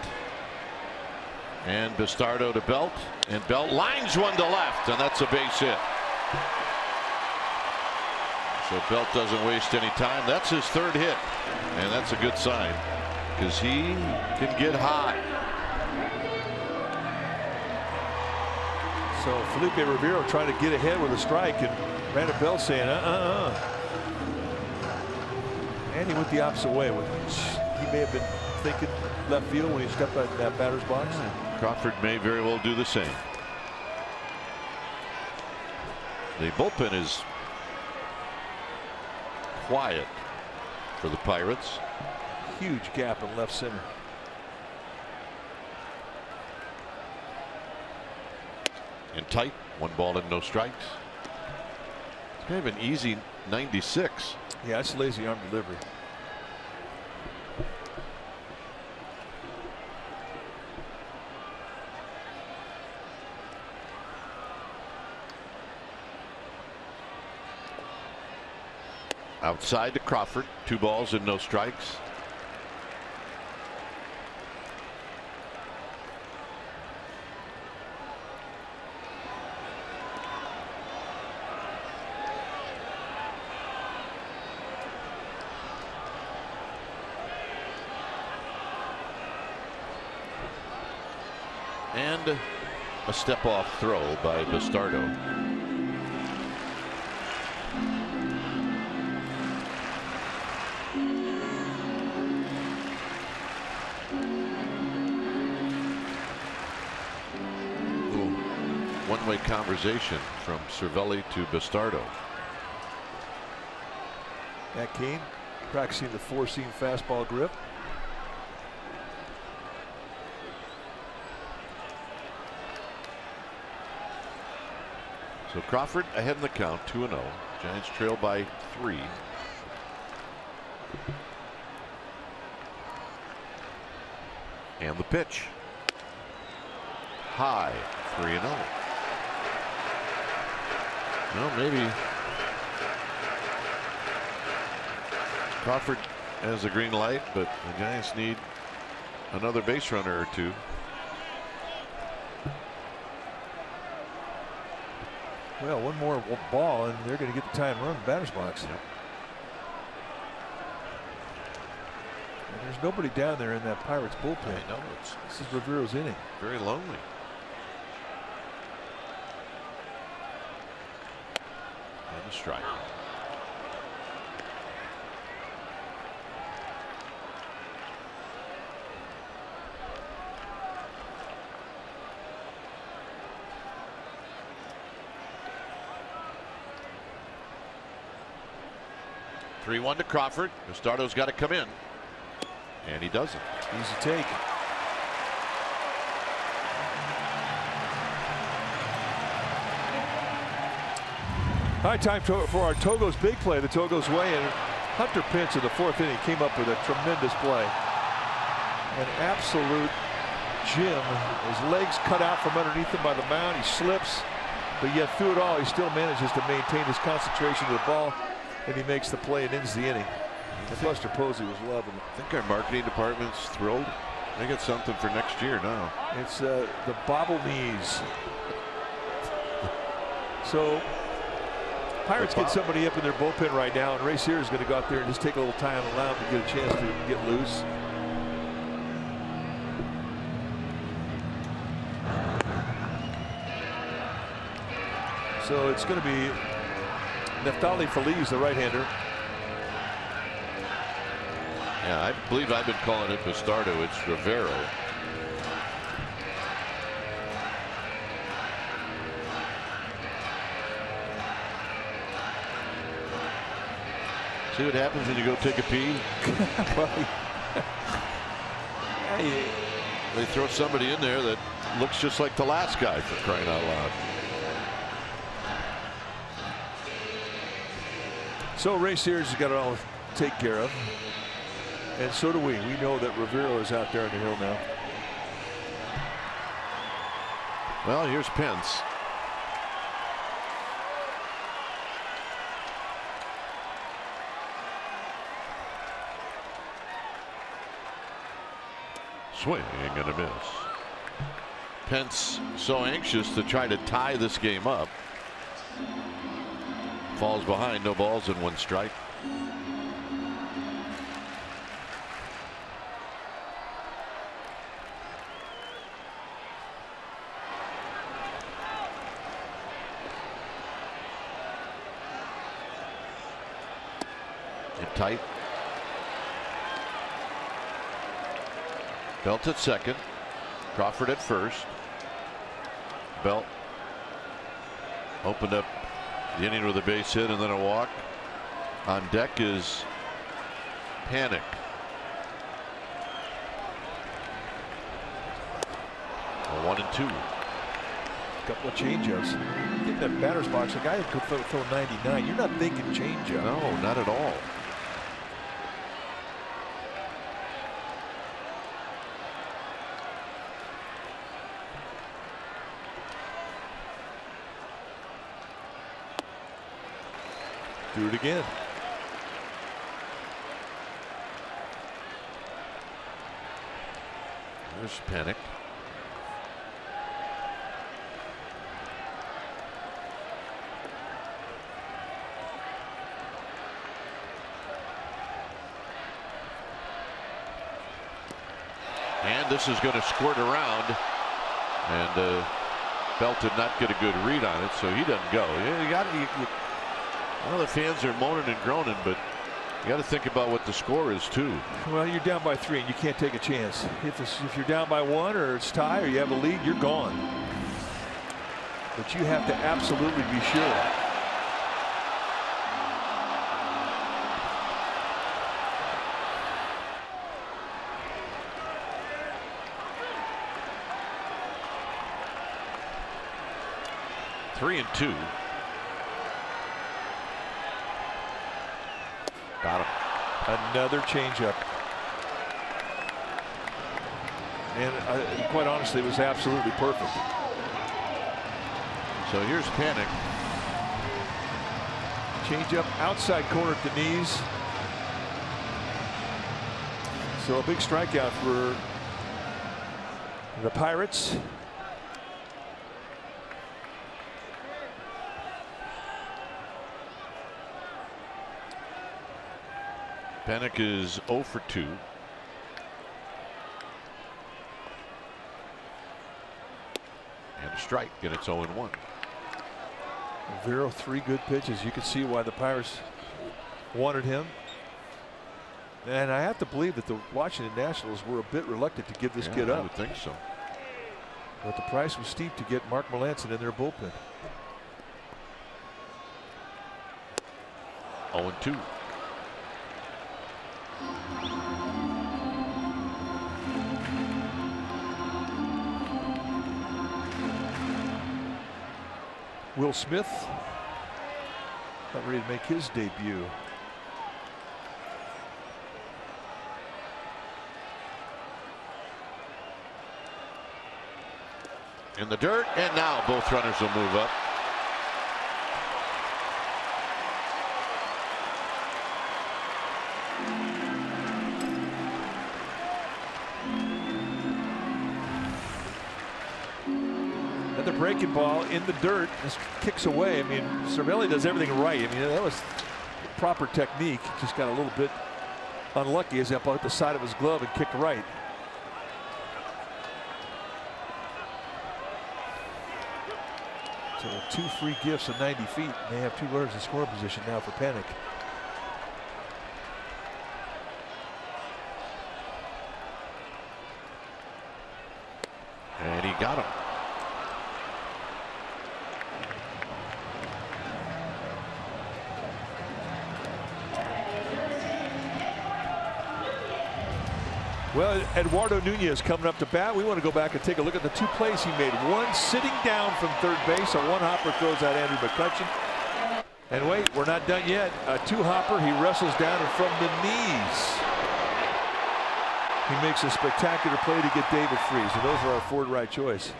And Bastardo to Belt. And Belt lines one to left, and that's a base hit. So Belt doesn't waste any time. That's his third hit, and that's a good sign because he can get hot. So Felipe Rivero trying to get ahead with a strike, and Brandon Belt saying and he went the opposite way, which he may have been thinking left field when he stepped out in that batter's box. Crawford may very well do the same. The bullpen is quiet for the Pirates. Huge gap in left center. And tight, 1 ball and no strikes. It's kind of an easy 96. Yeah, it's lazy arm delivery. Outside to Crawford, 2 balls and no strikes. And a step off throw by Bastardo. One-way conversation from Cervelli to Bastardo. Matt Cain practicing the 4-seam fastball grip. So Crawford ahead in the count, 2-0. Giants trail by 3. And the pitch. High, 3-0. Well, maybe Crawford has a green light, but the Giants need another base runner or two. Well, one more ball, and they're going to get the tying run in the batter's box. Yep. And there's nobody down there in that Pirates bullpen. I know. This is Rivero's inning. Very lonely. And a strike. Three-1 to Crawford. Bastardo's got to come in, and he doesn't. Easy take. High time for our Togo's big play. The Togo's way, and Hunter Pence in the 4th inning came up with a tremendous play. An absolute gem. His legs cut out from underneath him by the mound. He slips, but yet through it all, he still manages to maintain his concentration to the ball, and he makes the play and ends the inning. And Buster Posey was loving it. I think our marketing department's thrilled. They got something for next year now. It's the bobble knees. So Pirates get somebody up in their bullpen right now, and Ray Sears is going to go out there and just take a little time and allow him to get a chance to get loose. So it's going to be Neftali Feliz, the right-hander. Yeah, I believe I've been calling it Bastardo. It's Rivero. See what happens when you go take a pee? They throw somebody in there that looks just like the last guy, for crying out loud. So Ray Sears has got it all to take care of. And so do we. We know that Rivero is out there on the hill now. Well, here's Pence. Swing and a miss. Pence so anxious to try to tie this game up. Falls behind, no balls and 1 strike. Tight. Belt at second. Crawford at first. Belt opened up the inning with a base hit and then a walk. On deck is Panic. 1-2. Couple of changeups. Get that batter's box. The guy that could throw 99. You're not thinking changeup. No, not at all. Do it again. There's Panic. And this is going to squirt around, and Belt did not get a good read on it, so he doesn't go. You got to. I know the fans are moaning and groaning, but you got to think about what the score is too. Well, you're down by 3 and you can't take a chance. If you're down by 1 or it's tie or you have a lead, you're gone. But you have to absolutely be sure. Three and 2. Got him. Another changeup. And quite honestly, it was absolutely perfect. So here's Panic. Changeup outside corner at the knees. So a big strikeout for the Pirates. Panic is 0 for 2. And a strike, and it's 0-1. Vero, 3 good pitches. You can see why the Pirates wanted him. And I have to believe that the Washington Nationals were a bit reluctant to give this kid up. I would think so. But the price was steep to get Mark Melanson in their bullpen. 0-2. Will Smith about ready to make his debut. In the dirt, and now both runners will move up. The breaking ball in the dirt, just kicks away. I mean, Cervelli does everything right. I mean, that was proper technique. Just got a little bit unlucky as that ball hit the side of his glove and kicked right. So 2 free gifts of 90 feet. And they have 2 runners in scoring position now for Panic. And he got him. Well, Eduardo Nunez coming up to bat. We want to go back and take a look at the two plays he made. One sitting down from third base. A one-hopper throws out Andrew McCutchen. And wait, we're not done yet. A two-hopper, he wrestles down and from the knees. He makes a spectacular play to get David Freese. And those are our forward right choice.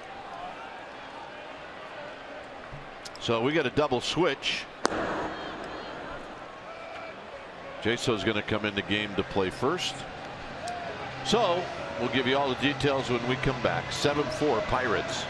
So we got a double switch. Jaso's going to come in the game to play first. So we'll give you all the details when we come back. 7-4 Pirates.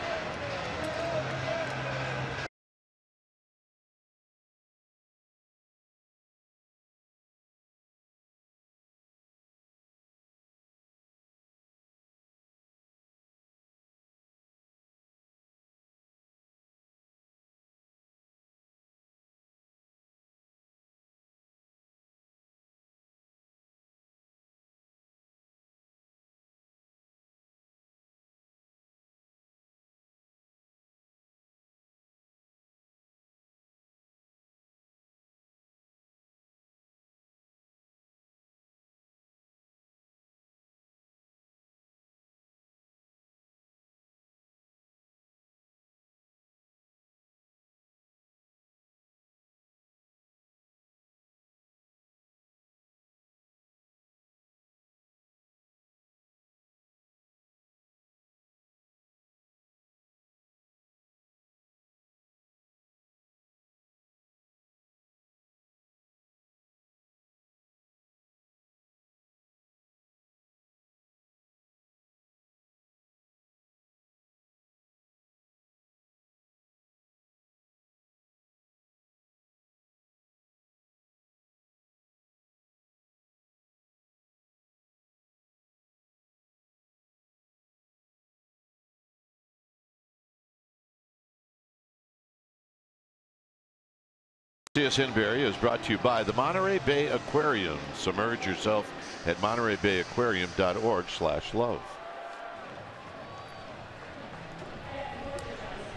CSN Barry is brought to you by the Monterey Bay Aquarium. Submerge yourself at MontereyBayAquarium.org/love.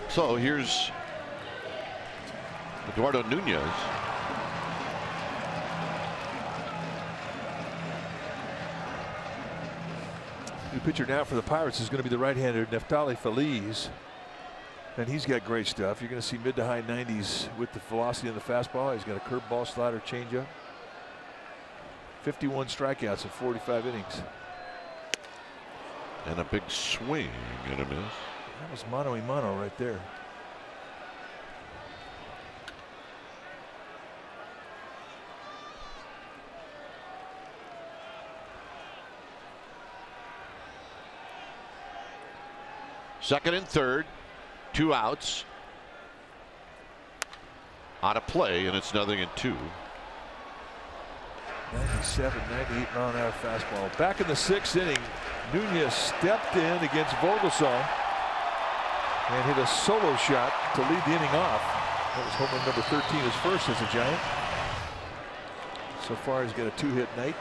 So here's Eduardo Nunez. The pitcher now for the Pirates is going to be the right-hander Neftali Feliz. And he's got great stuff. You're going to see mid to high 90s with the velocity of the fastball. He's got a curveball, slider, changeup. 51 strikeouts in 45 innings. And a big swing and a miss. That was mano-a-mano right there. Second and third. 2 outs. On a play, and it's 0-2. 97, 98 mile-an-hour fastball. Back in the 6th inning, Nunez stepped in against Vogelsong and hit a solo shot to lead the inning off. That was home run number 13, his first as a Giant. So far, he's got a 2-hit night.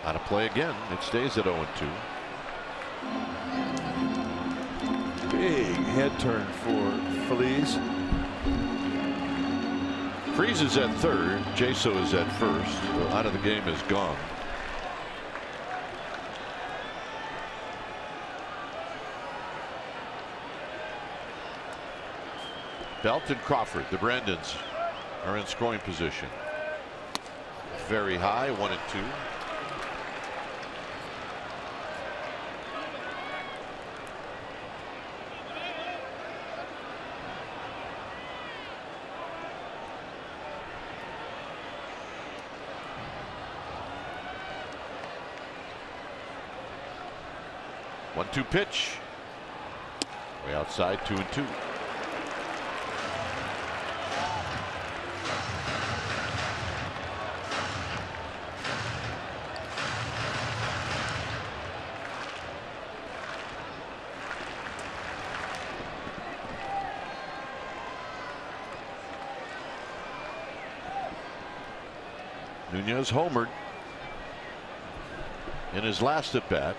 On a play again, it stays at 0-2. Big head turn for Feliz. Freese is at third. Jaso is at first. So out of the game is gone. Belt and Crawford, the Brandons, are in scoring position. Very high, 1-2. One-two pitch. Way outside, 2-2. Nunez homered in his last at bat.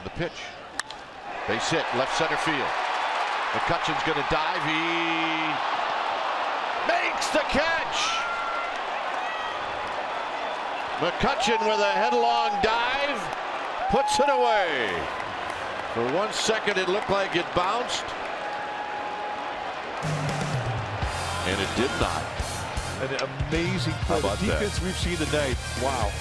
the pitch. Base hit, left center field. McCutcheon's going to dive. He makes the catch. McCutcheon with a headlong dive puts it away. For 1 second it looked like it bounced, and it did not. An amazing play. The defense we've seen tonight. Wow.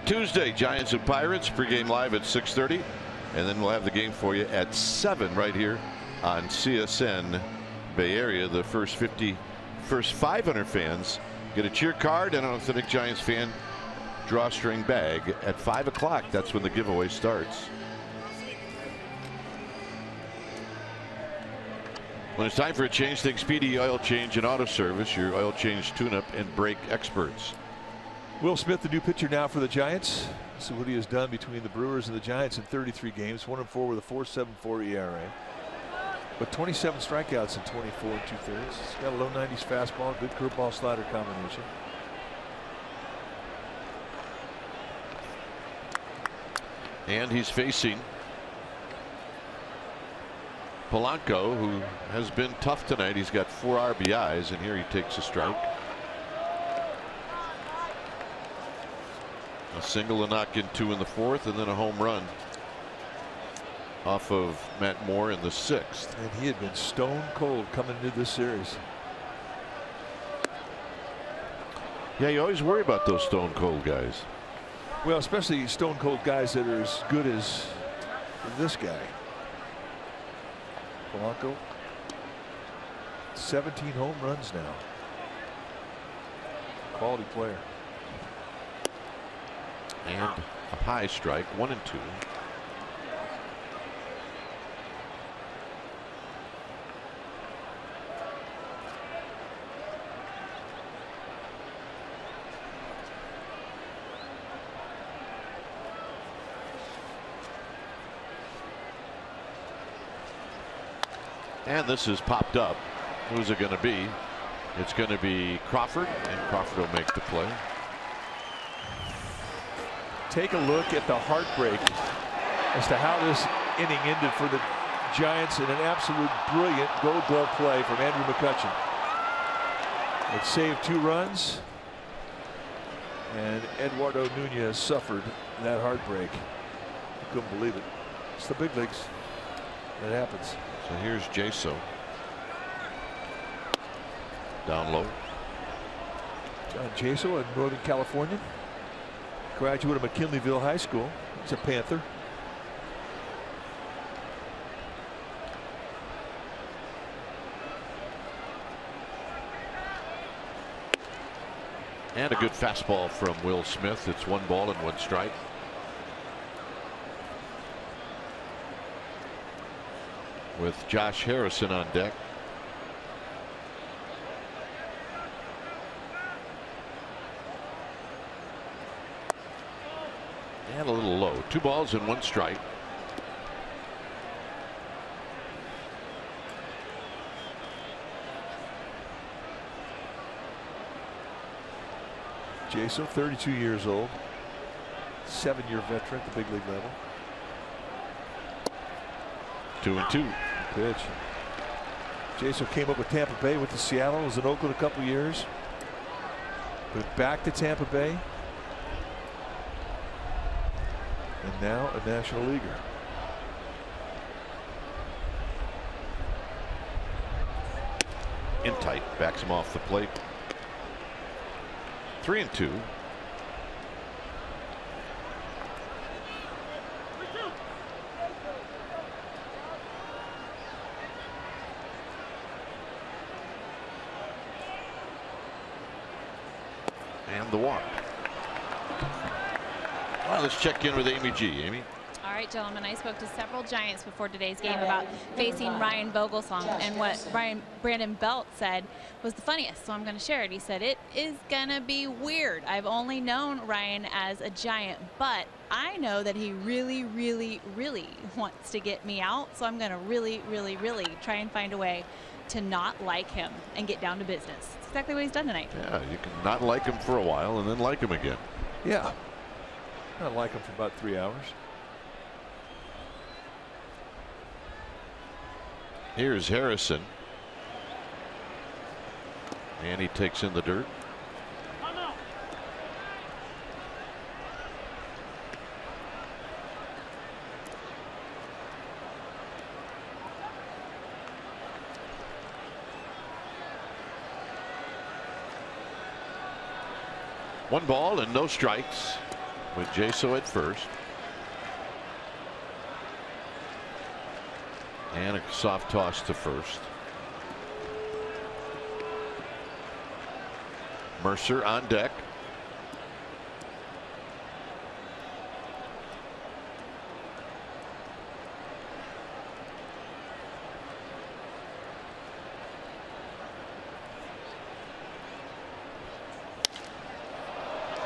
Tuesday, Giants and Pirates, pregame live at 6:30, and then we'll have the game for you at 7 right here on CSN Bay Area. The first 500 fans get a cheer card and an authentic Giants fan drawstring bag at 5 o'clock. That's when the giveaway starts. When it's time for a change, think Speedy Oil Change and Auto Service, your oil change, tune-up, and brake experts. Will Smith, the new pitcher now for the Giants. See what he has done between the Brewers and the Giants in 33 games. 1-4 with a 4.74 ERA. But 27 strikeouts in 24 2/3. He's got a low 90s fastball, good curveball slider combination. And he's facing Polanco, who has been tough tonight. He's got 4 RBIs, and here he takes a strike. A single to knock in 2 in the 4th, and then a home run off of Matt Moore in the 6th. And he had been stone cold coming into this series. Yeah, you always worry about those stone cold guys. Well, especially stone cold guys that are as good as this guy. Polanco, 17 home runs now. Quality player. And a high strike, 1-2. And this is popped up. Who's it going to be? It's going to be Crawford, and Crawford will make the play. Take a look at the heartbreak as to how this inning ended for the Giants in an absolute brilliant Gold Glove play from Andrew McCutcheon. It saved 2 runs, and Eduardo Nunez suffered that heartbreak. I couldn't believe it. It's the big leagues. That happens. So here's Jaso. Down low. John Jaso in Northern California. Graduate of McKinleyville High School. He's a Panther. And a good fastball from Will Smith. It's 1 ball and 1 strike. With Josh Harrison on deck. And a little low. 2 balls and 1 strike. Jason, 32 years old, 7-year veteran at the big league level. 2-2. Pitch. Jason came up with Tampa Bay, went to Seattle, was in Oakland a couple years. Went back to Tampa Bay. And now a National Leaguer. In tight, backs him off the plate. 3-2. And the walk. Well, let's check in with Amy G. Amy. All right, gentlemen, I spoke to several Giants before today's game about facing Ryan Vogelsong, and what Brandon Belt said was the funniest, so I'm going to share it. He said, it is going to be weird. I've only known Ryan as a Giant, but I know that he really, really, really wants to get me out, so I'm going to really, really, really try and find a way to not like him and get down to business. That's exactly what he's done tonight. Yeah, you can not like him for a while and then like him again. Yeah. Not like him for about 3 hours. Here's Harrison. And he takes in the dirt. One ball and no strikes with Jaso at first. And a soft toss to first. Mercer on deck.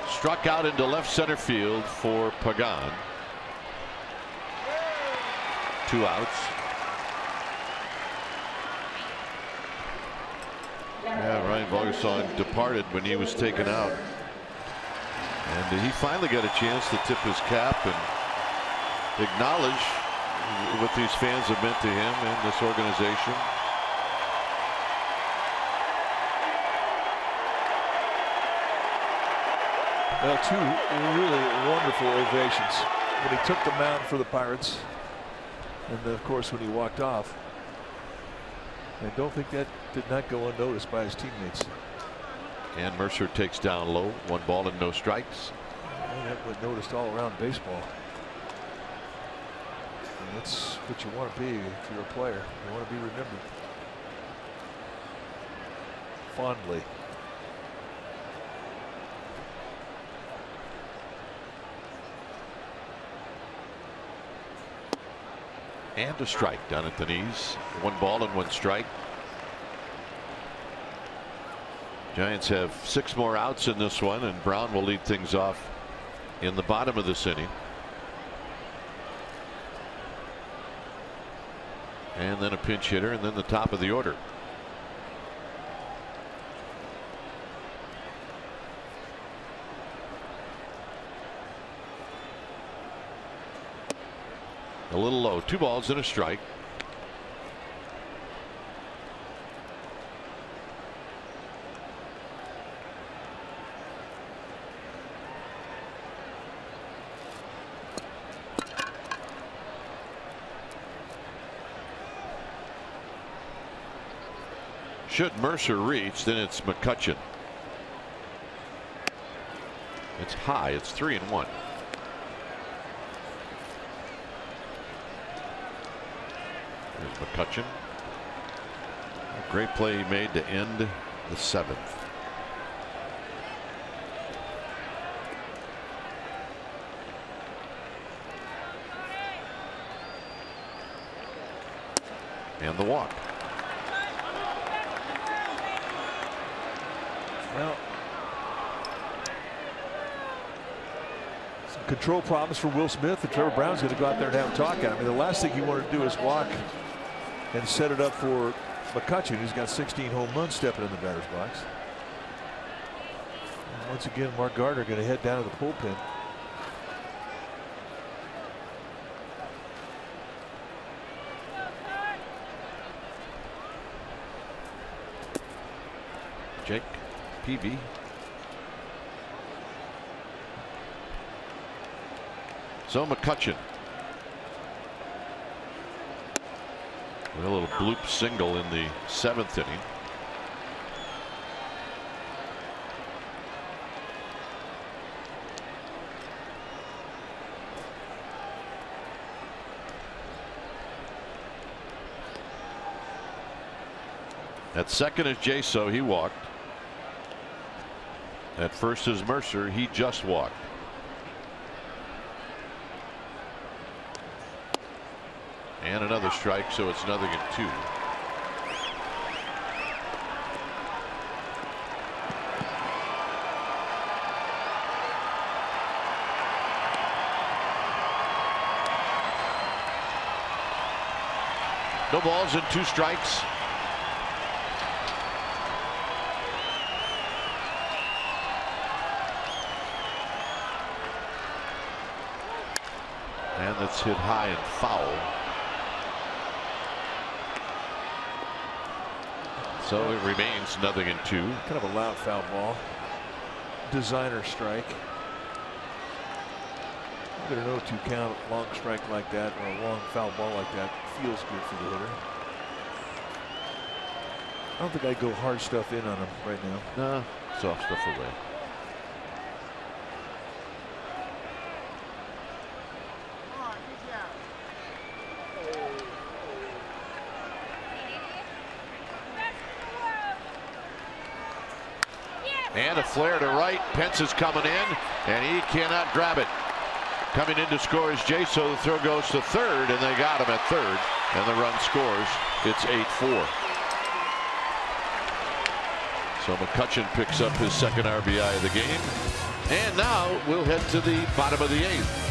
Struck out into left center field for Pagan. 2 outs. Yeah, Ryan Vogelsong departed when he was taken out. And he finally got a chance to tip his cap and acknowledge what these fans have meant to him and this organization. Well, 2 really wonderful ovations when he took the mound for the Pirates, and then, of course, when he walked off. I don't think that did not go unnoticed by his teammates. And Mercer takes down low. 1 ball and no strikes. And that was noticed all around baseball. And that's what you want to be if you're a player. You want to be remembered fondly. And a strike down at the knees. 1 ball and 1 strike. Giants have 6 more outs in this one, and Brown will lead things off in the bottom of this inning. And then a pinch hitter, and then the top of the order. A little low. 2 balls and a strike. Should Mercer reach, then it's McCutchen. It's high. It's 3-1. There's McCutchen. A great play he made to end the 7th. And the walk. Well, some control problems for Will Smith, and Trevor Brown's going to go out there and have a talk at him. I mean, the last thing he wanted to do is walk and set it up for McCutchen, who's got 16 home runs, stepping in the batter's box. And once again, Mark Gardner going to head down to the bullpen. Jake Peavy. So McCutchen. With a little bloop single in the 7th inning. At second is Jaso. He walked. At first is Mercer. He just walked. And another strike, so it's 0-2. No balls and 2 strikes. And that's hit high and foul. So it remains 0-2. Kind of a loud foul ball. Designer strike. I better know 2 count, long strike like that, or a long foul ball like that feels good for the hitter. I don't think I'd go hard stuff in on him right now. No, soft stuff away. And a flare to right. Pence is coming in, and he cannot grab it. Coming in to score is Jaso. The throw goes to third, and they got him at third, and the run scores. It's 8-4. So McCutchen picks up his second RBI of the game. And now we'll head to the bottom of the 8th.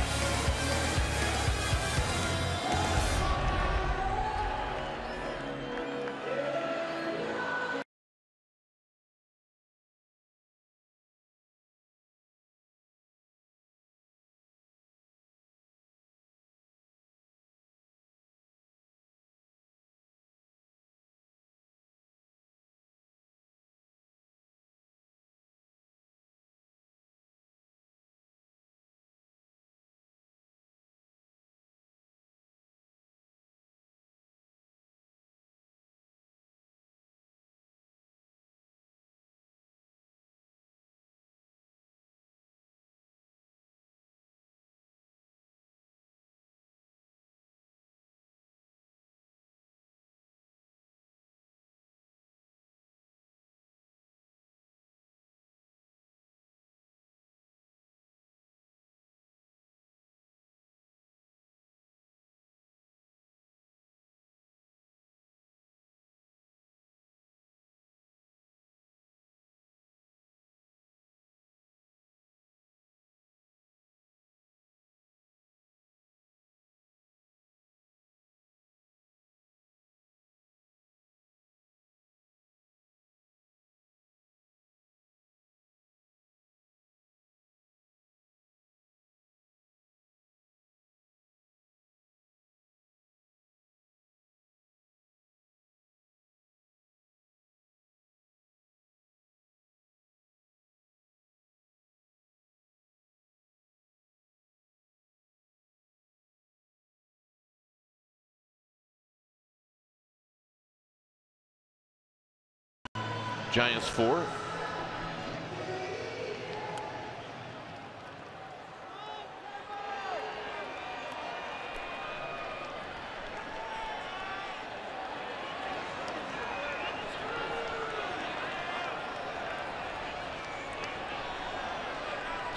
Giants 4.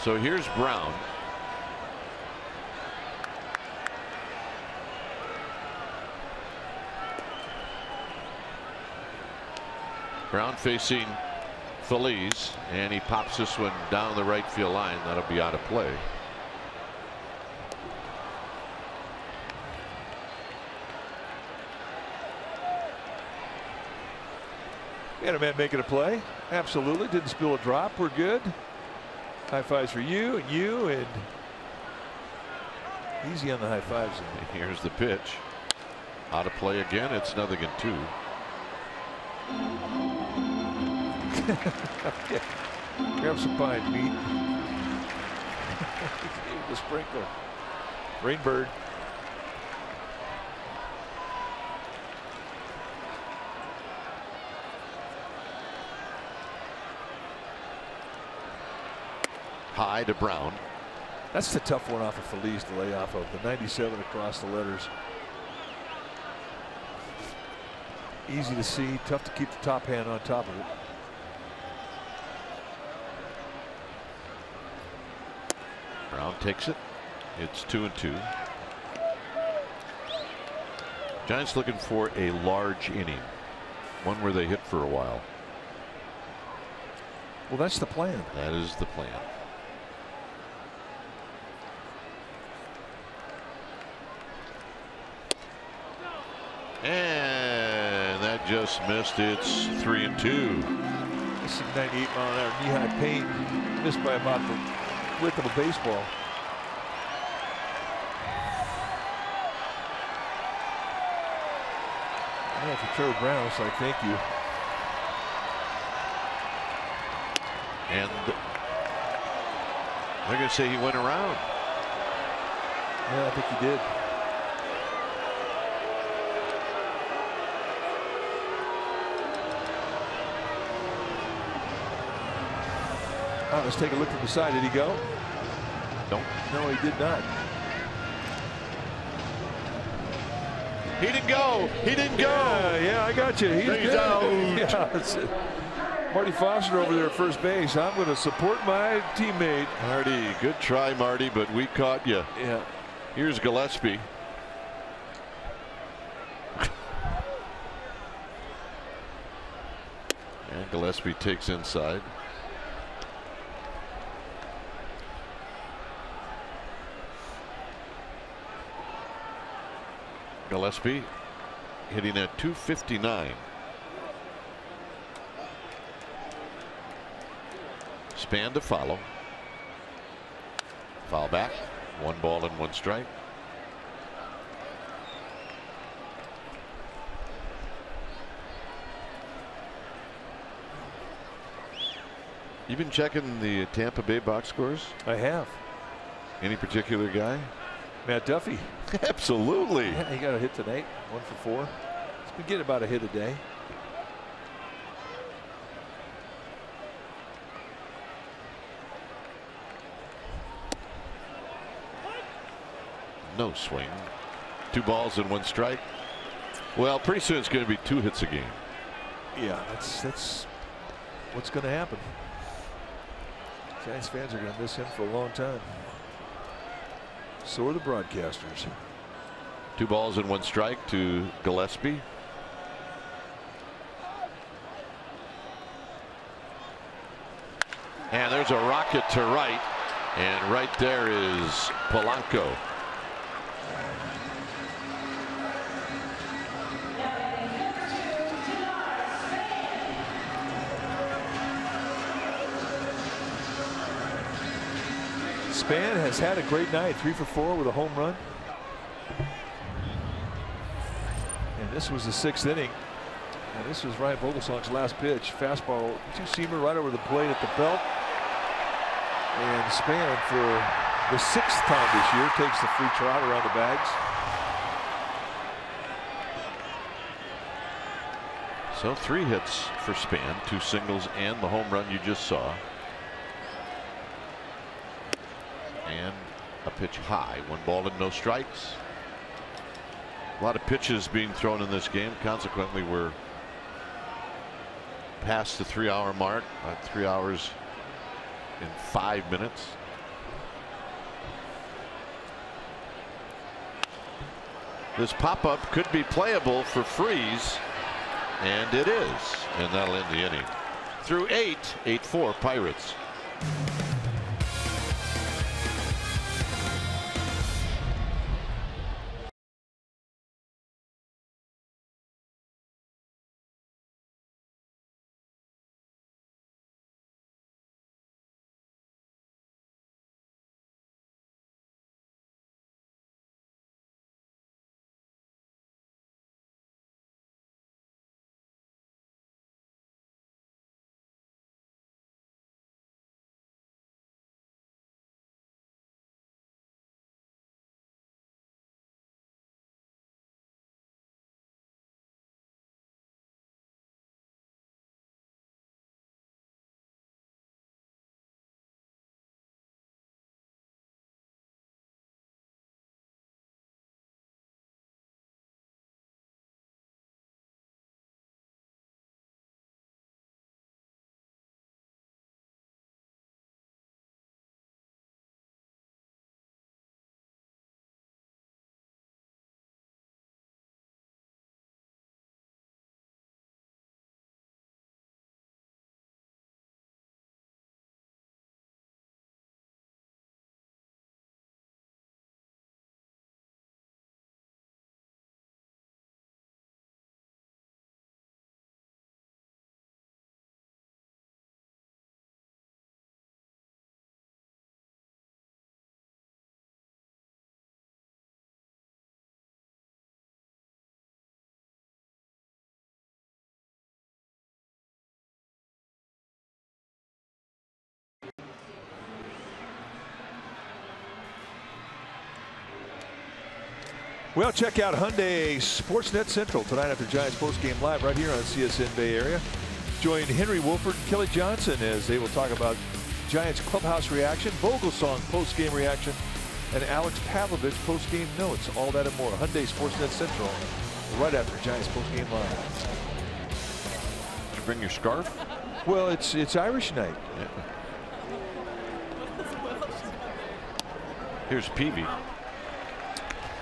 So here's Brown. Brown facing Phillies, and he pops this one down the right field line. That'll be out of play. We had a man making a play. Absolutely. Didn't spill a drop. We're good. High fives for you, and easy on the high fives. Here's the pitch. Out of play again. It's 0-2. Okay. Grab some pine, meat. The sprinkler. Rainbird. High to Brown. That's the tough one off of Feliz to lay off of. The 97 across the letters. Easy to see. Tough to keep the top hand on top of it. Brown takes it. It's 2-2. Giants looking for a large inning. One where they hit for a while. Well, that's the plan. That is the plan. And that just missed. It's 3-2. This is 98-mile-an-hour knee-high paint. Missed by about the width of a baseball. Yeah, for Trevor Brown, it's like, thank you. And they're going to say he went around. Yeah, I think he did. Let's take a look from the side. Did he go? Nope. No, he did not. He didn't go. He didn't go. Yeah, I got you. He's out. Yeah, that's it. Marty Foster over there at first base. I'm going to support my teammate. Marty, good try, Marty, but we caught you. Yeah. Here's Gillespie. And Gillespie takes inside. Gillespie hitting at 259. Span to follow. Foul back. 1 ball and 1 strike. You've been checking the Tampa Bay box scores? I have. Any particular guy? Matt Duffy. Absolutely. Yeah, he got a hit tonight. 1 for 4. He's been getting about a hit a day. No swing. 2 balls and 1 strike. Well, pretty soon it's going to be 2 hits a game. Yeah, that's what's going to happen. Giants fans are going to miss him for a long time. So are the broadcasters. 2 balls and 1 strike to Gillespie. And there's a rocket to right. And right there is Polanco. Span has had a great night. 3 for 4 with a home run. And this was the 6th inning. And this was Ryan Vogelsong's last pitch. Fastball, 2-seamer right over the plate at the belt. And Span, for the 6th time this year, takes the free trot around the bags. So 3 hits for Span, 2 singles and the home run you just saw. And a pitch high. 1 ball and no strikes. A lot of pitches being thrown in this game. Consequently, we're past the 3-hour mark. 3 hours in 5 minutes. This pop-up could be playable for Freeze. And it is. And that'll end the inning. Through 8-4 Pirates. Well, check out Hyundai Sportsnet Central tonight after Giants postgame live right here on CSN Bay Area. Join Henry Wolford and Kelly Johnson as they will talk about Giants clubhouse reaction, Vogelsong postgame reaction, and Alex Pavlovich postgame notes. All that and more. Hyundai Sportsnet Central right after Giants postgame live. Did you bring your scarf? Well, it's Irish night. Yeah. Here's Peavy.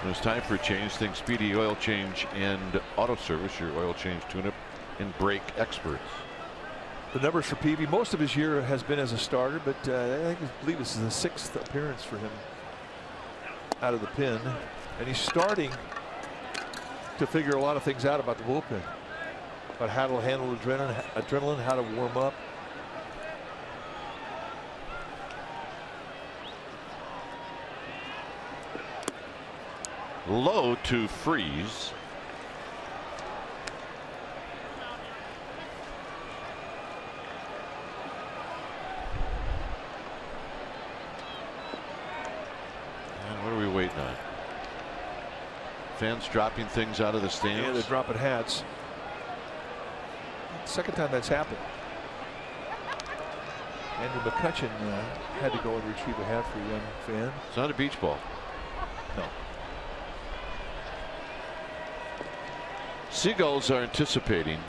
When it's time for a change, think Speedy Oil Change and Auto Service, your oil change tune-up and brake experts. The numbers for Peavy, most of his year has been as a starter, but I believe this is the 6th appearance for him out of the pen, and he's starting to figure a lot of things out about the bullpen, about how to handle adrenaline, how to warm up. Low to Freeze. And what are we waiting on? Fans dropping things out of the stands. Yeah, they're dropping hats. Second time that's happened. Andrew McCutcheon had to go and retrieve a hat for a young fan. It's not a beach ball. No. Seagulls are anticipating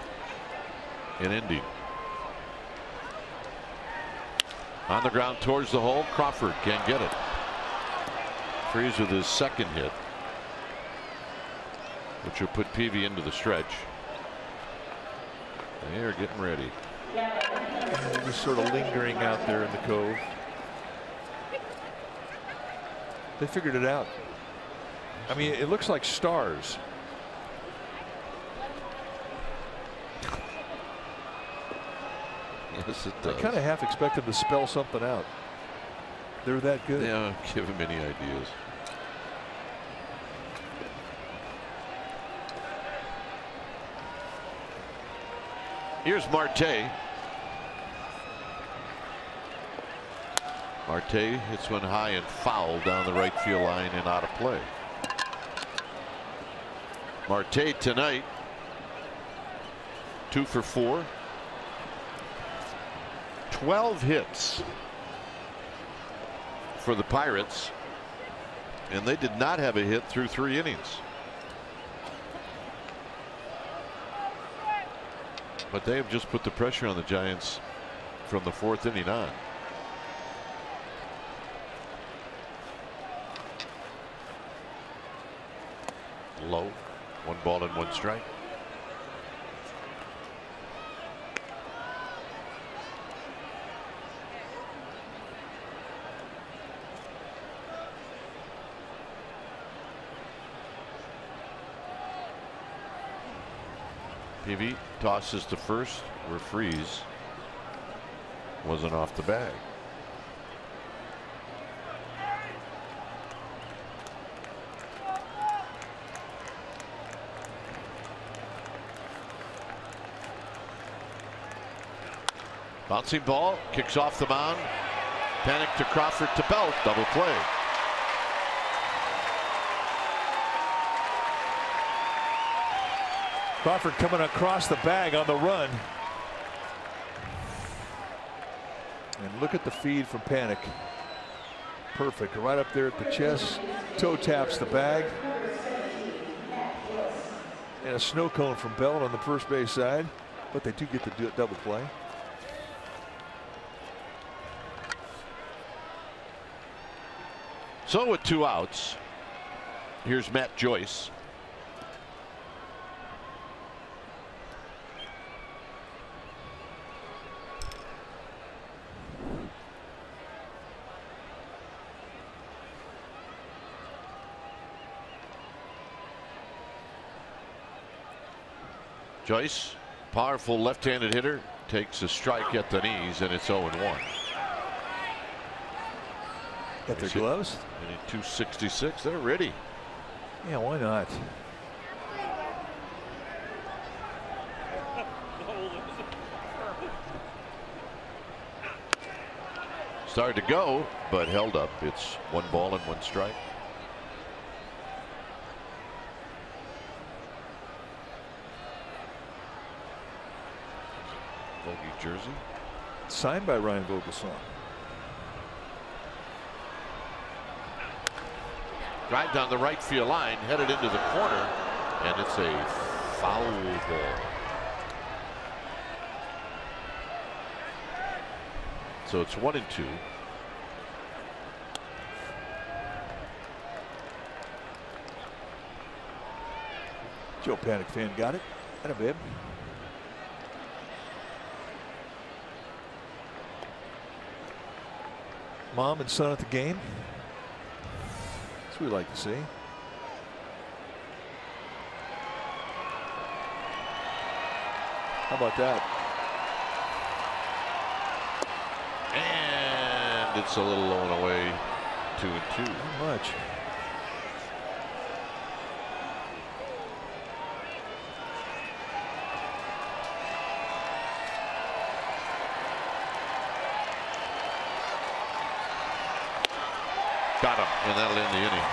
an ending. On the ground towards the hole. Crawford can't get it. Freeze with his second hit, which will put Peavy into the stretch. They are getting ready. They're just sort of lingering out there in the cove. They figured it out. I mean, it looks like stars. Yes, it does. I kind of half expect them to spell something out. They're that good. Yeah, give him any ideas. Here's Marte. Marte hits one high and foul down the right field line and out of play. Marte tonight 2 for 4. 12 hits for the Pirates, and they did not have a hit through 3 innings. But they have just put the pressure on the Giants from the 4th inning on. Low, 1 ball and 1 strike. Peavy tosses to first where Freeze wasn't off the bag. Bouncing ball, kicks off the mound. Panic to Crawford to Belt, double play. Crawford coming across the bag on the run. And look at the feed from Panic. Perfect, right up there at the chest. Toe taps the bag. And a snow cone from Belt on the first base side. But they do get to do a double play. So with 2 outs, here's Matt Joyce. Joyce, powerful left-handed hitter, takes a strike at the knees, and it's 0-1. Got their gloves. And at 266, they're ready. Yeah, why not? Started to go, but held up. It's 1 ball and 1 strike. Vogie jersey. Signed by Ryan Vogelsong. Drive down the right field line, headed into the corner, and it's a foul ball. So it's 1-2. Joe Panic fan got it. Atta bib. Mom and son at the game. That's what we like to see. How about that? And it's a little low away. 2-2. Not much. Got him, and that'll end the inning.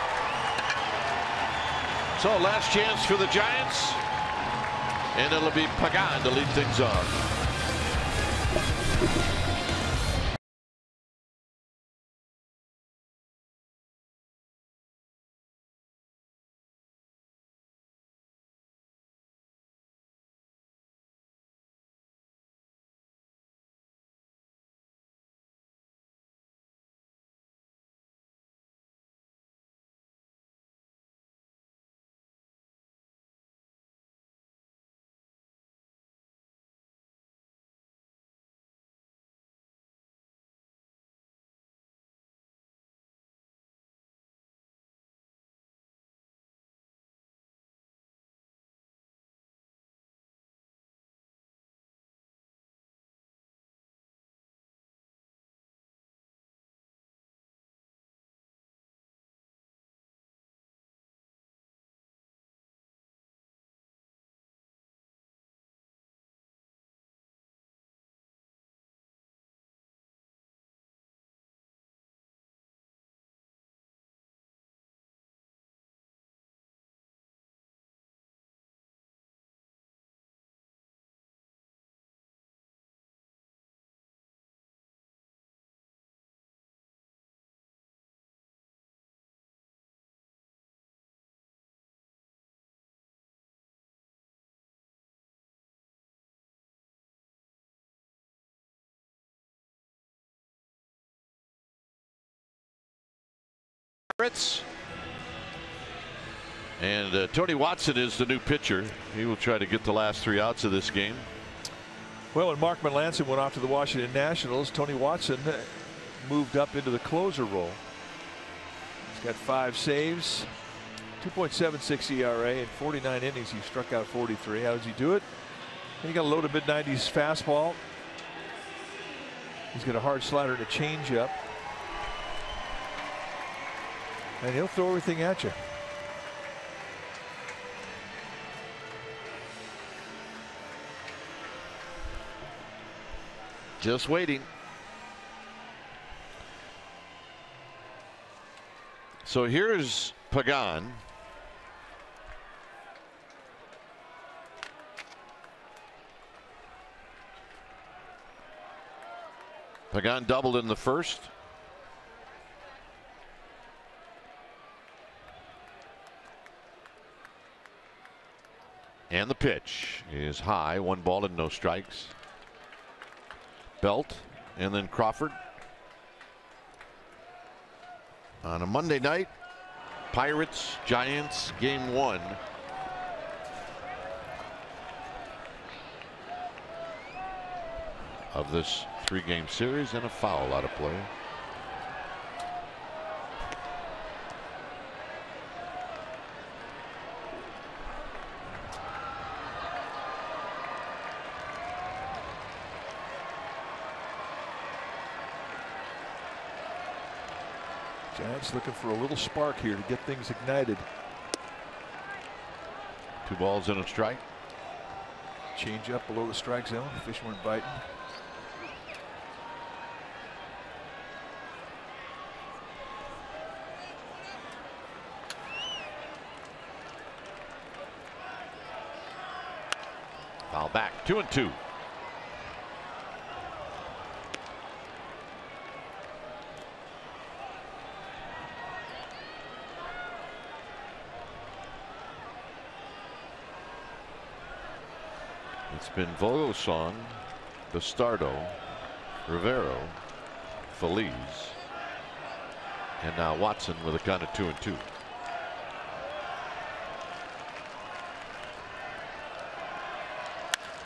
So last chance for the Giants, and it'll be Pagan to lead things off. And Tony Watson is the new pitcher. He will try to get the last 3 outs of this game. Well, when Mark Melanson went off to the Washington Nationals, Tony Watson moved up into the closer role. He's got 5 saves, 2.76 ERA, in 49 innings he struck out 43. How does he do it? He got a low to mid-90s fastball. He's got a hard slider and a changeup. And he'll throw everything at you. Just waiting. So here's Pagan. Pagan doubled in the first. And the pitch is high, 1 ball and no strikes. Belt and then Crawford. On a Monday night, Pirates, Giants, game 1. Of this 3-game series, and a foul out of play. Giants looking for a little spark here to get things ignited. 2 balls and a strike. Change up below the strike zone. Fish weren't biting. Foul back, 2-2. It's been Vogelsong, Bastardo, Rivero, Phillies, and now Watson with a count of 2-2.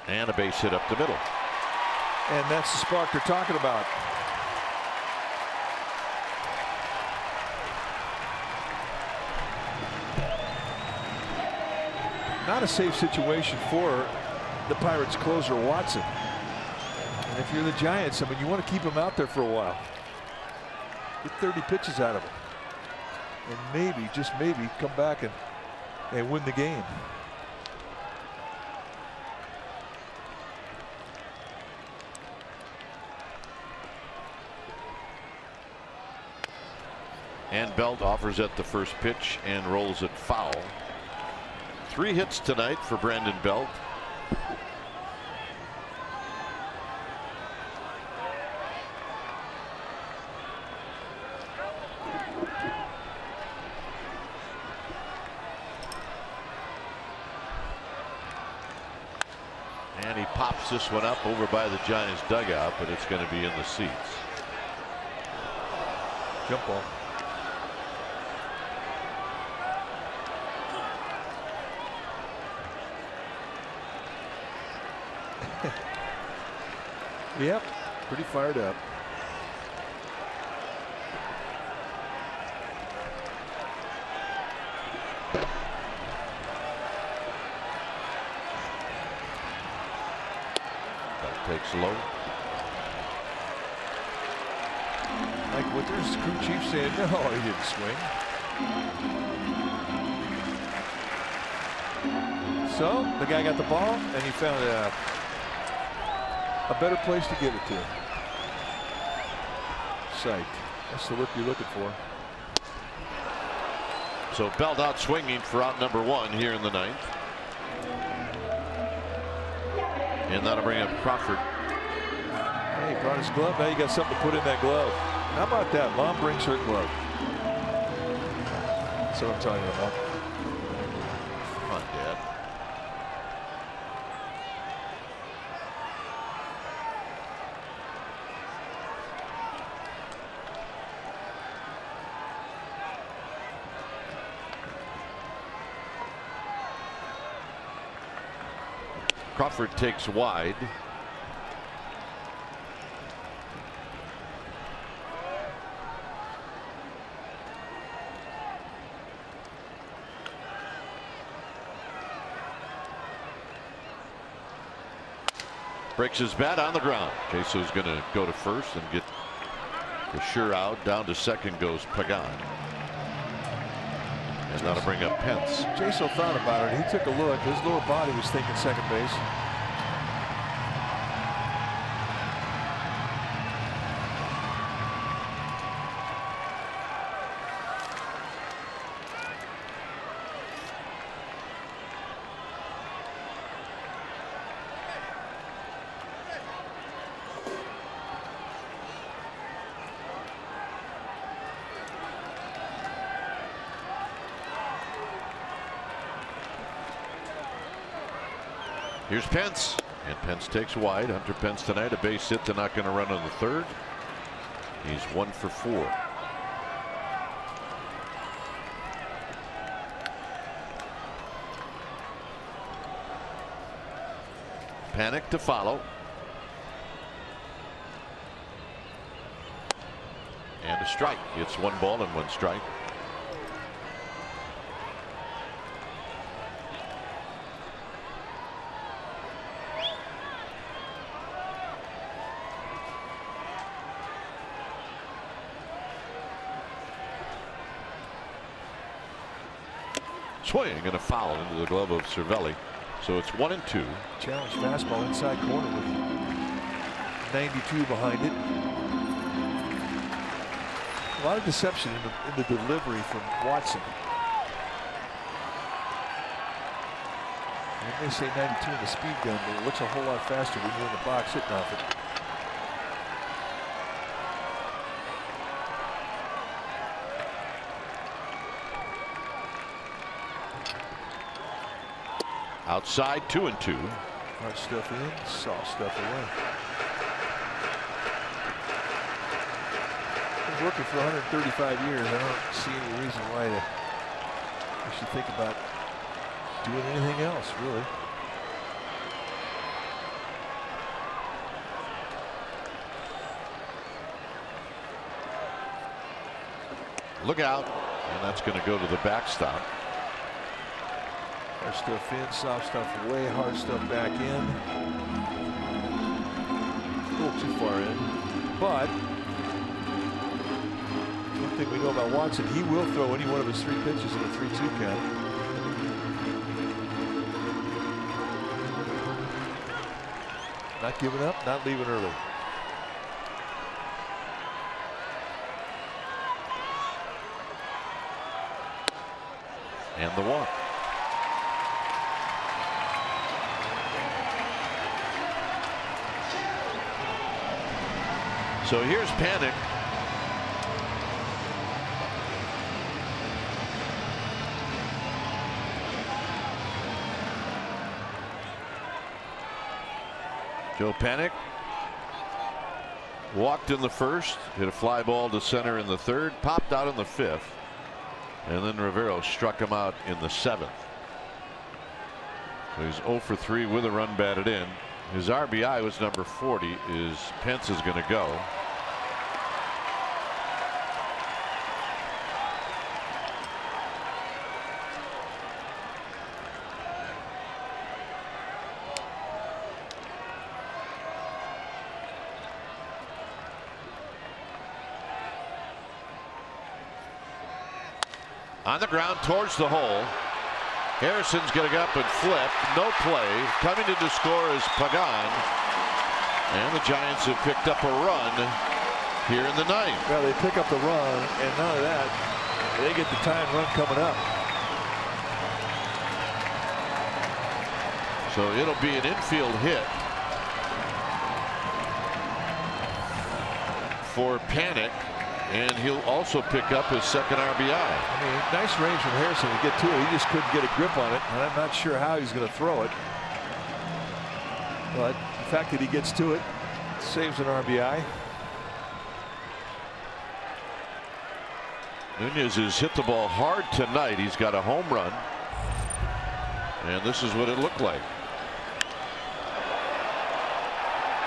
And a base hit up the middle. And that's the spark they're talking about. Not a safe situation for the Pirates closer Watson. And if you're the Giants, I mean, you want to keep him out there for a while. Get 30 pitches out of him. And maybe, just maybe, come back and win the game. And Belt offers at the first pitch and rolls it foul. 3 hits tonight for Brandon Belt. And he pops this one up over by the Giants dugout, but it's going to be in the seats. Jump ball. Yep, pretty fired up. That takes low. Like what their crew chief saying, no, he didn't swing. So the guy got the ball and he found a better place to get it to. Sight. That's the look you're looking for. So Belt out swinging for out number 1 here in the 9th. And that'll bring up Crawford. Hey, he brought his glove. Now you got something to put in that glove. How about that? Mom brings her glove. That's what I'm talking about. Come on, Dad. Crawford takes wide. Breaks his bat on the ground. Jaso's going to go to first and get the sure out. Down to second goes Pagan. And that'll bring up Pence. Jaso thought about it. He took a look. His lower body was thinking second base. Here's Pence, and Pence takes wide. Hunter Pence tonight, a base hit. They're not going to run on the third. He's 1 for 4. Panic to follow. And a strike. It's 1 ball and 1 strike. Swing and a foul into the glove of Cervelli. So it's 1-2. Challenge fastball inside corner with 92 behind it. A lot of deception in the delivery from Watson. And they say 92 in the speed gun, but it looks a whole lot faster when you're in the box hitting off it. Outside 2-2. Hard stuff in, soft stuff away. Been working for 135 years. I don't see any reason why you should think about doing anything else, really. Look out, and that's going to go to the backstop. Hard stuff in, soft stuff away, hard stuff back in. A little too far in. But one thing we know about Watson, he will throw any one of his 3 pitches in a 3-2 count. Not giving up, not leaving early. And the walk. So here's Panic. Joe Panic walked in the first, hit a fly ball to center in the third, popped out in the 5th, and then Rivero struck him out in the 7th. So he's 0 for 3 with a run batted in. His RBI was number 40. Pence is going to go. On the ground towards the hole. Harrison's going to go up and flip. No play. Coming to score is Pagan. And the Giants have picked up a run here in the 9th. Well, they pick up the run, and none of that. They get the tying run coming up. So it'll be an infield hit for Panic. And he'll also pick up his 2nd RBI. I mean, nice range from Harrison to get to it. He just couldn't get a grip on it, and I'm not sure how he's going to throw it. But the fact that he gets to it saves an RBI. Nunez has hit the ball hard tonight. He's got a home run. And this is what it looked like.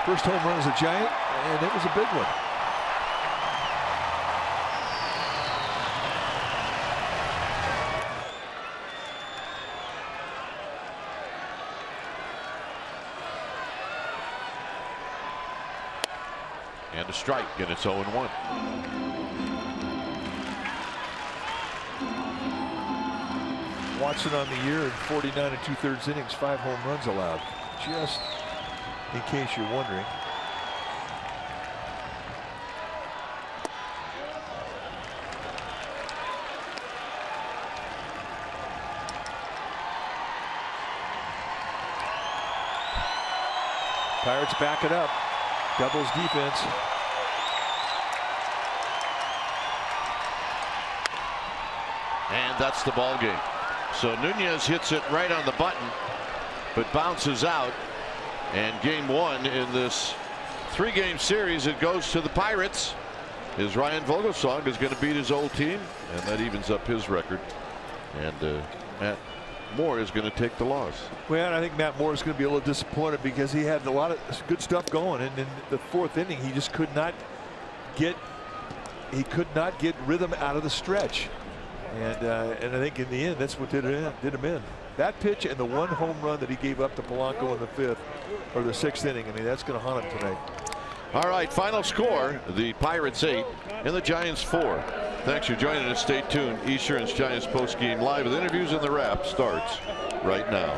First home run as a Giant, and it was a big one. And a strike, and it's 0-1. Watson on the year in 49 2/3 innings, 5 home runs allowed. Just in case you're wondering. Pirates back it up. Doubles defense. And that's the ball game. So Nunez hits it right on the button, but bounces out. And game 1 in this 3-game series, it goes to the Pirates. Is Ryan Vogelsong is going to beat his old team, and that evens up his record. And Matt Moore is going to take the loss. Well, I think Matt Moore is going to be a little disappointed because he had a lot of good stuff going, and in the 4th inning he just could not get rhythm out of the stretch. And I think in the end that's what did him in. That pitch and the 1 home run that he gave up to Polanco in the 5th or the 6th inning. I mean, that's going to haunt him tonight. All right, final score: the Pirates 8 and the Giants 4. Thanks for joining us. Stay tuned. Esurance Giants post game live with interviews, and the wrap starts right now.